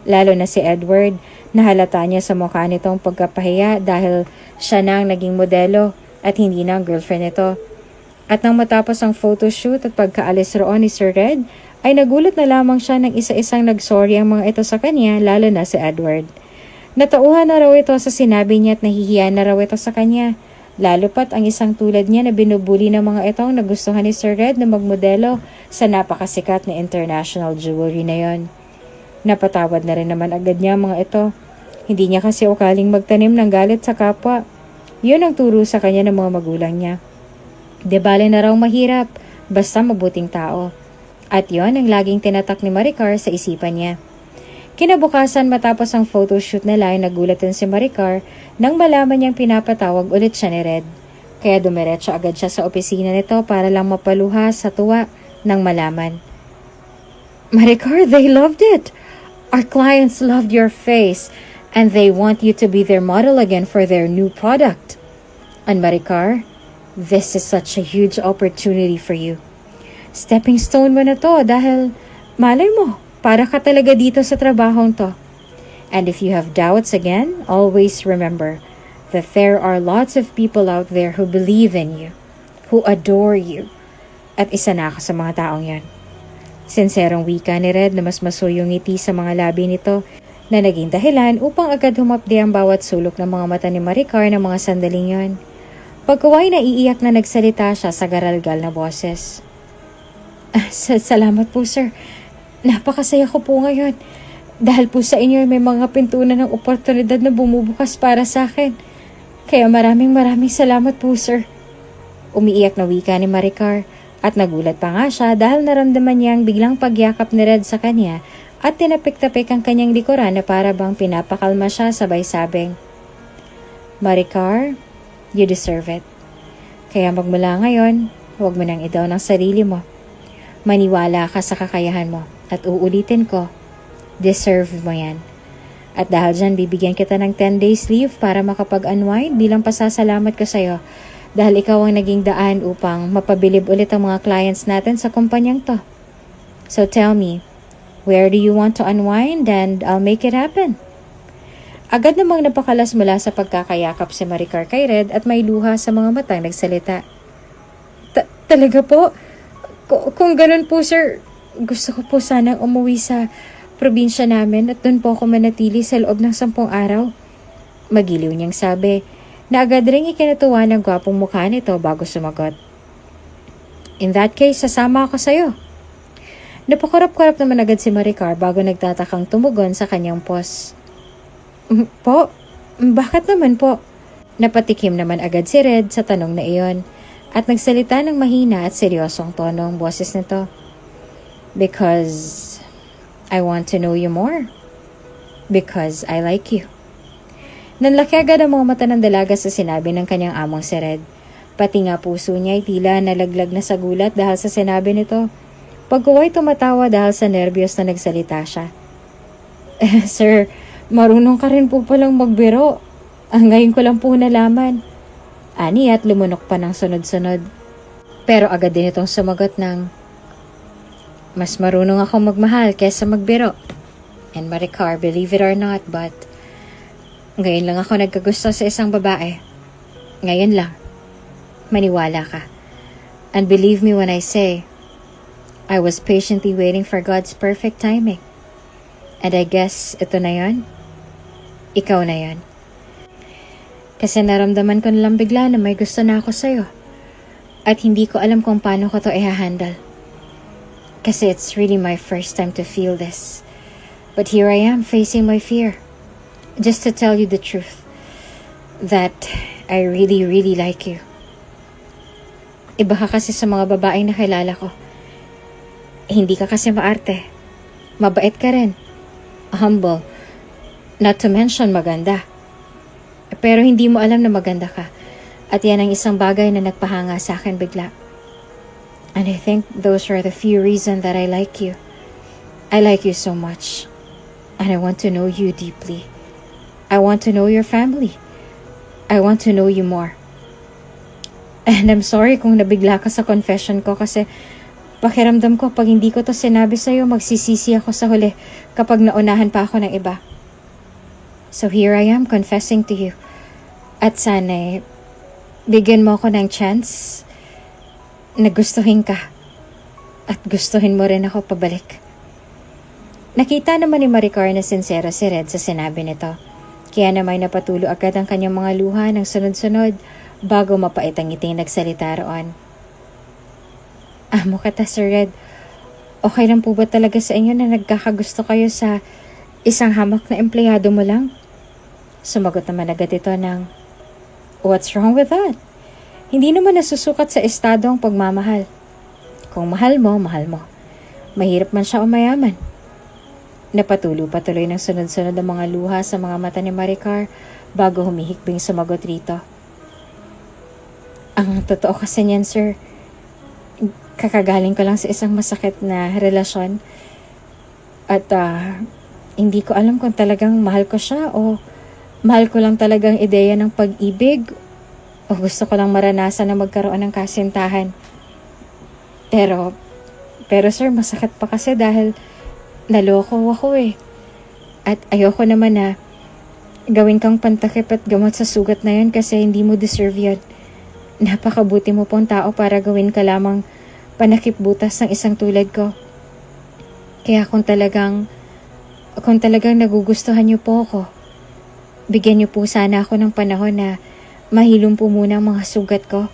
Lalo na si Edward, nahalata niya sa mukha nitong pagkapahiya dahil siya na ang naging modelo at hindi na ang girlfriend nito. At nang matapos ang photoshoot at pagkaalis roon ni Sir Red, ay nagulat na lamang siya ng isa-isang nagsorry ang mga ito sa kanya, lalo na si Edward. Natauhan na raw ito sa sinabi niya at nahihiya na raw ito sa kanya. Lalo pat ang isang tulad niya na binubuli ng mga itong nagustuhan ni Sir Red na magmodelo sa napakasikat na international jewelry na yon. Napatawad na rin naman agad niya mga ito. Hindi niya kasi ukaling magtanim ng galit sa kapwa. Yun ang turo sa kanya ng mga magulang niya. De bale na raw mahirap, basta mabuting tao. At yon ang laging tinatak ni Maricar sa isipan niya. Kinabukasan matapos ang photoshoot nila ay nagulat din si Maricar nang malaman niyang pinapatawag ulit siya ni Red. Kaya dumiretso agad siya sa opisina nito para lang mapaluha sa tuwa nang malaman. Maricar, they loved it! Our clients loved your face and they want you to be their model again for their new product. And Maricar, this is such a huge opportunity for you. Stepping stone mo na to dahil malay mo, para ka talaga dito sa trabahong to. And if you have doubts again, always remember that there are lots of people out there who believe in you, who adore you. At isa na ako sa mga taong yan. Sinserong wika ni Red na mas masuyong ngiti sa mga labi nito na naging dahilan upang agad humapdi ang bawat sulok ng mga mata ni Maricar ng mga sandaling yon. Pagkaway naiiyak na nagsalita siya sa garalgal na boses. Salamat po sir. Napakasaya ko po ngayon. Dahil po sa inyo may mga pintunan ng oportunidad na bumubukas para sa akin. Kaya maraming salamat po sir. Umiiyak na wika ni Maricar at nagulat pa nga siya dahil naramdaman niyang biglang pagyakap ni Red sa kanya at tinapik-tapik ang kanyang likuran na para bang pinapakalma siya sabay sabing, Maricar, you deserve it. Kaya magmula ngayon, huwag mo nang idaw ng sarili mo. Maniwala ka sa kakayahan mo at uulitin ko, deserve mo yan. At dahil dyan, bibigyan kita ng 10 days leave para makapag-unwind bilang pasasalamat ko sa'yo dahil ikaw ang naging daan upang mapabilib ulit ang mga clients natin sa kumpanyang to. So tell me, where do you want to unwind and I'll make it happen? Agad namang napakalas mula sa pagkakayakap si Maricar kay Red at may luha sa mga matang nagsalita. Talaga po? Kung ganun po sir, gusto ko po sanang umuwi sa probinsya namin at doon po ako manatili sa loob ng 10 araw. Magiliw niyang sabi na agad ring ikinatuwa ng gwapong mukha nito bago sumagot. In that case, sasama ako sa'yo. Napakurap-kurap naman agad si Maricar bago nagtatakang tumugon sa kanyang pos. Po? Bakit naman po? Napatikim naman agad si Red sa tanong na iyon at nagsalita ng mahina at seryosong tono ang boses nito. Because I want to know you more. Because I like you. Nanlaki agad ang mga mata ng dalaga sa sinabi ng kanyang among si Red. Pati nga puso niya ay tila nalaglag na sa gulat dahil sa sinabi nito. Pagkuwa'y tumatawa dahil sa nervyos na nagsalita siya. Sir, marunong ka rin po palang magbiro. Ngayon ko lang po nalaman. Ani at lumunok pa ng sunod-sunod. Pero agad din itong sumagot ng, mas marunong ako magmahal kaysa magbiro. And Maricar, believe it or not, but ngayon lang ako nagkagusto sa isang babae. Ngayon lang. Maniwala ka. And believe me when I say, I was patiently waiting for God's perfect timing. And I guess ito na yon. Ikaw na yon. Kasi naramdaman ko nalang bigla na may gusto na ako sa'yo. At hindi ko alam kung paano ko to i-handle. Kasi it's really my first time to feel this. But here I am facing my fear. Just to tell you the truth. That I really, really like you. Iba ka kasi sa mga babaeng nakilala ko. Hindi ka kasi maarte. Mabait ka rin. Humble. Not to mention maganda. Pero hindi mo alam na maganda ka. At yan ang isang bagay na nagpahanga sa akin bigla. And I think those are the few reasons that I like you. I like you so much. And I want to know you deeply. I want to know your family. I want to know you more. And I'm sorry kung nabigla ka sa confession ko kasi pakiramdam ko pag hindi ko to sinabi sa'yo, magsisisi ako sa huli kapag naunahan pa ako ng iba. So here I am confessing to you. At sana bigyan mo ako ng chance na gustuhin ka. At gustuhin mo rin ako pabalik. Nakita naman ni Maricar na sincero si Red sa sinabi nito. Kaya naman napatulo agad ang kanyang mga luha ng sunod-sunod bago mapait ang ngiting nagsalita roon. Amo kita, Sir Red. Okay lang po ba talaga sa inyo na nagkakagusto kayo sa isang hamak na empleyado mo lang? Sumagot naman agad ito ng, what's wrong with that? Hindi naman nasusukat sa estado ang pagmamahal. Kung mahal mo, mahal mo. Mahirap man siya o mayaman. Napatuloy-patuloy ng sunod-sunod ang mga luha sa mga mata ni Maricar bago humihikbing sumagot rito. Ang totoo kasi niyan, sir, kakagaling ko lang sa isang masakit na relasyon at hindi ko alam kung talagang mahal ko siya o mahal ko lang talagang ideya ng pag-ibig o gusto ko lang maranasan na magkaroon ng kasintahan. Pero sir, masakit pa kasi dahil naloko ako eh. At ayoko naman na gawin kang pantakip at gamot sa sugat na yun kasi hindi mo deserve yun. Napakabuti mo pong tao para gawin ka lamang panakip butas ng isang tulad ko. Kaya kung talagang nagugustuhan niyo po ako, bigyan niyo po sana ako ng panahon na mahilom po muna ang mga sugat ko.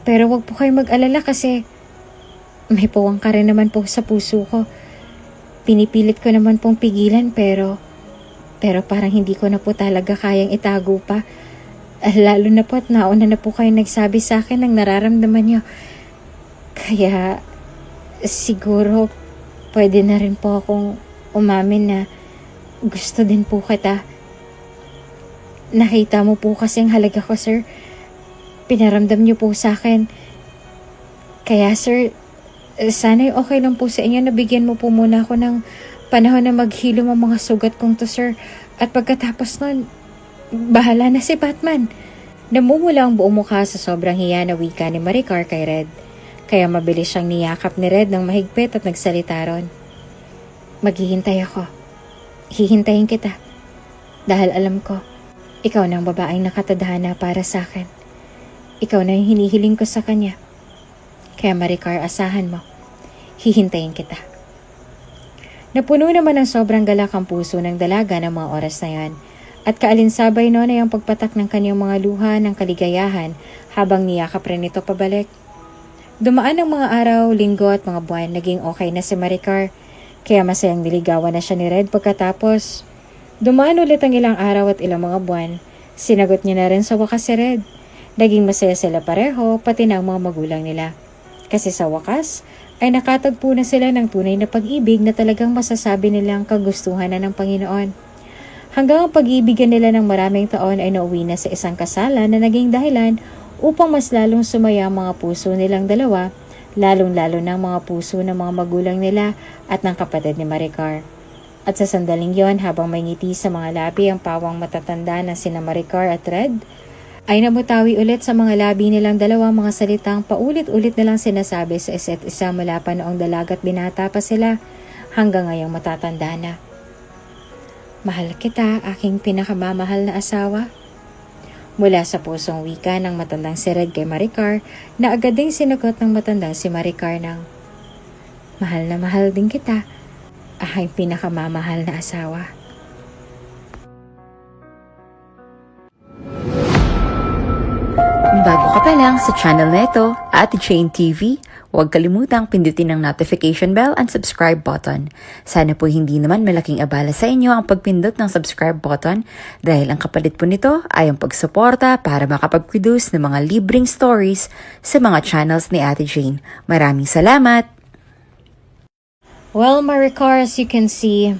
Pero wag po kayo mag-alala kasi may puwang ka rin naman po sa puso ko. Pinipilit ko naman pong pigilan pero parang hindi ko na po talaga kayang itago pa. Lalo na po at nauna na po kayo nagsabi sa akin ng nararamdaman niyo. Kaya siguro pwede na rin po akong umamin na gusto din po kita. Nakita mo po kasi ang halaga ko, sir. Pinaramdam niyo po sa akin. Kaya sir, sana'y okay lang po sa inyo na bigyan mo po muna ako ng panahon na maghilom ang mga sugat kong to, sir. At pagkatapos nun, bahala na si Batman. Namumula ang buong mukha sa sobrang hiya na wika ni Maricar kay Red. Kaya mabilis siyang niyakap ni Red ng mahigpit at nagsalita ron. Maghihintay ako. Hihintayin kita. Dahil alam ko, ikaw na ang babaeng nakatadhana para sa akin. Ikaw na yung hinihiling ko sa kanya. Kaya Maricar, asahan mo. Hihintayin kita. Napuno naman ng sobrang galak ang puso ng dalaga ng mga oras na yan. At kaalinsabay noon ay ang pagpatak ng kanyang mga luha ng kaligayahan habang niyakap rin ito pabalik. Dumaan ang mga araw, linggo at mga buwan, naging okay na si Maricar. Kaya masayang niligawan na siya ni Red pagkatapos. Dumaan ulit ang ilang araw at ilang mga buwan. Sinagot niya na rin sa wakas si Red. Naging masaya sila pareho, pati na ang mga magulang nila. Kasi sa wakas, ay nakatagpo na sila ng tunay na pag-ibig na talagang masasabi nilang kagustuhan na ng Panginoon. Hanggang ang pag-ibigan nila ng maraming taon ay nauwi na sa isang kasalan na naging dahilan upang mas lalong sumaya ang mga puso nilang dalawa, lalong-lalo ng mga puso ng mga magulang nila at ng kapatid ni Maricar. At sa sandaling yon, habang may ngiti sa mga labi ang pawang matatanda na sina Maricar at Red, ay namutawi ulit sa mga labi nilang dalawang mga salitang paulit-ulit nilang sinasabi sa isa't isa mula pa noong dalagat binata pa sila hanggang ngayong matatanda na. Mahal kita, aking pinakamamahal na asawa. Mula sa pusong wika ng matandang si Red kay Maricar na agad ding sinagot ng matandang si Maricar ng, mahal na mahal din kita, aking pinakamamahal na asawa. Kung bago ka pa lang sa channel na ito, Ate Jane TV, huwag kalimutang pindutin ang notification bell and subscribe button. Sana po hindi naman malaking abala sa inyo ang pagpindot ng subscribe button dahil ang kapalit po nito ay ang pagsuporta para makapag-produce ng mga libreng stories sa mga channels ni Ate Jane. Maraming salamat! Well, Maricar, as you can see,